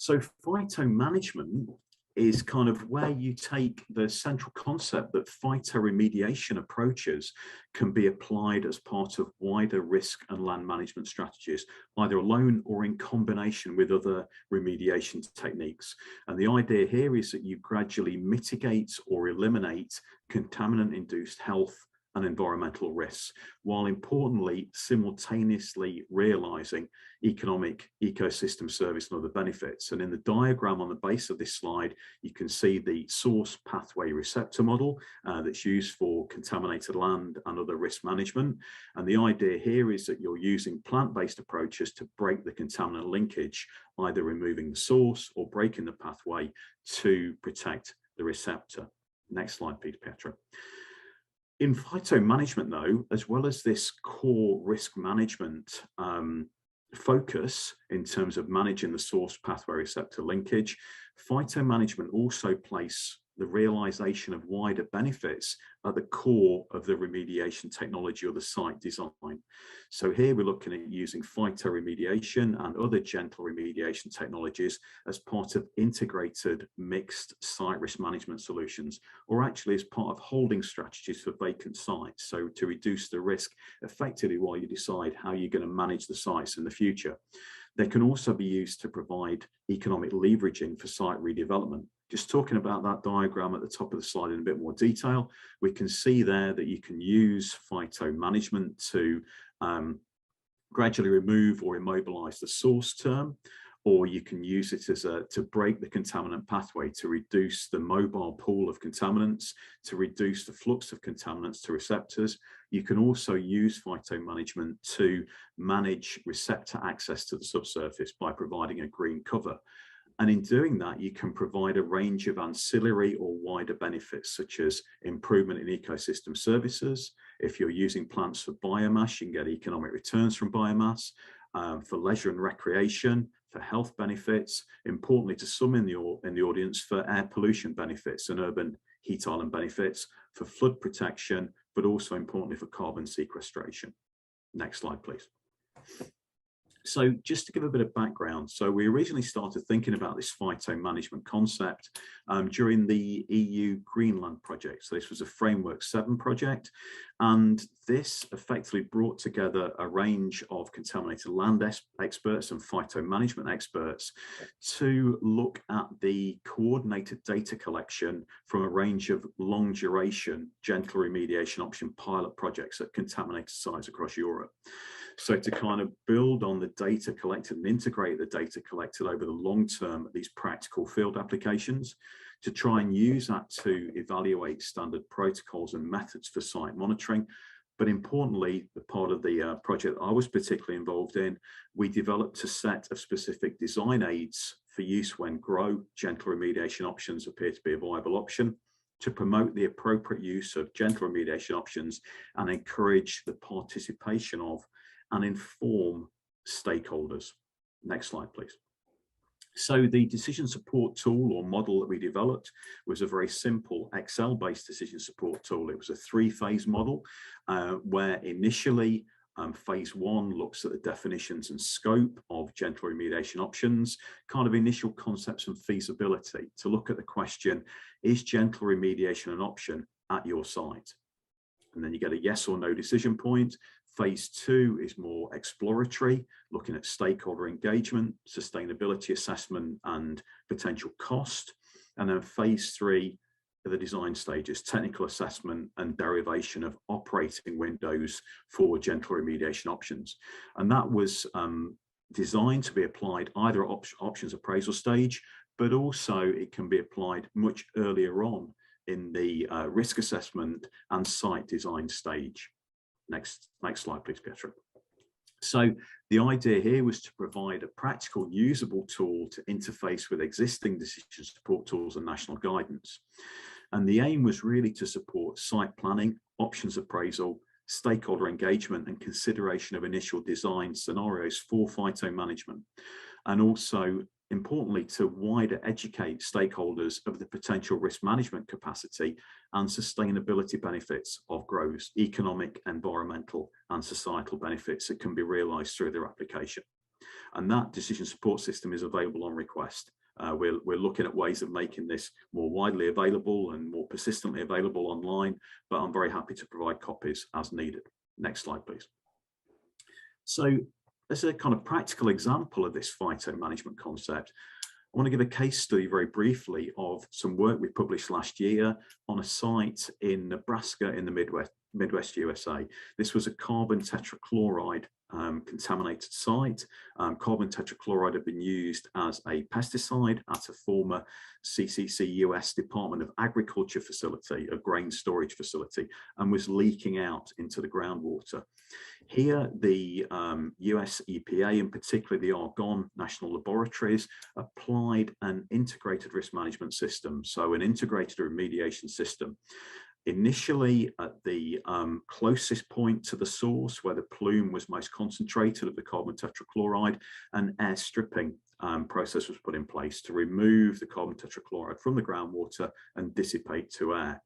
So phytomanagement is kind of where you take the central concept that phytoremediation approaches can be applied as part of wider risk and land management strategies, either alone or in combination with other remediation techniques. And the idea here is that you gradually mitigate or eliminate contaminant-induced health and environmental risks, while importantly simultaneously realizing economic, ecosystem service and other benefits. And in the diagram on the base of this slide, you can see the source pathway receptor model that's used for contaminated land and other risk management. And the idea here is that you're using plant-based approaches to break the contaminant linkage, either removing the source or breaking the pathway to protect the receptor. Next slide, please, Petra. In phytomanagement, though, as well as this core risk management focus in terms of managing the source pathway receptor linkage, phytomanagement also place the realization of wider benefits at the core of the remediation technology or the site design. So here we're looking at using phytoremediation and other gentle remediation technologies as part of integrated mixed site risk management solutions, or actually as part of holding strategies for vacant sites. So to reduce the risk effectively while you decide how you're going to manage the sites in the future. They can also be used to provide economic leveraging for site redevelopment. Just talking about that diagram at the top of the slide in a bit more detail, we can see there that you can use phytomanagement to gradually remove or immobilize the source term, or you can use it as to break the contaminant pathway to reduce the mobile pool of contaminants, to reduce the flux of contaminants to receptors. You can also use phytomanagement to manage receptor access to the subsurface by providing a green cover. And in doing that, you can provide a range of ancillary or wider benefits, such as improvement in ecosystem services. If you're using plants for biomass, you can get economic returns from biomass, for leisure and recreation, for health benefits, importantly to some in the audience, for air pollution benefits and urban heat island benefits, for flood protection, but also importantly for carbon sequestration. Next slide, please. So just to give a bit of background, so we originally started thinking about this phytomanagement concept during the EU Greenland project. So this was a Framework 7 project, and this effectively brought together a range of contaminated land experts and phytomanagement experts to look at the coordinated data collection from a range of long duration gentle remediation option pilot projects at contaminated sites across Europe. So to kind of build on the data collected and integrate the data collected over the long term of these practical field applications, to try and use that to evaluate standard protocols and methods for site monitoring. But importantly, the part of the project I was particularly involved in, we developed a set of specific design aids for use when gentle remediation options appear to be a viable option, to promote the appropriate use of gentle remediation options and encourage the participation of and inform stakeholders. Next slide, please. So the decision support tool or model that we developed was a very simple Excel-based decision support tool. It was a 3-phase model where initially phase 1 looks at the definitions and scope of gentle remediation options, kind of initial concepts and feasibility to look at the question, is gentle remediation an option at your site? and then you get a yes or no decision point. Phase 2 is more exploratory, looking at stakeholder engagement, sustainability assessment, and potential cost. And then phase 3 are the design stages, technical assessment and derivation of operating windows for gentle remediation options. And that was designed to be applied either at options appraisal stage, but also it can be applied much earlier on in the risk assessment and site design stage. Next slide, please, Pietro. So the idea here was to provide a practical, usable tool to interface with existing decision support tools and national guidance. And the aim was really to support site planning, options appraisal, stakeholder engagement, and consideration of initial design scenarios for phyto management, and also importantly to wider educate stakeholders of the potential risk management capacity and sustainability benefits of groves, economic, environmental and societal benefits that can be realized through their application. And that decision support system is available on request. We're looking at ways of making this more widely available and more persistently available online, but I'm very happy to provide copies as needed. Next slide, please. So as a kind of practical example of this phyto management concept, I want to give a case study very briefly of some work we published last year on a site in Nebraska in the Midwest USA. This was a carbon tetrachloride contaminated site. Carbon tetrachloride had been used as a pesticide at a former CCC US Department of Agriculture facility, a grain storage facility, and was leaking out into the groundwater. Here, the US EPA, and particularly the Argonne National Laboratories, applied an integrated risk management system, so an integrated remediation system. Initially at the closest point to the source where the plume was most concentrated of the carbon tetrachloride, an air stripping process was put in place to remove the carbon tetrachloride from the groundwater and dissipate to air.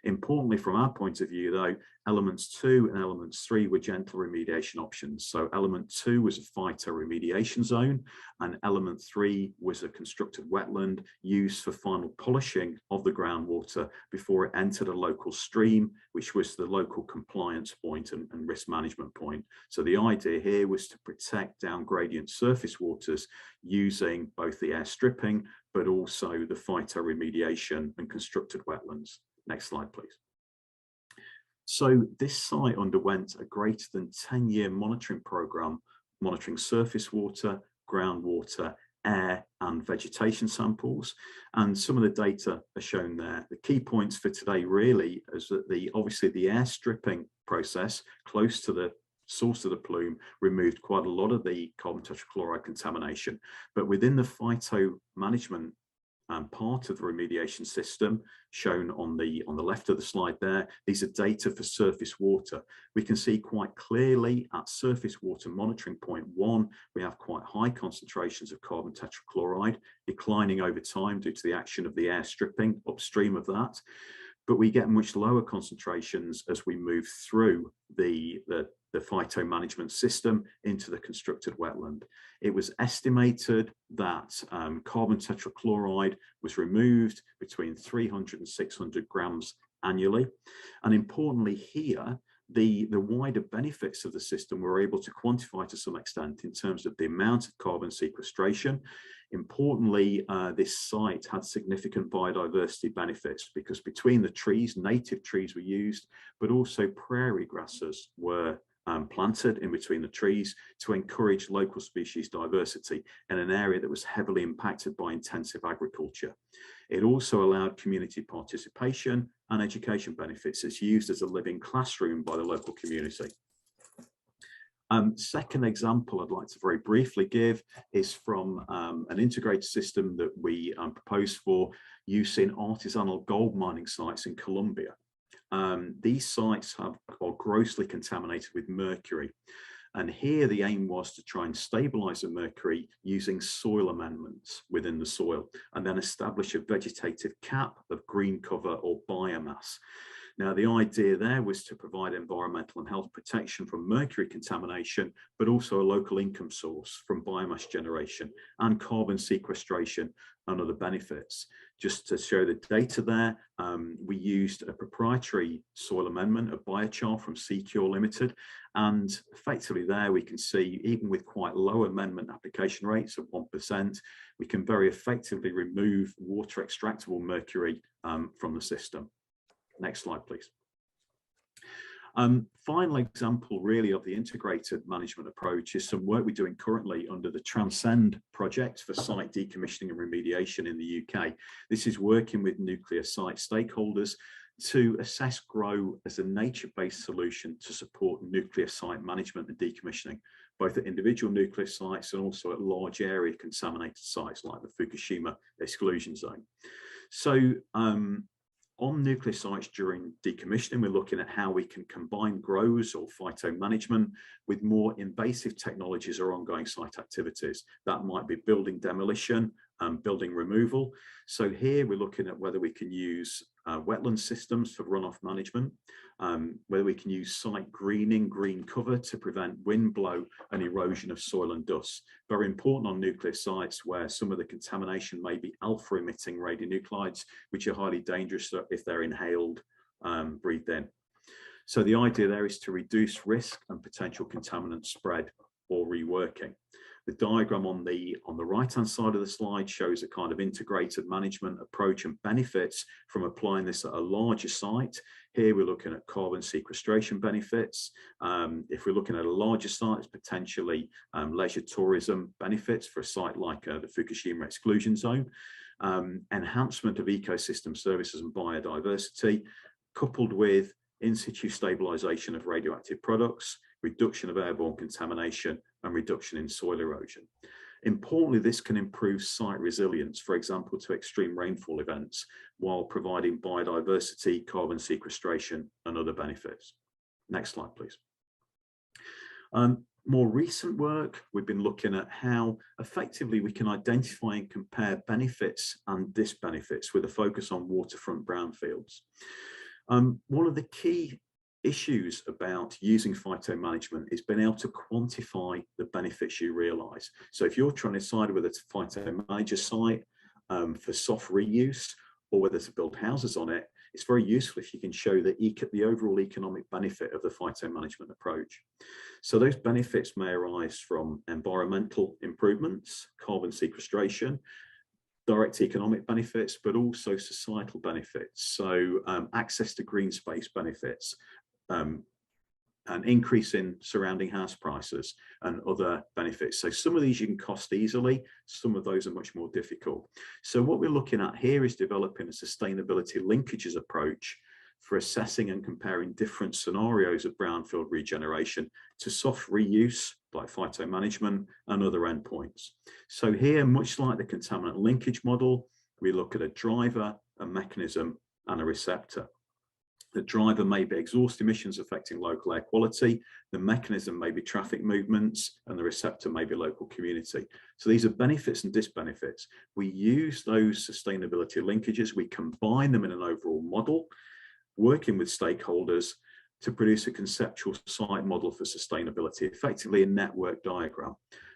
Importantly, from our point of view, though, elements 2 and elements 3 were gentle remediation options. So element 2 was a phyto remediation zone, and element 3 was a constructed wetland used for final polishing of the groundwater before it entered a local stream, which was the local compliance point and risk management point. So the idea here was to protect down gradient surface waters using both the air stripping, but also the phyto remediation and constructed wetlands. Next slide, please. So this site underwent a greater than 10-year monitoring program, monitoring surface water, groundwater, air and vegetation samples. And some of the data are shown there. The key points for today really is that obviously the air stripping process close to the source of the plume removed quite a lot of the carbon tetrachloride contamination. But within the phyto management part of the remediation system shown on the left of the slide there, these are data for surface water. We can see quite clearly at surface water monitoring point 1, we have quite high concentrations of carbon tetrachloride declining over time due to the action of the air stripping upstream of that. But we get much lower concentrations as we move through the phyto management system into the constructed wetland. It was estimated that carbon tetrachloride was removed between 300 and 600 grams annually. And importantly here, the wider benefits of the system were able to quantify to some extent in terms of the amount of carbon sequestration. Importantly, this site had significant biodiversity benefits because between the trees, native trees were used, but also prairie grasses were planted in between the trees to encourage local species diversity in an area that was heavily impacted by intensive agriculture. It also allowed community participation and education benefits. It's used as a living classroom by the local community. Second example I'd like to very briefly give is from an integrated system that we proposed for use in artisanal gold mining sites in Colombia. These sites are grossly contaminated with mercury. And here the aim was to try and stabilize the mercury using soil amendments within the soil and then establish a vegetative cap of green cover or biomass. Now, the idea there was to provide environmental and health protection from mercury contamination, but also a local income source from biomass generation and carbon sequestration and other benefits. Just to show the data there, we used a proprietary soil amendment, a biochar from Secure Limited, and effectively there we can see, even with quite low amendment application rates of 1%, we can very effectively remove water extractable mercury from the system. Next slide, please. Final example really of the integrated management approach is some work we're doing currently under the Transcend project for site decommissioning and remediation in the UK. This is working with nuclear site stakeholders to assess GROW as a nature-based solution to support nuclear site management and decommissioning, both at individual nuclear sites and also at large area contaminated sites like the Fukushima exclusion zone. So on nuclear sites during decommissioning, we're looking at how we can combine GROWs or phytomanagement with more invasive technologies or ongoing site activities. That might be building demolition and building removal. So here we're looking at whether we can use wetland systems for runoff management, whether we can use site greening, green cover to prevent wind blow and erosion of soil and dust. Very important on nuclear sites where some of the contamination may be alpha emitting radionuclides, which are highly dangerous if they're inhaled, breathed in. So the idea there is to reduce risk and potential contaminant spread or reworking. The diagram on the right-hand side of the slide shows a kind of integrated management approach and benefits from applying this at a larger site. Here we're looking at carbon sequestration benefits. If we're looking at a larger site, it's potentially leisure tourism benefits for a site like the Fukushima exclusion zone, enhancement of ecosystem services and biodiversity, coupled with in situ stabilization of radioactive products, reduction of airborne contamination, and reduction in soil erosion. Importantly, this can improve site resilience, for example, to extreme rainfall events, while providing biodiversity, carbon sequestration, and other benefits. Next slide, please. More recent work, we've been looking at how effectively we can identify and compare benefits and disbenefits with a focus on waterfront brownfields. One of the key issues about using phytomanagement is being able to quantify the benefits you realize. So if you're trying to decide whether to phytomanage a site for soft reuse or whether to build houses on it, it's very useful if you can show the overall economic benefit of the phytomanagement approach. So those benefits may arise from environmental improvements, carbon sequestration, direct economic benefits, but also societal benefits. So access to green space benefits, an increase in surrounding house prices and other benefits. So some of these you can cost easily, some of those are much more difficult. So what we're looking at here is developing a sustainability linkages approach for assessing and comparing different scenarios of brownfield regeneration to soft reuse like phytomanagement and other endpoints. So here, much like the contaminant linkage model, we look at a driver, a mechanism, and a receptor. The driver may be exhaust emissions affecting local air quality, the mechanism may be traffic movements, and the receptor may be local community. So these are benefits and disbenefits. We use those sustainability linkages, we combine them in an overall model, working with stakeholders to produce a conceptual site model for sustainability, effectively a network diagram.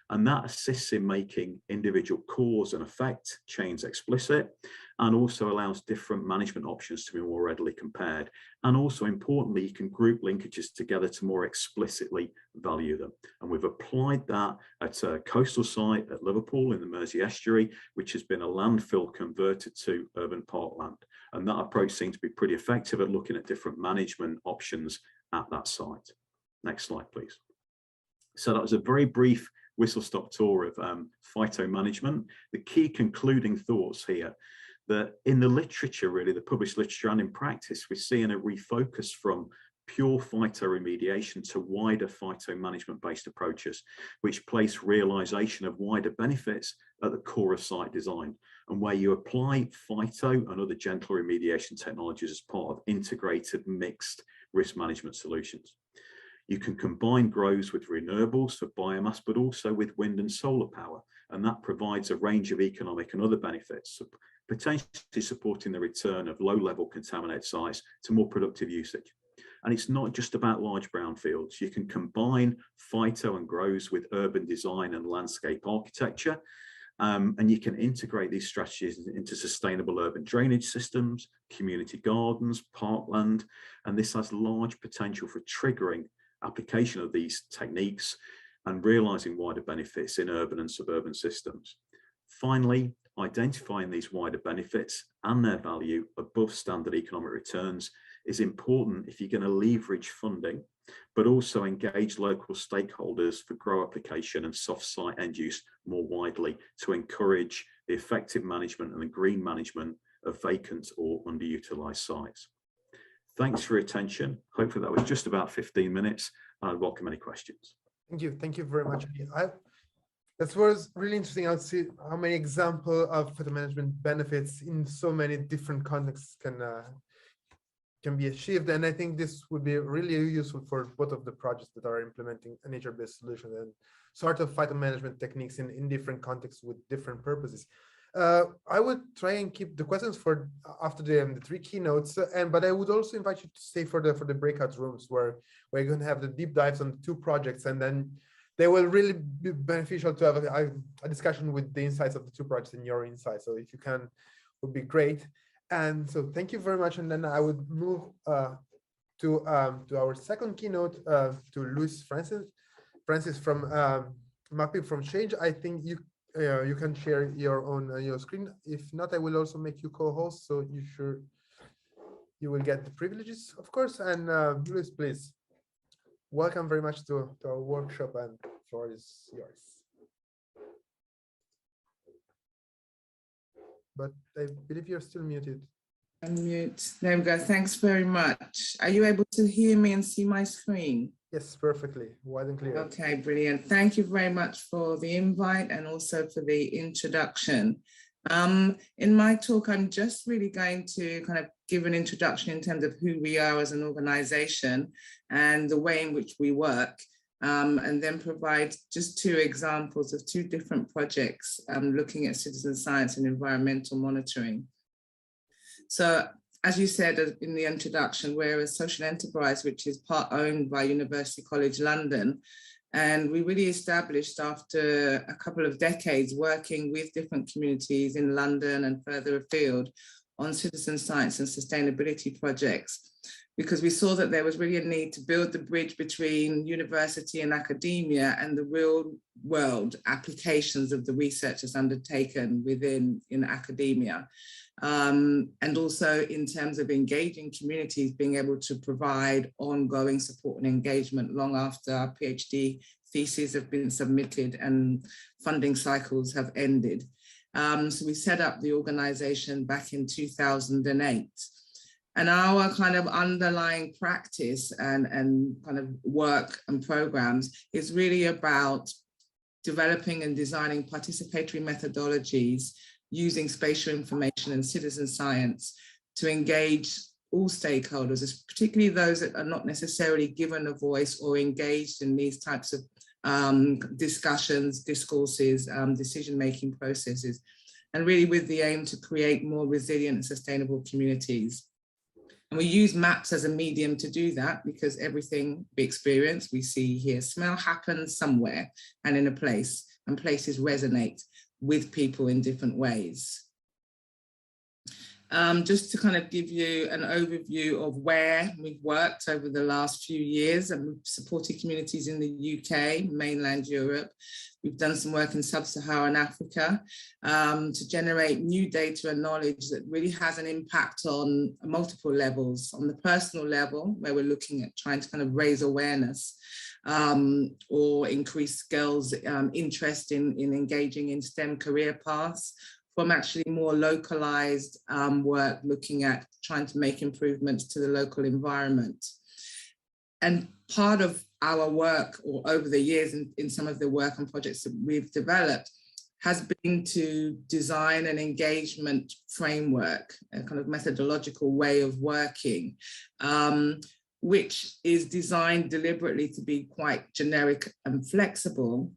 And that assists in making individual cause and effect chains explicit, and also allows different management options to be more readily compared. And also importantly, you can group linkages together to more explicitly value them. And we've applied that at a coastal site at Liverpool in the Mersey Estuary, which has been a landfill converted to urban parkland. And that approach seems to be pretty effective at looking at different management options at that site. Next slide, please. So that was a very brief whistle-stop tour of phytomanagement. The key concluding thoughts here, that in the literature, really, the published literature and in practice, we're seeing a refocus from pure phytoremediation to wider phytomanagement-based approaches, which place realization of wider benefits at the core of site design, and where you apply phyto and other gentle remediation technologies as part of integrated mixed risk management solutions. You can combine GROWs with renewables for biomass, but also with wind and solar power. And that provides a range of economic and other benefits, potentially supporting the return of low-level contaminated sites to more productive usage. And it's not just about large brownfields. You can combine phyto and grows with urban design and landscape architecture, and you can integrate these strategies into sustainable urban drainage systems, community gardens, parkland, and this has large potential for triggering application of these techniques and realizing wider benefits in urban and suburban systems. Finally, identifying these wider benefits and their value above standard economic returns is important if you're going to leverage funding, but also engage local stakeholders for grow application and soft site end use more widely to encourage the effective management and the green management of vacant or underutilized sites. Thanks for your attention. Hopefully that was just about 15 minutes. I welcome any questions. Thank you very much. That was really interesting. I'll see how many examples of phyto management benefits in so many different contexts can be achieved. And I think this would be really useful for both of the projects that are implementing a nature-based solution and sort of phyto management techniques in different contexts with different purposes. I would try and keep the questions for after the three keynotes, but I would also invite you to stay for the breakout rooms where you're going to have the deep dives on the two projects, and then they will really be beneficial to have a discussion with the insights of the two projects and your insights. So if you can, would be great. And so thank you very much. And then I would move to our second keynote, to Luis Francis from Mapping from Change. I think you can share your screen. If not, I will also make you co-host, so you will get the privileges, of course. And Luis, please, welcome very much to our workshop, and the floor is yours. But I believe you're still muted. Unmute. There we go. Thanks very much. Are you able to hear me and see my screen? Yes, perfectly. Wide and clear. Okay, brilliant. Thank you very much for the invite and also for the introduction. In my talk, I'm just really going to kind of give an introduction in terms of who we are as an organization and the way in which we work, and then provide just two examples of two different projects looking at citizen science and environmental monitoring. So, as you said in the introduction, we're a social enterprise which is part owned by University College London. And we really established after a couple of decades working with different communities in London and further afield on citizen science and sustainability projects, because we saw that there was really a need to build the bridge between university and academia and the real world applications of the research that's undertaken in academia. And also in terms of engaging communities, being able to provide ongoing support and engagement long after our PhD theses have been submitted and funding cycles have ended. So we set up the organization back in 2008. And our kind of underlying practice and kind of work and programs is really about developing and designing participatory methodologies using spatial information and citizen science to engage all stakeholders, particularly those that are not necessarily given a voice or engaged in these types of discussions, discourses, decision-making processes, and really with the aim to create more resilient and sustainable communities. And we use maps as a medium to do that, because everything we experience, we see, hear, smell happens somewhere and in a place, and places resonate with people in different ways. Just to kind of give you an overview of where we've worked over the last few years, and we've supported communities in the UK, mainland Europe. We've done some work in sub-Saharan Africa to generate new data and knowledge that really has an impact on multiple levels. On the personal level, where we're looking at trying to kind of raise awareness or increase girls' interest in engaging in STEM career paths, from actually more localized work looking at trying to make improvements to the local environment. And part of our work, or over the years in some of the work and projects that we've developed, has been to design an engagement framework, a kind of methodological way of working, which is designed deliberately to be quite generic and flexible,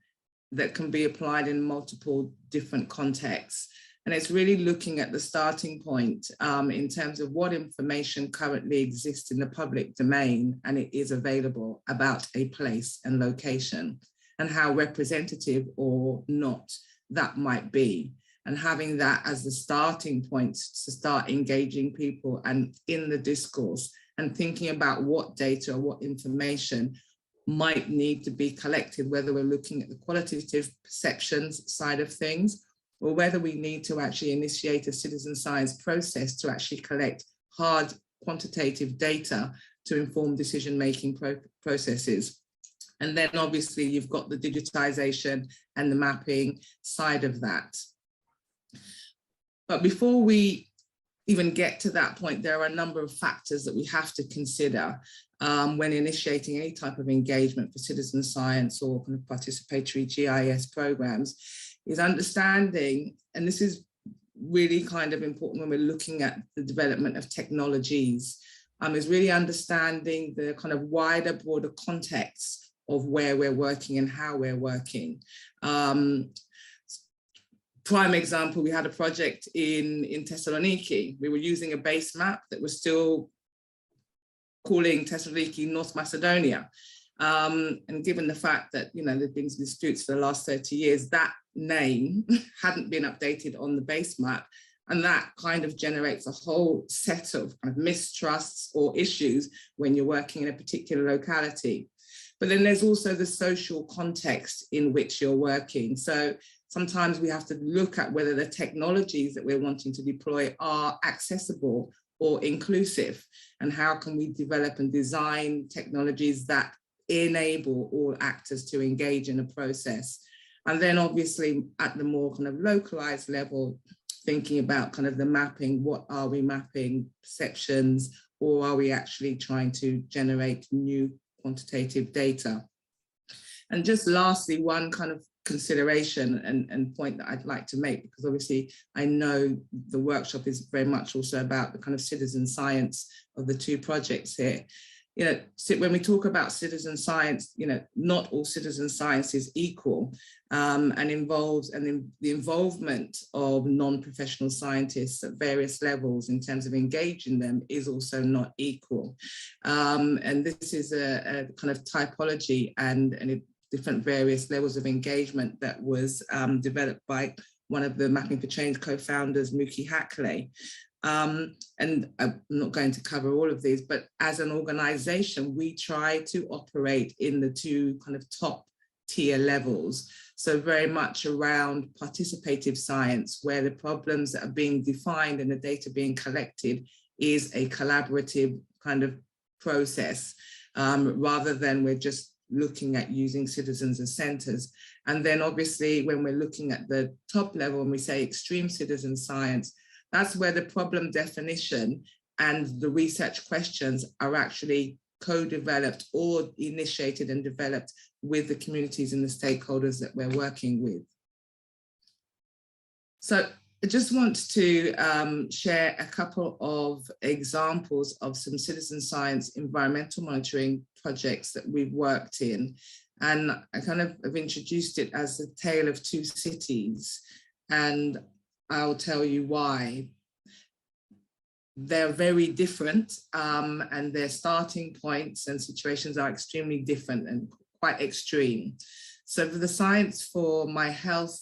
that can be applied in multiple different contexts. And it's really looking at the starting point in terms of what information currently exists in the public domain and it is available about a place and location, and how representative or not that might be. And having that as the starting point to start engaging people and in the discourse and thinking about what data or what information might need to be collected, whether we're looking at the qualitative perceptions side of things, or whether we need to actually initiate a citizen science process to actually collect hard quantitative data to inform decision-making processes. And then obviously you've got the digitization and the mapping side of that. But before we even get to that point, there are a number of factors that we have to consider when initiating any type of engagement for citizen science or kind of participatory GIS programs, is understanding, and this is really kind of important when we're looking at the development of technologies, is really understanding the kind of wider, broader context of where we're working and how we're working. Prime example, we had a project in Thessaloniki. We were using a base map that was still calling Thessaloniki North Macedonia. And given the fact that, you know, there've been disputes for the last 30 years, that name hadn't been updated on the base map. And that kind of generates a whole set of kind of mistrusts or issues when you're working in a particular locality. But then there's also the social context in which you're working. So sometimes we have to look at whether the technologies that we're wanting to deploy are accessible or inclusive, and how can we develop and design technologies that enable all actors to engage in a process. And then obviously at the more kind of localized level, thinking about kind of the mapping, what are we mapping, perceptions, or are we actually trying to generate new quantitative data? And just lastly, one kind of consideration and point that I'd like to make, because obviously I know the workshop is very much also about the kind of citizen science of the two projects here. You know, when we talk about citizen science, you know, not all citizen science is equal, and the involvement of non-professional scientists at various levels in terms of engaging them is also not equal. And this is a kind of typology and different various levels of engagement that was developed by one of the Mapping for Change co-founders, Muki Hackley. And I'm not going to cover all of these, but as an organization, we try to operate in the two kind of top tier levels. So very much around participative science, where the problems that are being defined and the data being collected is a collaborative kind of process, rather than we're just looking at using citizens as centers. And then obviously when we're looking at the top level and we say extreme citizen science, that's where the problem definition and the research questions are actually co-developed or initiated and developed with the communities and the stakeholders that we're working with. So I just want to share a couple of examples of some citizen science environmental monitoring projects that we've worked in. And I kind of have introduced it as the tale of two cities. And I'll tell you why. They're very different, and their starting points and situations are extremely different and quite extreme. So for the Science for My Health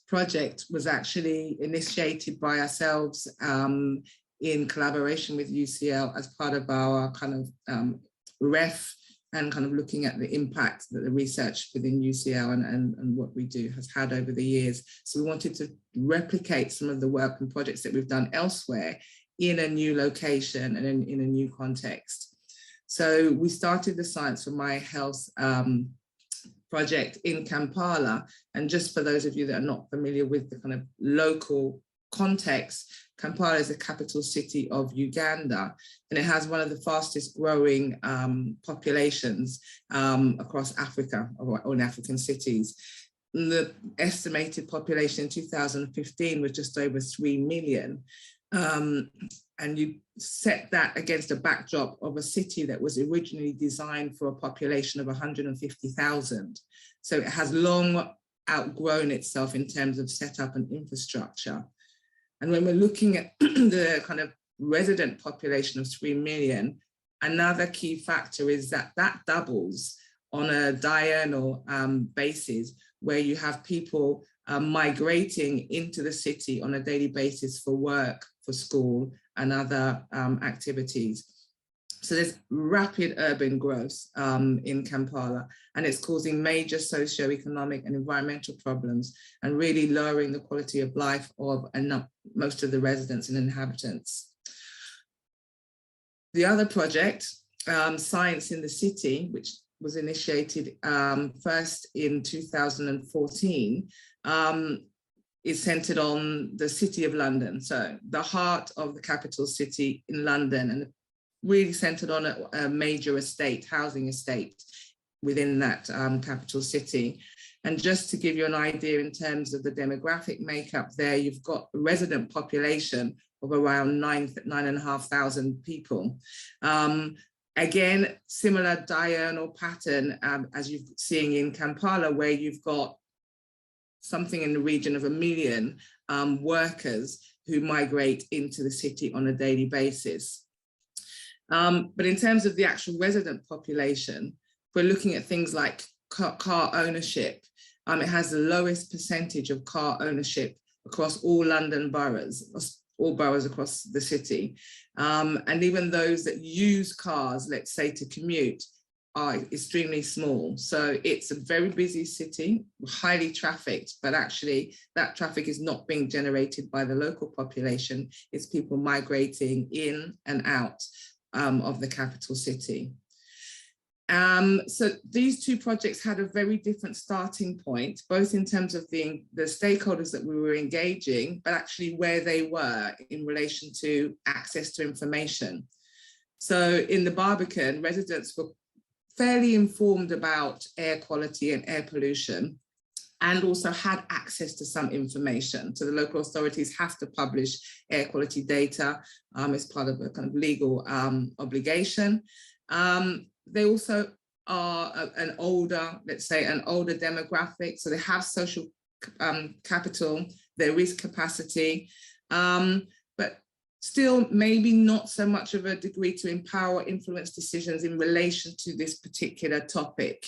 project was actually initiated by ourselves in collaboration with UCL as part of our kind of REF, and kind of looking at the impact that the research within UCL and what we do has had over the years. So we wanted to replicate some of the work and projects that we've done elsewhere in a new location and in a new context. So we started the Science for My Health project in Kampala. And just for those of you that are not familiar with the kind of local context, Kampala is the capital city of Uganda, and it has one of the fastest growing populations across Africa, or in African cities. And the estimated population in 2015 was just over 3 million. And you set that against a backdrop of a city that was originally designed for a population of 150,000. So it has long outgrown itself in terms of setup and infrastructure. And when we're looking at the kind of resident population of 3 million, another key factor is that that doubles on a diurnal basis, where you have people migrating into the city on a daily basis for work, for school, and other activities. So there's rapid urban growth in Kampala, and it's causing major socioeconomic and environmental problems and really lowering the quality of life of most of the residents and inhabitants. The other project, Science in the City, which was initiated first in 2014, is centered on the City of London. So the heart of the capital city in London, and really centered on a major estate, housing estate within that capital city. And just to give you an idea in terms of the demographic makeup there, you've got a resident population of around 9,500 people. Again, similar diurnal pattern as you're seeing in Kampala, where you've got something in the region of 1 million workers who migrate into the city on a daily basis. But in terms of the actual resident population, we're looking at things like car ownership. It has the lowest percentage of car ownership across all London boroughs, all boroughs across the city. And even those that use cars, let's say to commute, are extremely small. So it's a very busy city, highly trafficked, but actually that traffic is not being generated by the local population. It's people migrating in and out of the capital city. So these two projects had a very different starting point, both in terms of the stakeholders that we were engaging, but actually where they were in relation to access to information. So in the Barbican, residents were fairly informed about air quality and air pollution, and also had access to some information. So the local authorities have to publish air quality data as part of a kind of legal obligation. They also are an older, let's say, an older demographic. So they have social capital, there is capacity, but still maybe not so much of a degree to empower or influence decisions in relation to this particular topic.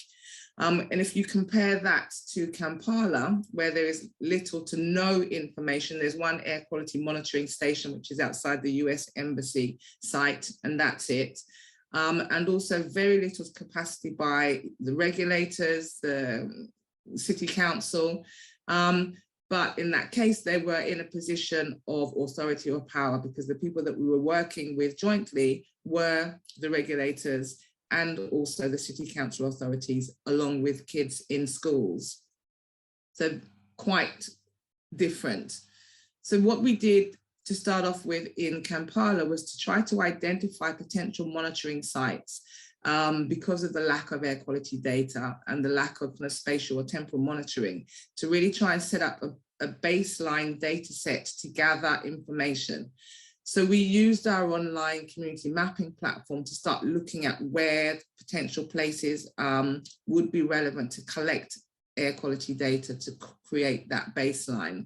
And if you compare that to Kampala, where there is little to no information, there's one air quality monitoring station, which is outside the US Embassy site, and that's it. And also very little capacity by the regulators, the city council. But in that case, they were in a position of authority or power, because the people that we were working with jointly were the regulators and also the city council authorities, along with kids in schools. So quite different. So what we did to start off with in Kampala was to try to identify potential monitoring sites because of the lack of air quality data and the lack of kind of spatial or temporal monitoring, to really try and set up a baseline data set to gather information. So we used our online community mapping platform to start looking at where potential places would be relevant to collect air quality data to create that baseline.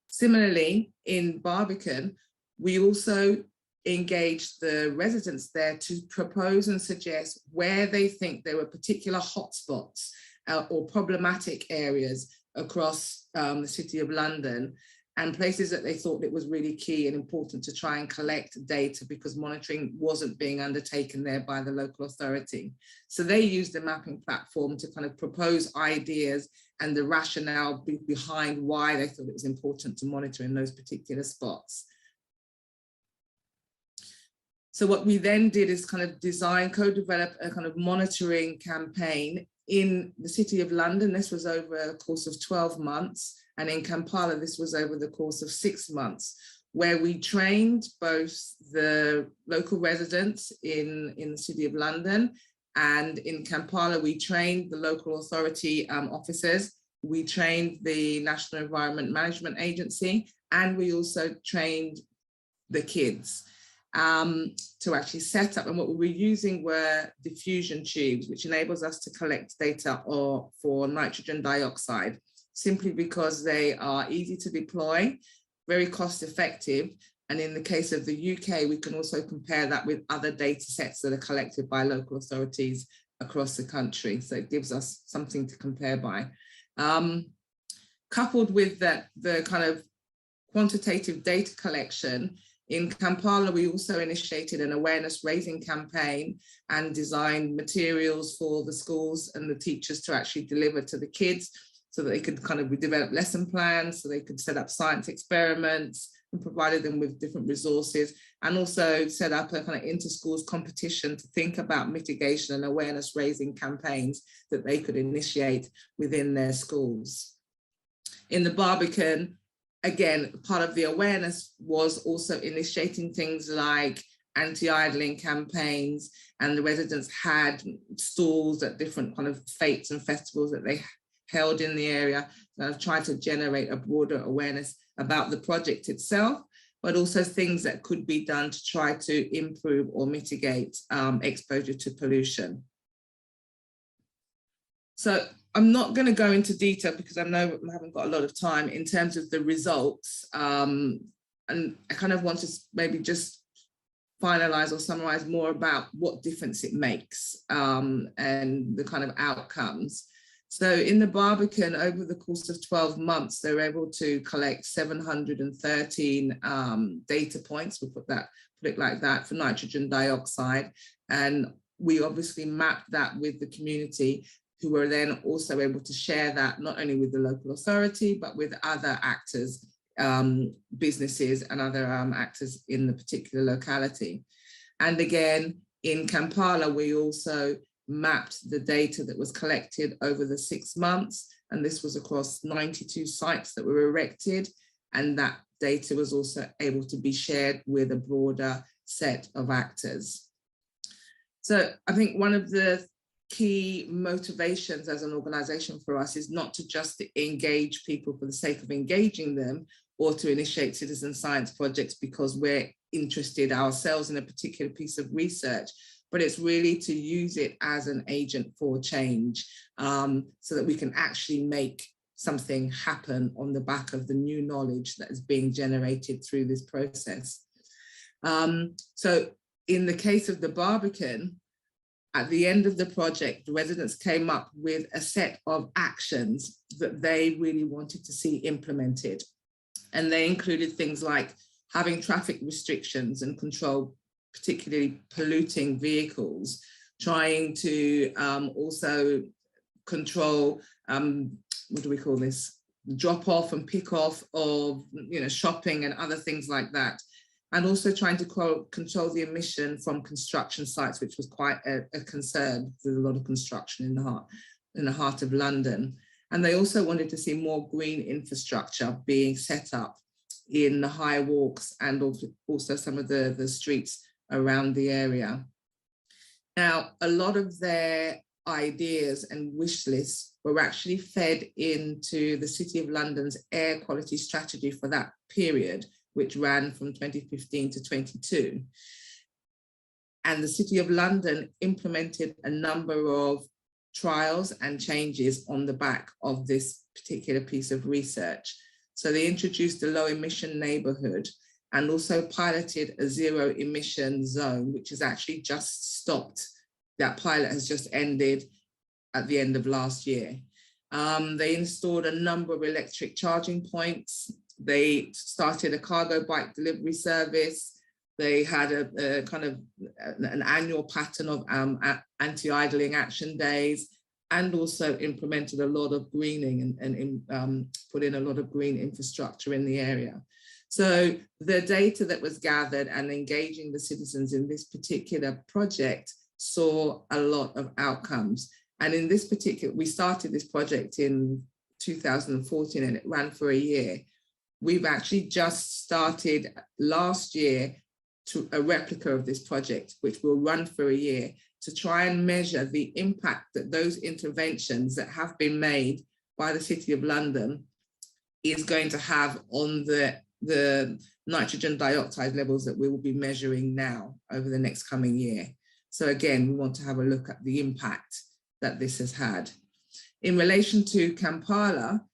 Similarly, in Barbican, we also engaged the residents there to propose and suggest where they think there were particular hotspots or problematic areas across the City of London, and places that they thought it was really key and important to try and collect data, because monitoring wasn't being undertaken there by the local authority. So they used the mapping platform to kind of propose ideas and the rationale behind why they thought it was important to monitor in those particular spots. So what we then did is kind of design, co-develop a kind of monitoring campaign in the City of London. This was over a course of 12 months. And in Kampala, this was over the course of 6 months, where we trained both the local residents in the City of London, and in Kampala, we trained the local authority officers, we trained the National Environment Management Agency, and we also trained the kids. to actually set up. And what we were using were diffusion tubes, which enables us to collect data for nitrogen dioxide, simply because they are easy to deploy, very cost effective. And in the case of the UK, we can also compare that with other data sets that are collected by local authorities across the country. So it gives us something to compare by. Coupled with that, the kind of quantitative data collection, in Kampala, we also initiated an awareness raising campaign and designed materials for the schools and the teachers to actually deliver to the kids so that they could kind of develop lesson plans, so they could set up science experiments and provided them with different resources, and also set up a kind of inter-schools competition to think about mitigation and awareness raising campaigns that they could initiate within their schools. In the Barbican, again, part of the awareness was also initiating things like anti-idling campaigns, and the residents had stalls at different kind of fetes and festivals that they held in the area, that have tried to generate a broader awareness about the project itself, but also things that could be done to try to improve or mitigate exposure to pollution. So I'm not going to go into detail because I know I haven't got a lot of time in terms of the results. And I kind of want to maybe just finalize or summarize more about what difference it makes and the kind of outcomes. So in the Barbican, over the course of 12 months, they were able to collect 713 data points, we'll put it like that, for nitrogen dioxide. And we obviously mapped that with the community, who were then also able to share that not only with the local authority, but with other actors, businesses and other actors in the particular locality. And again, in Kampala, we also mapped the data that was collected over the 6 months. And this was across 92 sites that were erected. And that data was also able to be shared with a broader set of actors. So I think one of the key motivations as an organization for us is not to just engage people for the sake of engaging them, or to initiate citizen science projects because we're interested ourselves in a particular piece of research, but it's really to use it as an agent for change, so that we can actually make something happen on the back of the new knowledge that is being generated through this process. So in the case of the Barbican, at the end of the project, the residents came up with a set of actions that they really wanted to see implemented. And they included things like having traffic restrictions and control particularly polluting vehicles, trying to also control, what do we call this? Drop off and pick off of, shopping and other things like that. And also trying to control the emission from construction sites, which was quite a concern. There's a lot of construction in the heart of London. And they also wanted to see more green infrastructure being set up in the high walks and also some of the streets around the area. Now, a lot of their ideas and wish lists were actually fed into the City of London's air quality strategy for that period, which ran from 2015 to 22. And the City of London implemented a number of trials and changes on the back of this particular piece of research. So they introduced a low emission neighborhood and also piloted a zero emission zone, which has actually just stopped. That pilot has just ended at the end of last year. They installed a number of electric charging points. They started a cargo bike delivery service. They had a kind of an annual pattern of anti-idling action days, and also implemented a lot of greening and put in a lot of green infrastructure in the area. So the data that was gathered and engaging the citizens in this particular project saw a lot of outcomes. And in this particular, we started this project in 2014 and it ran for a year. We've actually just started last year to a replica of this project, which will run for a year, to try and measure the impact that those interventions that have been made by the City of London is going to have on the nitrogen dioxide levels that we will be measuring now over the next coming year. So again, we want to have a look at the impact that this has had. In relation to Kampala,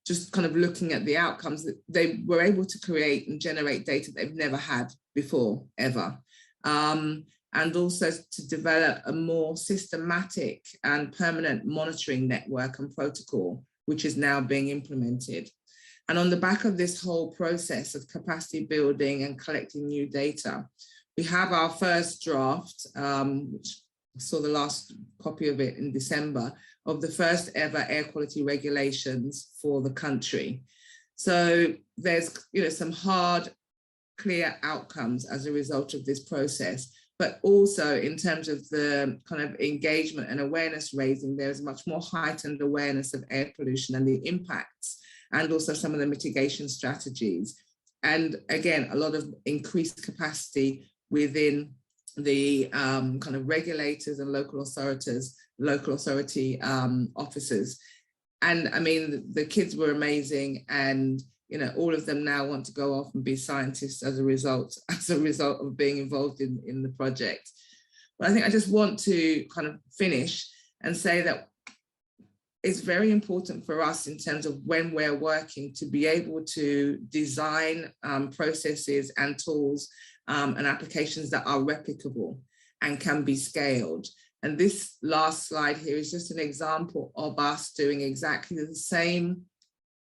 just kind of looking at the outcomes, that they were able to create and generate data they've never had before, ever. And also to develop a more systematic and permanent monitoring network and protocol, which is now being implemented. And on the back of this whole process of capacity building and collecting new data, we have our first draft, which I saw the last copy of it in December, of the first ever air quality regulations for the country. So there's some hard, clear outcomes as a result of this process, but also in terms of the kind of engagement and awareness raising, there's much more heightened awareness of air pollution and the impacts, and also some of the mitigation strategies. And again, a lot of increased capacity within the kind of regulators and local authority officers. And I mean, the kids were amazing, and all of them now want to go off and be scientists as a result of being involved in the project. But I think I just want to kind of finish and say that it's very important for us in terms of when we're working to be able to design processes and tools and applications that are replicable and can be scaled. And this last slide here is just an example of us doing exactly the same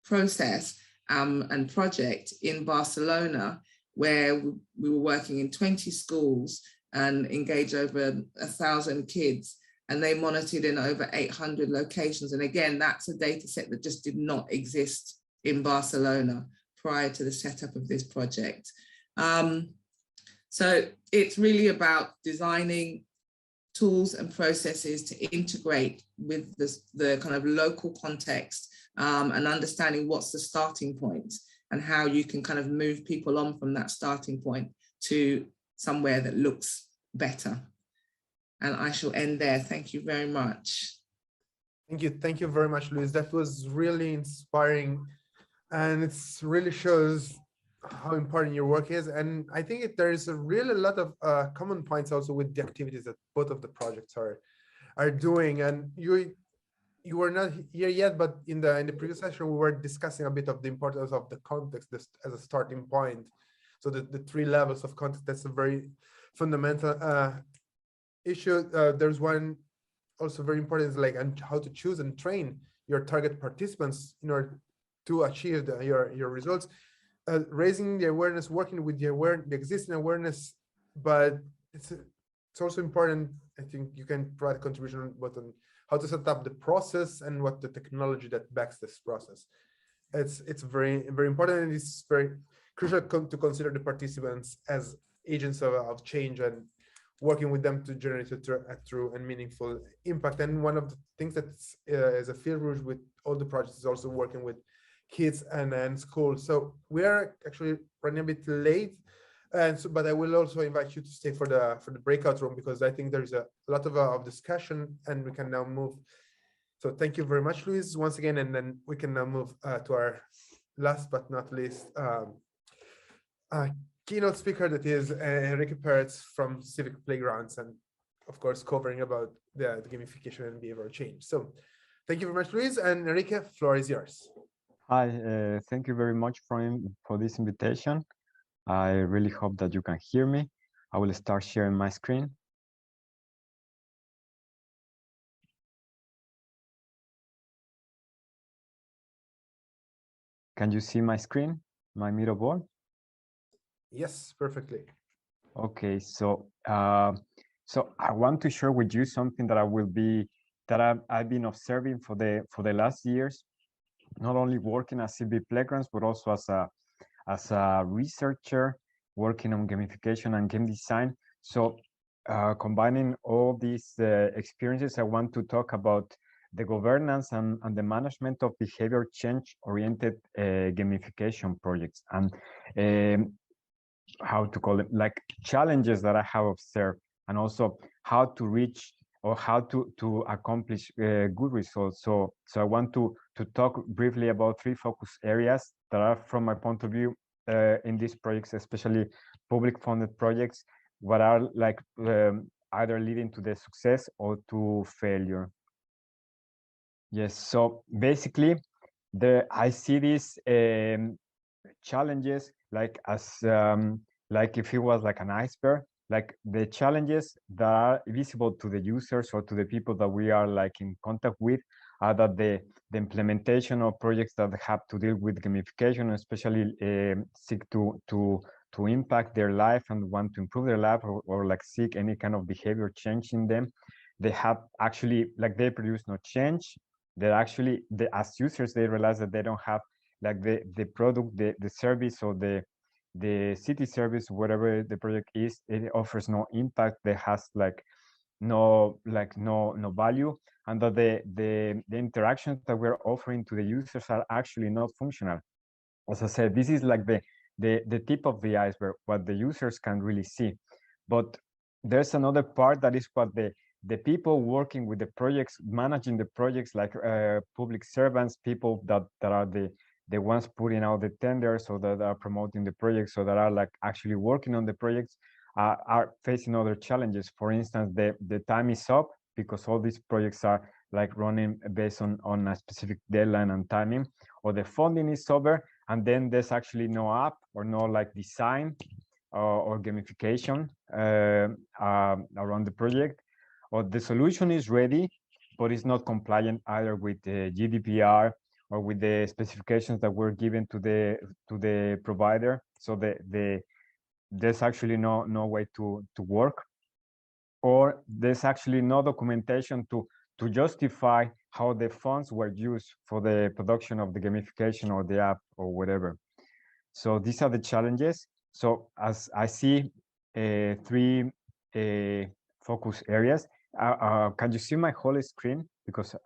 process and project in Barcelona, where we were working in 20 schools and engaged over 1,000 kids, and they monitored in over 800 locations. And again, that's a data set that just did not exist in Barcelona prior to the setup of this project. So it's really about designing tools and processes to integrate with the kind of local context and understanding what's the starting point and how you can kind of move people on from that starting point to somewhere that looks better. And I shall end there. Thank you very much. Thank you very much, Louise. That was really inspiring, and it really shows how important your work is. And I think there is a really lot of common points also with the activities that both of the projects are doing. And you were not here yet, but in the previous session, we were discussing a bit of the importance of the context as a starting point. So the three levels of context, that's a very fundamental issue. There's one also very important, is like how to choose and train your target participants in order to achieve your results. Raising the awareness, working with the existing awareness, but it's also important. I think you can provide a contribution both on how to set up the process and what the technology that backs this process. It's very, very important, and it's very crucial to consider the participants as agents of change and working with them to generate a true and meaningful impact. And one of the things that is a field rouge with all the projects is also working with kids and schools. So we are actually running a bit late, and so, but I will also invite you to stay for the breakout room, because I think there's a lot of discussion, and we can now move. So thank you very much, Louise, once again, and then we can now move to our last but not least keynote speaker, that is Enrique Perez from Civic Playgrounds, and of course covering about the gamification and behavioral change. So thank you very much, Louise, and Enrique, floor is yours. Hi, thank you very much for this invitation. I really hope that you can hear me. I will start sharing my screen. Can you see my screen, my Miro board? Yes, perfectly. Okay, so so I want to share with you something that I've been observing for the last years, not only working as CB Playgrounds, but also as a researcher working on gamification and game design. So combining all these experiences, I want to talk about the governance and the management of behavior change oriented gamification projects, and how to call it, like challenges that I have observed, and also how to reach or how to accomplish good results. So I want to talk briefly about three focus areas that are, from my point of view, in these projects, especially public funded projects, what are like either leading to the success or to failure. Yes, so basically I see these challenges like as like if it was like an iceberg, like the challenges that are visible to the users or to the people that we are like in contact with are that the implementation of projects that have to deal with gamification, especially seek to impact their life and want to improve their life, or like seek any kind of behavior change in them, they have actually like they produce no change. That actually as users they realize that they don't have like the product, the service, or the city service, whatever the project is, it offers no impact, that has like no value, and that the interactions that we're offering to the users are actually not functional. As I said, this is like the tip of the iceberg, what the users can really see. But there's another part that is what the people working with the projects, managing the projects, like public servants, people that are the ones putting out the tenders, or that are promoting the projects, or that are like actually working on the projects, are facing other challenges. For instance, the time is up because all these projects are like running based on a specific deadline and timing, or the funding is over, and then there's actually no app or no like design or gamification around the project, or the solution is ready, but it's not compliant either with the GDPR or with the specifications that were given to the provider. So there's actually no way to work, or there's actually no documentation to justify how the funds were used for the production of the gamification or the app or whatever. So these are the challenges. So as I see three focus areas. Can you see my whole screen? Because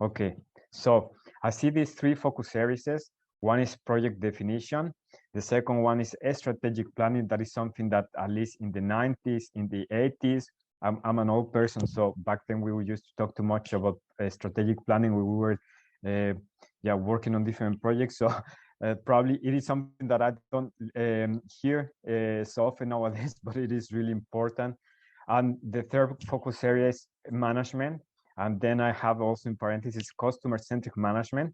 okay, so I see these three focus areas. One is project definition. The second one is strategic planning. That is something that at least in the 90s, in the 80s, I'm an old person, so back then we used to talk too much about strategic planning. We were working on different projects. So probably it is something that I don't hear so often nowadays, but it is really important. And the third focus area is management. And then I have also in parentheses customer-centric management.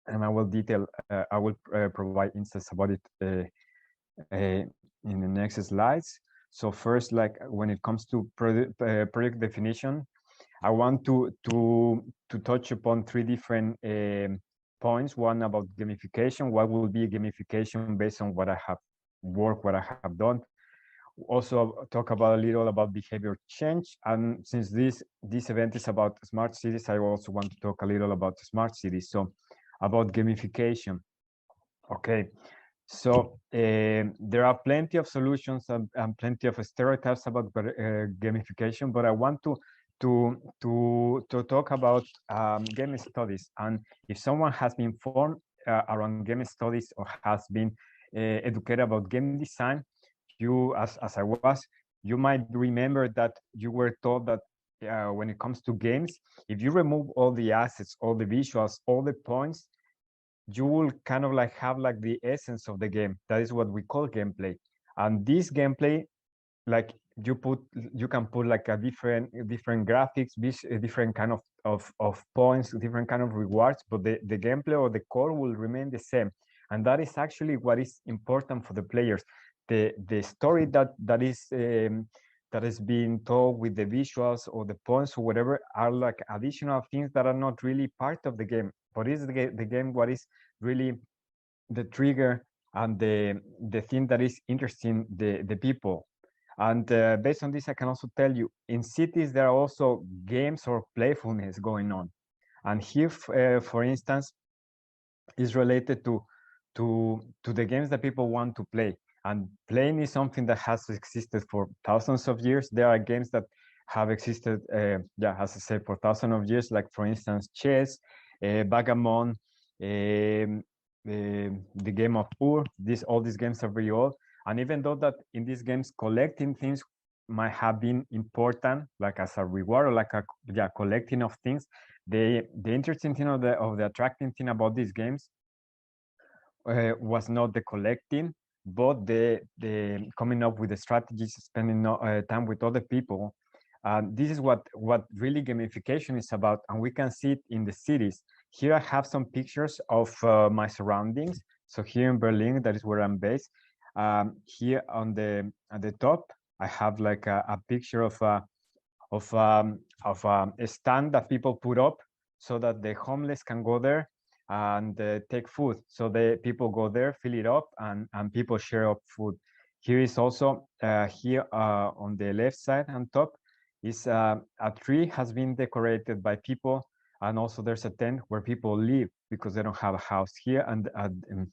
And I will detail, I will provide insights about it in the next slides. So first, like when it comes to project definition, I want to touch upon three different points. One about gamification. What will be gamification based on what I have worked, what I have done. Also talk about a little about behavior change. And since this event is about smart cities, I also want to talk a little about smart cities. So about gamification. Okay. So there are plenty of solutions and plenty of stereotypes about gamification, but I want to talk about game studies. And if someone has been formed around game studies or has been educated about game design, you, as I was, you might remember that you were told that when it comes to games, if you remove all the assets, all the visuals, all the points, you will kind of like have like the essence of the game. That is what we call gameplay. And this gameplay, like you can put like a different graphics, different kind of points, different kind of rewards, but the gameplay or the core will remain the same. And that is actually what is important for the players. The story that is being told with the visuals or the points or whatever are like additional things that are not really part of the game. But is the game what is really the trigger and the thing that is interesting the people. And based on this, I can also tell you, in cities there are also games or playfulness going on. And here, for instance, is related to the games that people want to play. And playing is something that has existed for thousands of years. There are games that have existed, as I said, for thousands of years, like for instance, chess, backgammon, the game of Ur. All these games are very old. And even though that in these games, collecting things might have been important, like as a reward or like a collecting of things, the interesting thing or the attracting thing about these games was not the collecting, but the coming up with the strategies, spending time with other people. This is what really gamification is about, and we can see it in the cities. Here I have some pictures of my surroundings. So here in Berlin, that is where I'm based. Here on at the top, I have like a picture of a stand that people put up so that the homeless can go there and take food. So the people go there, fill it up, and people share up food. Here is also here on the left side and top is a tree has been decorated by people, and also there's a tent where people live because they don't have a house. Here and at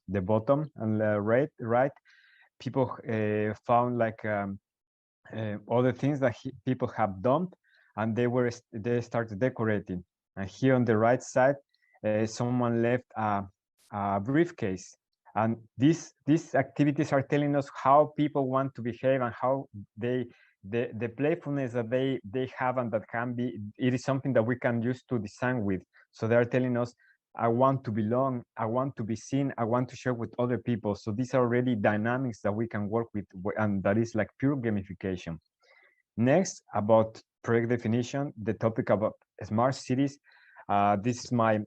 the bottom and right, people found like other things that people have dumped, and they started decorating. And here on the right side, someone left a briefcase. And these activities are telling us how people want to behave and how the playfulness that they have, and that can be, it is something that we can use to design with. So they're telling us, I want to belong, I want to be seen, I want to share with other people. So these are already dynamics that we can work with, and that is like pure gamification. Next, about project definition, the topic about smart cities. This is my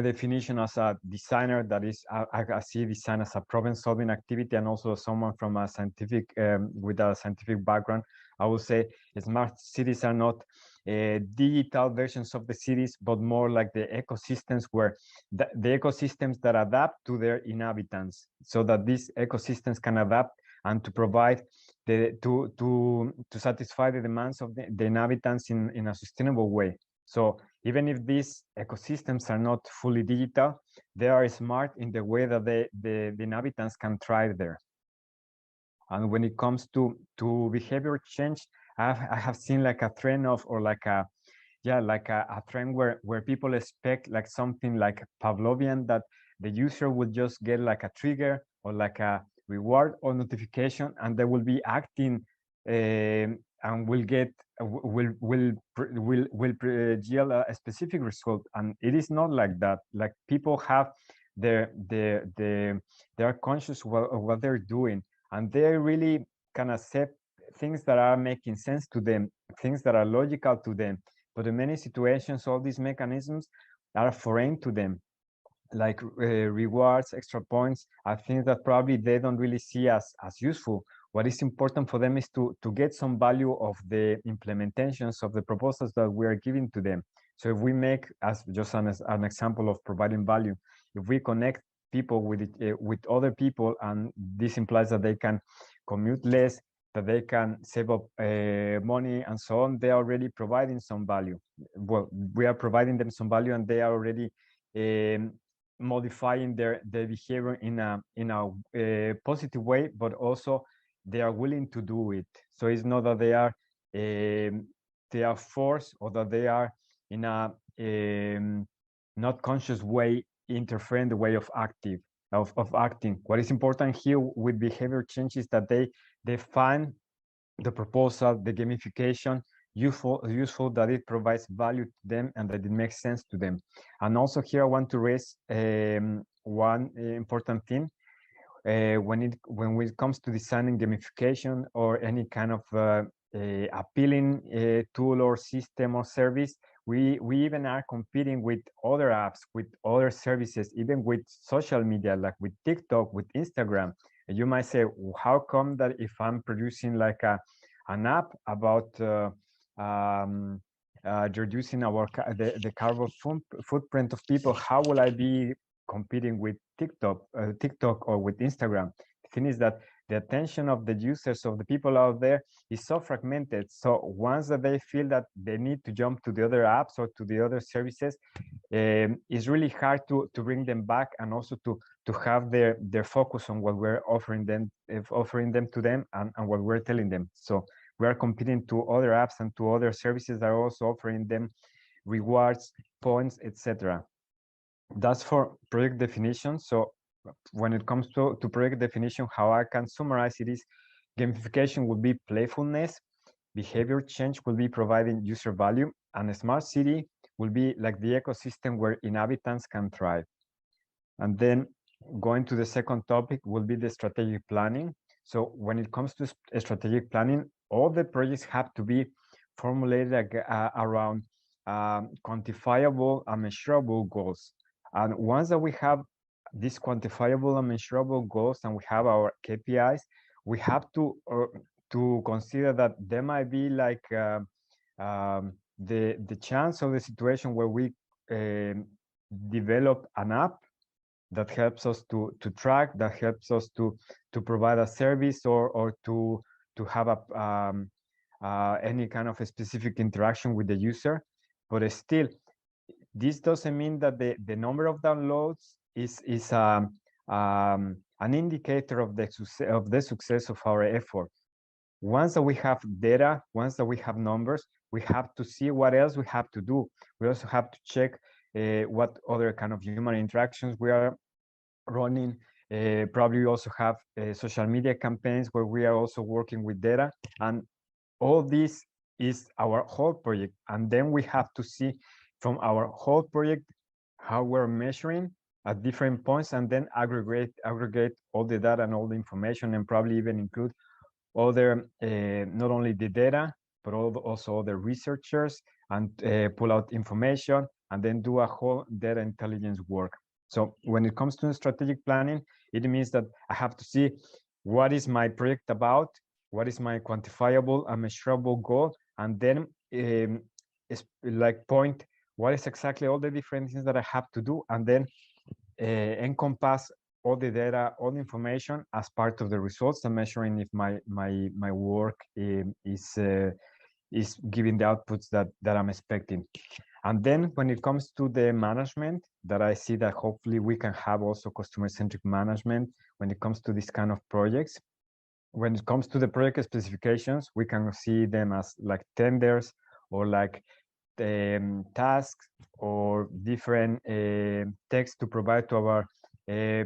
definition as a designer. That is, I see design as a problem-solving activity, and also someone from a scientific with a scientific background. I would say smart cities are not digital versions of the cities, but more like the ecosystems, where the ecosystems that adapt to their inhabitants, so that these ecosystems can adapt and to provide to satisfy the demands of the inhabitants in a sustainable way. So even if these ecosystems are not fully digital, they are smart in the way that the inhabitants can thrive there. And when it comes to behavior change, I have seen like a trend of, or like a trend where people expect like something like Pavlovian, that the user would just get like a trigger or like a reward or notification, and they will be acting and will yield a specific result. And it is not like that. Like, people have they are conscious of what they're doing, and they really can accept things that are making sense to them, things that are logical to them. But in many situations, all these mechanisms are foreign to them, like rewards, extra points, are things that probably they don't really see as useful. What is important for them is to get some value of the implementations of the proposals that we are giving to them. So if we make, as just an example of providing value, if we connect people with other people, and this implies that they can commute less, that they can save up money and so on, they are already providing some value. Well, we are providing them some value, and they are already modifying their behavior in a positive way, but also they are willing to do it. So it's not that they are forced, or that they are in a not conscious way interfering the way of acting. What is important here with behavior change is that they find the proposal, the gamification, useful, that it provides value to them, and that it makes sense to them. And also here I want to raise one important thing. When it comes to designing gamification or any kind of appealing tool or system or service, we even are competing with other apps, with other services, even with social media, like with TikTok, with Instagram. And you might say, how come that if I'm producing like an app about reducing the carbon footprint of people, how will I be competing with TikTok or with Instagram? The thing is that the attention of the users, of the people out there, is so fragmented. So once that they feel that they need to jump to the other apps or to the other services, it's really hard to bring them back, and also to have their focus on what we're offering them to them, and what we're telling them. So we are competing to other apps and to other services that are also offering them rewards, points, etc. That's for project definition. So when it comes to project definition, how I can summarize it is, gamification will be playfulness, behavior change will be providing user value, and a smart city will be like the ecosystem where inhabitants can thrive. And then going to the second topic will be the strategic planning. So when it comes to strategic planning, all the projects have to be formulated around quantifiable and measurable goals. And once that we have these quantifiable and measurable goals and we have our KPIs, we have to consider that there might be like the chance of the situation where we develop an app that helps us to track, that helps us to provide a service or to have any kind of a specific interaction with the user. But still, this doesn't mean that the number of downloads is an indicator of the success of our effort. Once that we have data, once that we have numbers, we have to see what else we have to do. We also have to check what other kind of human interactions we are running. Probably we also have social media campaigns where we are also working with data, and all this is our whole project. And then we have to see from our whole project how we're measuring at different points, and then aggregate all the data and all the information, and probably even include other not only the data but also other researchers, and pull out information and then do a whole data intelligence work. So when it comes to strategic planning, it means that I have to see what is my project about, what is my quantifiable and measurable goal, and then like point what is exactly all the different things that I have to do, and then encompass all the data, all the information as part of the results, and measuring if my work is giving the outputs that I'm expecting. And then when it comes to the management, that I see that hopefully we can have also customer-centric management when it comes to this kind of projects. When it comes to the project specifications, we can see them as like tenders or like tasks or different text to provide to our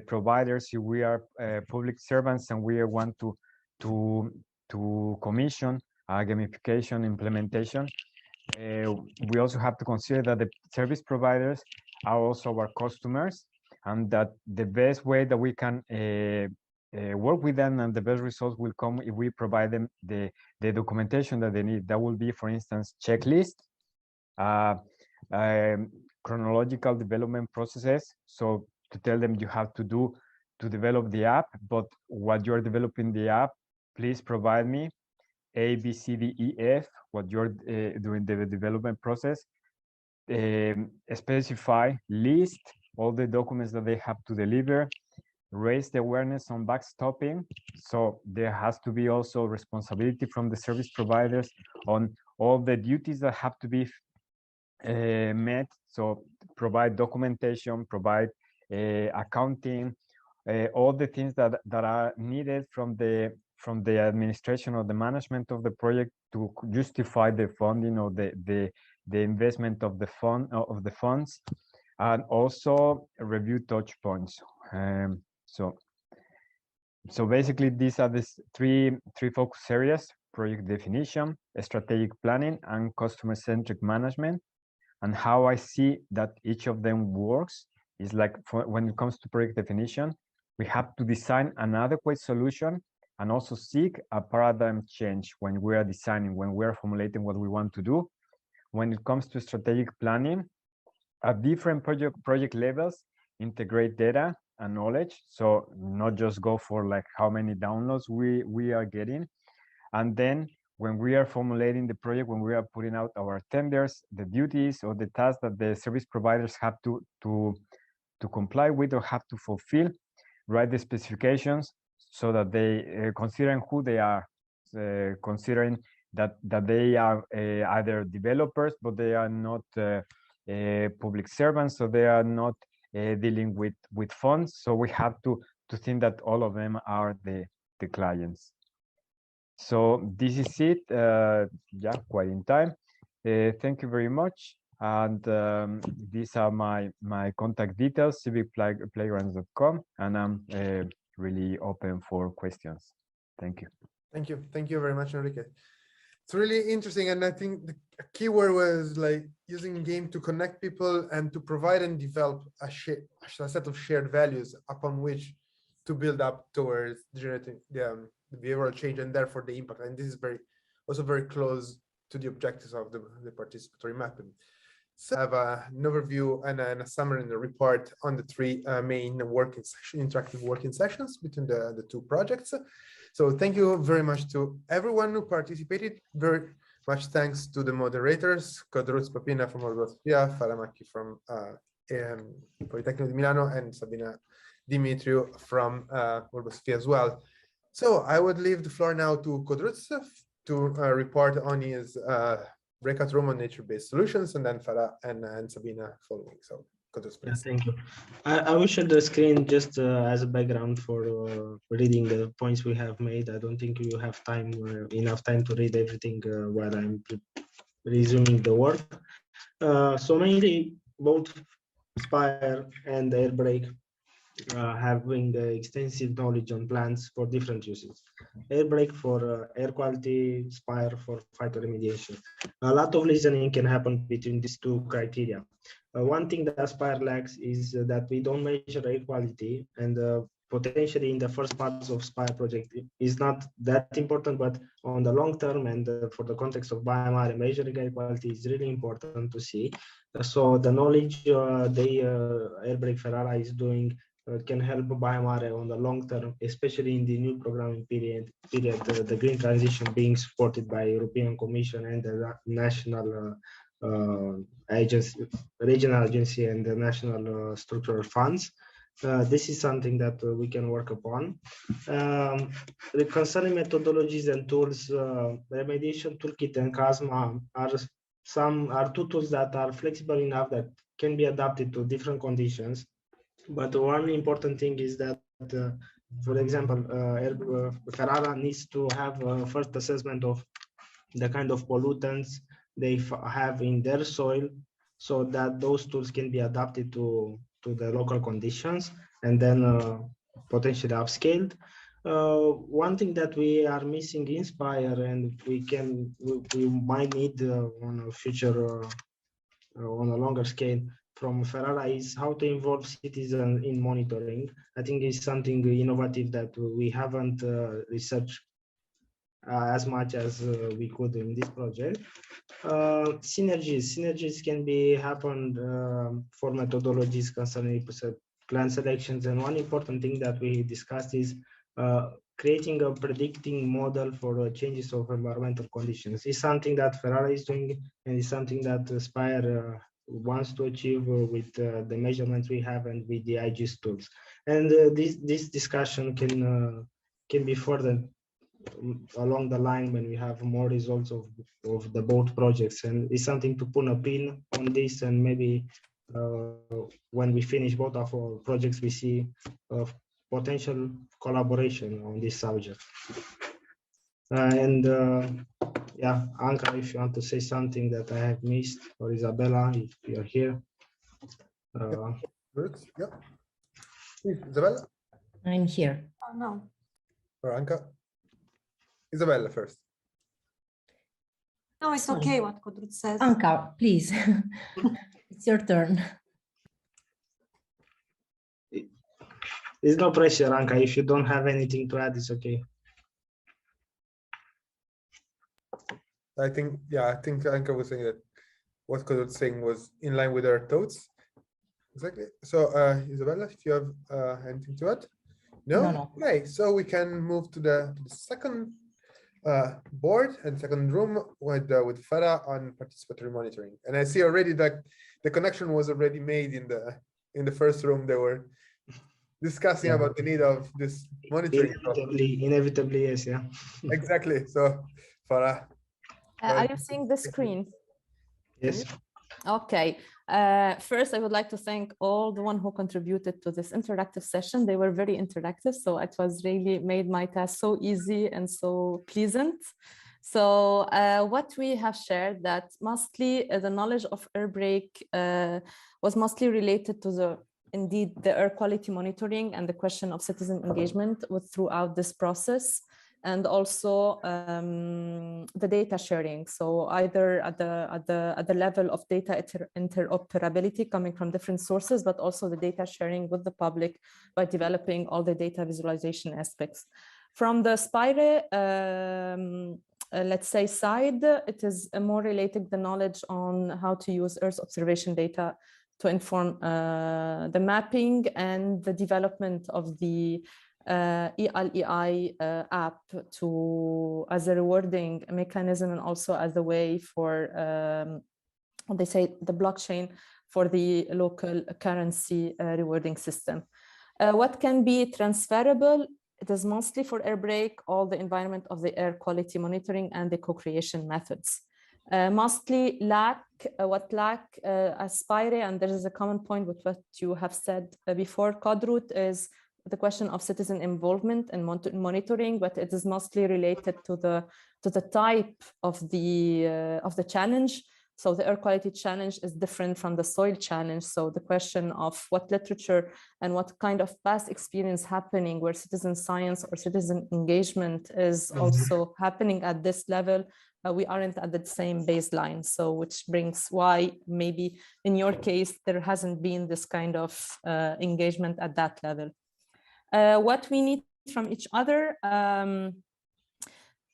providers. If we are public servants and we want to commission a gamification implementation, we also have to consider that the service providers are also our customers, and that the best way that we can work with them and the best results will come if we provide them the documentation that they need. That will be, for instance, checklist, chronological development processes. So to tell them you have to do to develop the app, but what you're developing the app, please provide me A, B, C, D, E, F, what you're doing the development process. Specify, list all the documents that they have to deliver, raise the awareness on backstopping. So there has to be also responsibility from the service providers on all the duties that have to be met. So provide documentation, provide accounting, all the things that are needed from the administration or the management of the project to justify the funding or the investment of the funds, and also review touch points. So basically these are the three focus areas: project definition, strategic planning, and customer-centric management. And how I see that each of them works is like, when it comes to project definition, we have to design an adequate solution and also seek a paradigm change when we are designing, when we are formulating what we want to do. When it comes to strategic planning, at different project levels, integrate data and knowledge. So not just go for like how many downloads we are getting. And then when we are formulating the project, when we are putting out our tenders, the duties or the tasks that the service providers have to comply with or have to fulfill, write the specifications so that they considering who they are, considering that they are either developers, but they are not public servants, so they are not dealing with funds. So we have to think that all of them are the clients. So this is it. Yeah, quite in time. Thank you very much. And these are my contact details, civicplaygrounds.com, and I'm really open for questions. Thank you. Thank you very much, Enrique. it's really interesting. And I think the key word was like using game to connect people and to provide and develop a set of shared values upon which to build up towards generating the behavioral change and therefore the impact. And this is also very close to the objectives of the participatory mapping. So I have an overview and a summary in the report on the three main interactive working sessions between the two projects. So thank you very much to everyone who participated. Very much thanks to the moderators, Codruz Papina from Urban Sofia, Faramaki from Politecnico di Milano, and Sabina Dimitriou from Urban Sofia as well. So I would leave the floor now to Codruz to report on his breakout room on nature-based solutions, and then Farah and Sabina following. So Codruz, please. Yeah, thank you. I will share the screen just as a background for reading the points we have made. I don't think you have time, enough time to read everything while I'm resuming the work. So mainly both SPIRE and Airbrake having extensive knowledge on plants for different uses. Airbrake for air quality, SPIRE for phytoremediation. A lot of listening can happen between these two criteria. One thing that SPIRE lacks is that we don't measure air quality, and potentially in the first parts of SPIRE project is not that important, but on the long term and for the context of Baia Mare, measuring air quality is really important to see. So the knowledge Airbrake Ferrara is doing can help Baia Mare on the long term, especially in the new programming period, the green transition being supported by European Commission and the national agency, regional agency, and the national structural funds. This is something that we can work upon. Concerning methodologies and tools, remediation toolkit and CASMA are two tools that are flexible enough that can be adapted to different conditions. But one important thing is that, for example, Ferrara needs to have a first assessment of the kind of pollutants they have in their soil, so that those tools can be adapted to the local conditions and then potentially upscaled. One thing that we are missing in SPIRE, and we might need on a future on a longer scale from Ferrara, is how to involve citizens in monitoring. I think it's something innovative that we haven't researched as much as we could in this project. Synergies can be happened for methodologies concerning plant selections, and one important thing that we discussed is creating a predicting model for changes of environmental conditions. It's something that Ferrara is doing, and it's something that SPIRE wants to achieve with the measurements we have and with the IGS tools. And this discussion can be further along the line when we have more results of the both projects, and it's something to put a pin on this, and maybe when we finish both of our projects we see potential collaboration on this subject. Yeah, Anka, if you want to say something that I have missed, or Isabella, if you're here. Yeah. Isabella? I'm here. Oh, no. Or Anka? Isabella first. No, it's okay what Codruz says. Anka, please. It's your turn. There's no pressure, Anka. If you don't have anything to add, it's okay. I think Anka was saying that what Codruz was saying was in line with our thoughts. Exactly. So Isabella, if you have anything to add? No? Okay, so we can move to the second board and second room with Farah on participatory monitoring. And I see already that the connection was already made in the first room. They were discussing about the need of this monitoring. Inevitably, yes, yeah. Exactly. So Farah. Are you seeing the screen? Yes. Okay. First, I would like to thank all the one who contributed to this interactive session. They were very interactive, so it was really made my task so easy and so pleasant. So what we have shared, that mostly the knowledge of Airbrake was mostly related to the air quality monitoring and the question of citizen engagement throughout this process. and also the data sharing. So either at the level of data interoperability coming from different sources, but also the data sharing with the public by developing all the data visualization aspects. From the SPIRE, let's say, side, it is more related the knowledge on how to use Earth observation data to inform the mapping and the development of the ELEI app as a rewarding mechanism, and also as a way for, they say, the blockchain for the local currency rewarding system. What can be transferable? It is mostly for air brake, all the environment of the air quality monitoring and the co-creation methods. Mostly what lack SPIRE, and there is a common point with what you have said before, code root, is the question of citizen involvement and monitoring, but it is mostly related to the type of the challenge. So the air quality challenge is different from the soil challenge. So the question of what literature and what kind of past experience happening where citizen science or citizen engagement is also happening at this level, we aren't at the same baseline. So which brings why maybe in your case, there hasn't been this kind of engagement at that level. What we need from each other,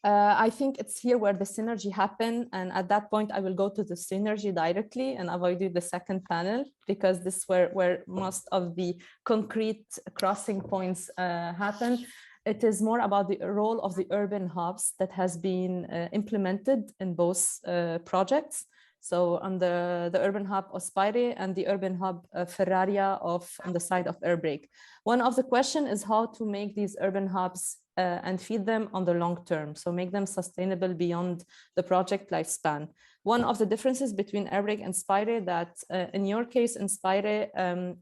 I think it's here where the synergy happen. And at that point, I will go to the synergy directly and avoid the second panel, because this is where most of the concrete crossing points happen. It is more about the role of the urban hubs that has been implemented in both projects. So on the urban hub of SPIRE and the urban hub Ferraria on the side of Airbrake. One of the questions is how to make these urban hubs and feed them on the long term. So make them sustainable beyond the project lifespan. One of the differences between Airbrake and SPIRE that in your case in SPIRE,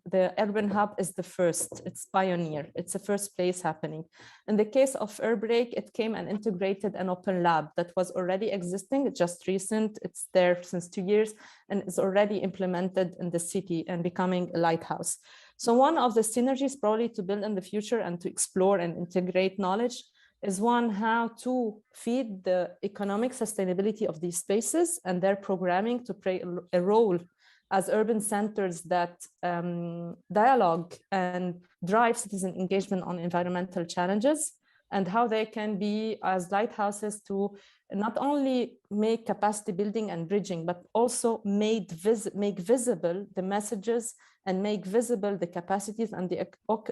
the urban hub is the first, it's pioneer, it's the first place happening. In the case of Airbrake, it came and integrated an open lab that was already existing, just recent, it's there since 2 years and is already implemented in the city and becoming a lighthouse. So one of the synergies probably to build in the future and to explore and integrate knowledge is one, how to feed the economic sustainability of these spaces and their programming to play a role as urban centers that dialogue and drive citizen engagement on environmental challenges, and how they can be as lighthouses to not only make capacity building and bridging, but also make visible the messages and make visible the capacities and the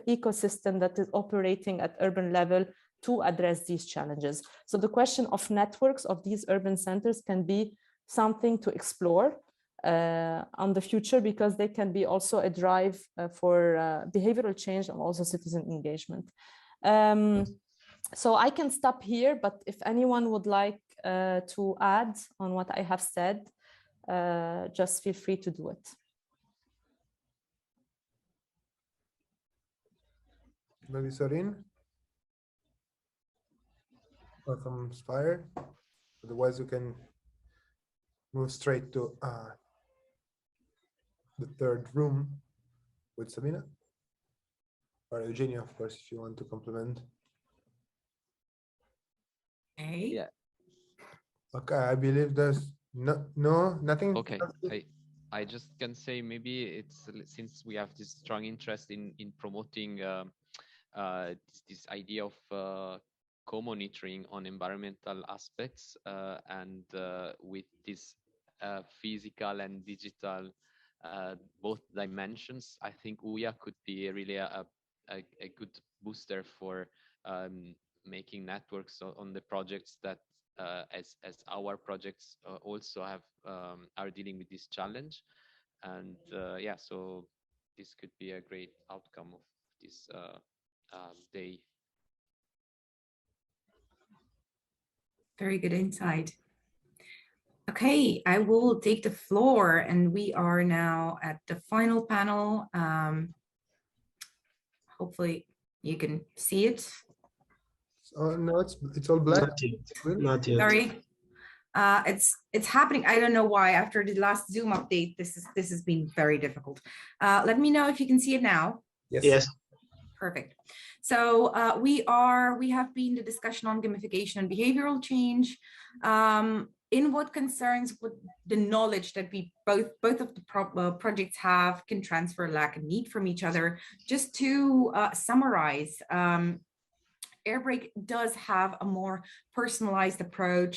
ecosystem that is operating at urban level to address these challenges. So the question of networks of these urban centers can be something to explore on the future, because they can be also a drive for behavioral change and also citizen engagement. So I can stop here, but if anyone would like to add on what I have said, just feel free to do it. Maybe Sorin? Or from SPIRE? Otherwise, we can move straight to the third room with Sabina. Or Eugenia, of course, if you want to complement. Hey. Yeah. Okay, I believe there's nothing. Okay, I just can say maybe it's, since we have this strong interest in promoting this idea of co-monitoring on environmental aspects and with this physical and digital both dimensions, I think UIA could be really a good booster for making networks on the projects that as our projects also have are dealing with this challenge. And yeah, so this could be a great outcome of this day. Very good insight. Okay, I will take the floor, and we are now at the final panel. Hopefully you can see it. No, it's all black. Not yet. Sorry. It's happening. I don't know why. After the last Zoom update, this has been very difficult. Let me know if you can see it now. Yes. Perfect. So we have been the discussion on gamification and behavioral change. In what concerns with the knowledge that we both of the projects have can transfer, lack, and need from each other. Just to summarize, Airbrake does have a more personalized approach.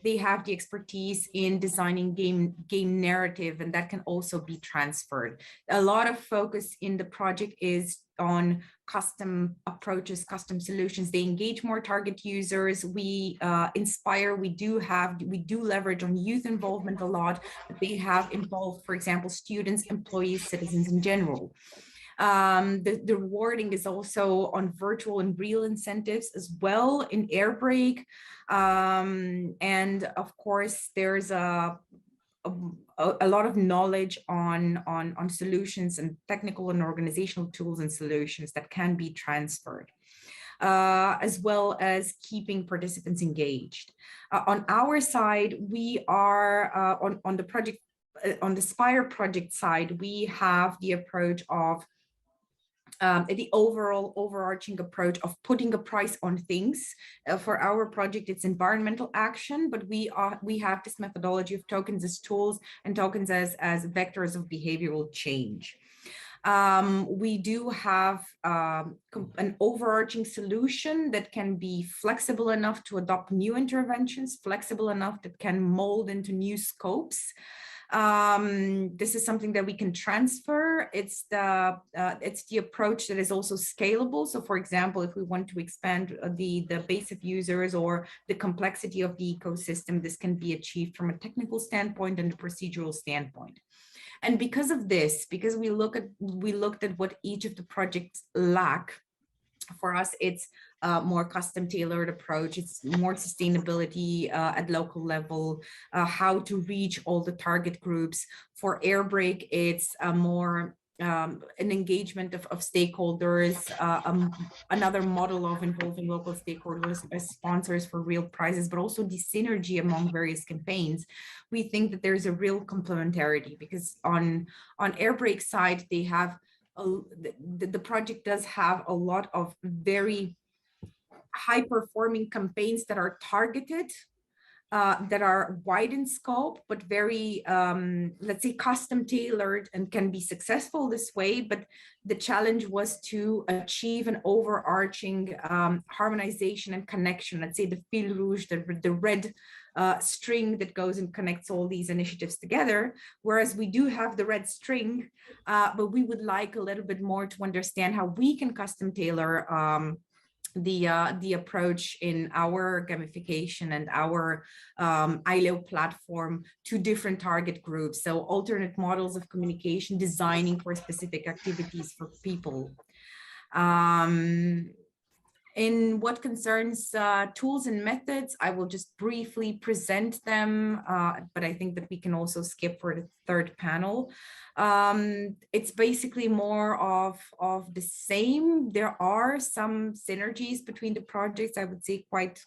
They have the expertise in designing game narrative, and that can also be transferred. A lot of focus in the project is on custom approaches, custom solutions. They engage more target users. We inspire, we do leverage on youth involvement a lot, but they have involved, for example, students, employees, citizens in general. The rewarding is also on virtual and real incentives as well in Airbrake. And of course, there's a lot of knowledge on solutions and technical and organizational tools and solutions that can be transferred, as well as keeping participants engaged. On our side, we are on the project, on the SPIRE project side, we have the approach of the overarching approach of putting a price on things. For our project, it's environmental action, but we have this methodology of tokens as tools and tokens as vectors of behavioral change. We do have an overarching solution that can be flexible enough to adopt new interventions, flexible enough that can mold into new scopes. This is something that we can transfer. It's the approach that is also scalable. So for example, if we want to expand the base of users or the complexity of the ecosystem, this can be achieved from a technical standpoint and a procedural standpoint. And because of this, because we looked at what each of the projects lack, for us, it's a more custom tailored approach. It's more sustainability at local level, how to reach all the target groups. For Airbrake, it's a more an engagement of stakeholders, another model of involving local stakeholders as sponsors for real prizes, but also the synergy among various campaigns. We think that there's a real complementarity because on Airbrake side, they have the project does have a lot of very high performing campaigns that are targeted, that are wide in scope, but very, let's say, custom tailored and can be successful this way. But the challenge was to achieve an overarching harmonization and connection, let's say the fil rouge, the red string that goes and connects all these initiatives together, whereas we do have the red string, but we would like a little bit more to understand how we can custom tailor the approach in our gamification and our ILO platform to different target groups. So alternate models of communication, designing for specific activities for people. In what concerns tools and methods, I will just briefly present them, but I think that we can also skip for the third panel. It's basically more of the same. There are some synergies between the projects. I would say quite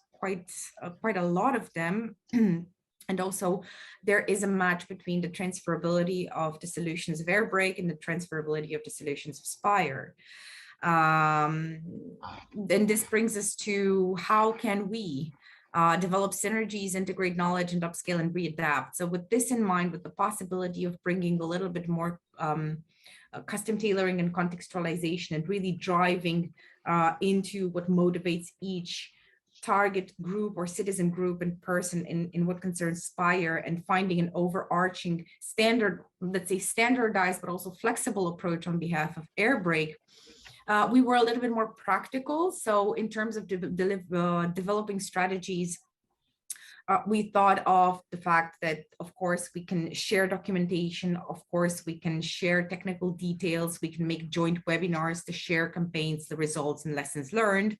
a lot of them. And also there is a match between the transferability of the solutions of Airbrake and the transferability of the solutions of SPIRE. Then this brings us to how can we develop synergies, integrate knowledge, and upscale and readapt. So with this in mind, with the possibility of bringing a little bit more custom tailoring and contextualization and really driving into what motivates each target group or citizen group and person in what concerns SPIRE, and finding an overarching standard, let's say standardized, but also flexible approach on behalf of Airbrake. We were a little bit more practical. So in terms of developing strategies, we thought of the fact that, of course, we can share documentation. Of course, we can share technical details. We can make joint webinars to share campaigns, the results and lessons learned.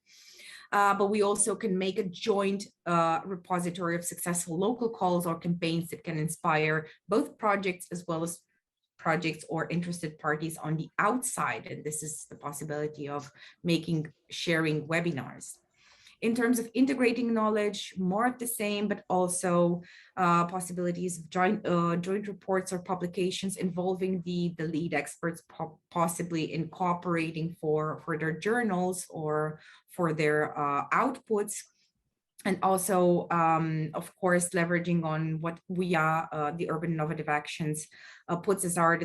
But we also can make a joint repository of successful local calls or campaigns that can inspire both projects as well as projects or interested parties on the outside. And this is the possibility of sharing webinars. in terms of integrating knowledge, more of the same, but also possibilities of joint reports or publications involving the lead experts, possibly in cooperating for their journals or for their outputs. And also, of course, leveraging on what the Urban Innovative Actions puts at our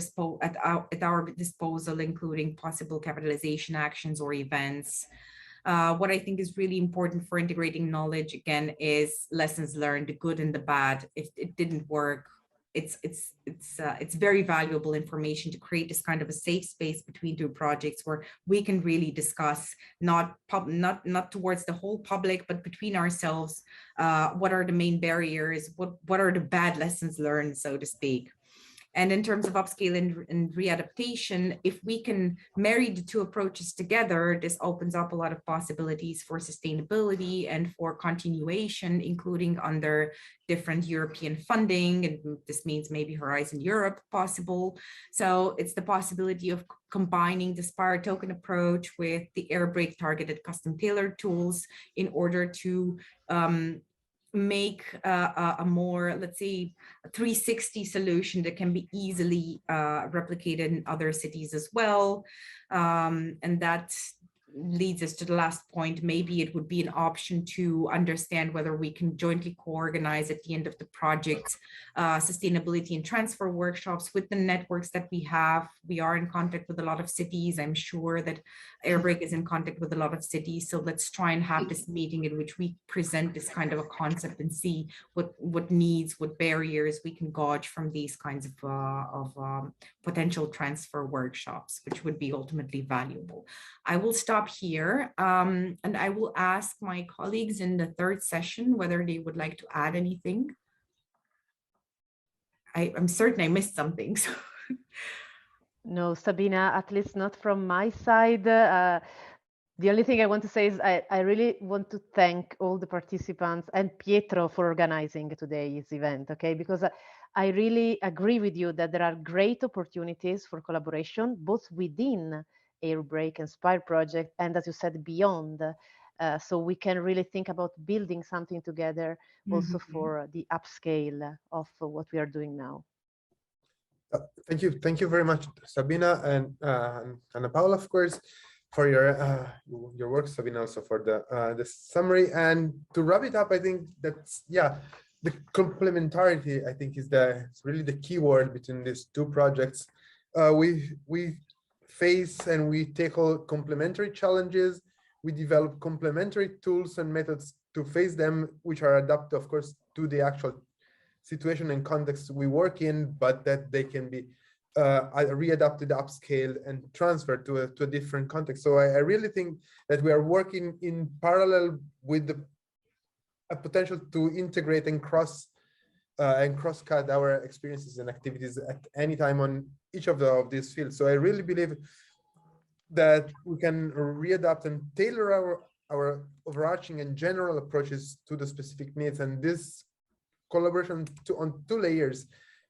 disposal, including possible capitalization actions or events. What I think is really important for integrating knowledge, again, is lessons learned, the good and the bad. If it didn't work, it's very valuable information to create this kind of a safe space between two projects where we can really discuss, not towards the whole public, but between ourselves, what are the main barriers, what are the bad lessons learned, so to speak. And in terms of upscale and readaptation, if we can marry the two approaches together, this opens up a lot of possibilities for sustainability and for continuation, including under different European funding. And this means maybe Horizon Europe possible. So it's the possibility of combining the SPIRE token approach with the air brake targeted custom tailored tools in order to make a more, let's say, a 360 solution that can be easily replicated in other cities as well. And that leads us to the last point. Maybe it would be an option to understand whether we can jointly co-organize at the end of the project sustainability and transfer workshops with the networks that we have. We are in contact with a lot of cities. I'm sure that Airbrake is in contact with a lot of cities. So let's try and have this meeting in which we present this kind of a concept and see what needs, what barriers we can gauge from these kinds of potential transfer workshops, which would be ultimately valuable. I will stop here and I will ask my colleagues in the third session whether they would like to add anything. I'm certain I missed something. So. No, Sabina, at least not from my side. The only thing I want to say is I really want to thank all the participants and Pietro for organizing today's event, okay? Because I really agree with you that there are great opportunities for collaboration, both within Airbrake and SPIRE project, and as you said, beyond. So we can really think about building something together also for the upscale of what we are doing now. Thank you very much, Sabina and Anna Paula, of course, for your work, Sabina, also for the summary. And to wrap it up, I think that's, yeah, the complementarity, I think, is really the key word between these two projects. We face and we tackle complementary challenges. We develop complementary tools and methods to face them, which are adapted, of course, to the actual situation and context we work in, but that they can be readapted, upscaled, and transferred to a different context. So I really think that we are working in parallel with a potential to integrate and cross-cut our experiences and activities at any time on each of these fields. So I really believe that we can readapt and tailor our overarching and general approaches to the specific needs. And this collaboration on two layers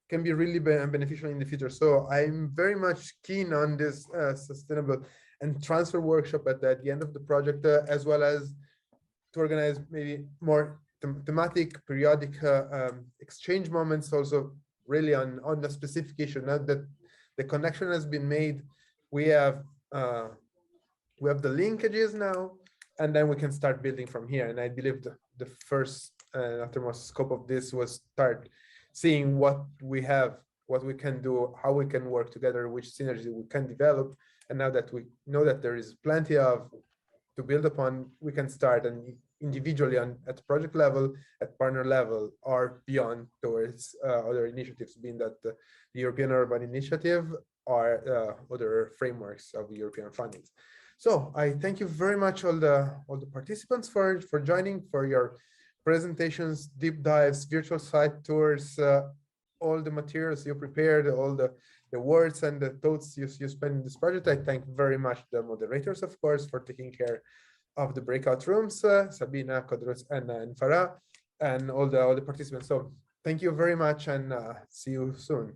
can be really beneficial in the future. So I'm very much keen on this sustainable and transfer workshop at the end of the project, as well as to organize maybe more thematic, periodic exchange moments, also really on the specific issue. Now that the connection has been made, we have the linkages now, and then we can start building from here. And I believe the first uttermost scope of this was start seeing what we have, what we can do, how we can work together, which synergy we can develop. And now that we know that there is plenty to build upon, we can start and individually at project level, at partner level, or beyond towards other initiatives, being that the European Urban Initiative or other frameworks of European fundings. So I thank you very much all the participants for joining, for your presentations, deep dives, virtual site tours, all the materials you prepared, all the words and the thoughts you spent in this project. I thank very much the moderators, of course, for taking care of the breakout rooms, Sabina, Kodros, and Farah, and all the participants. So thank you very much, and see you soon.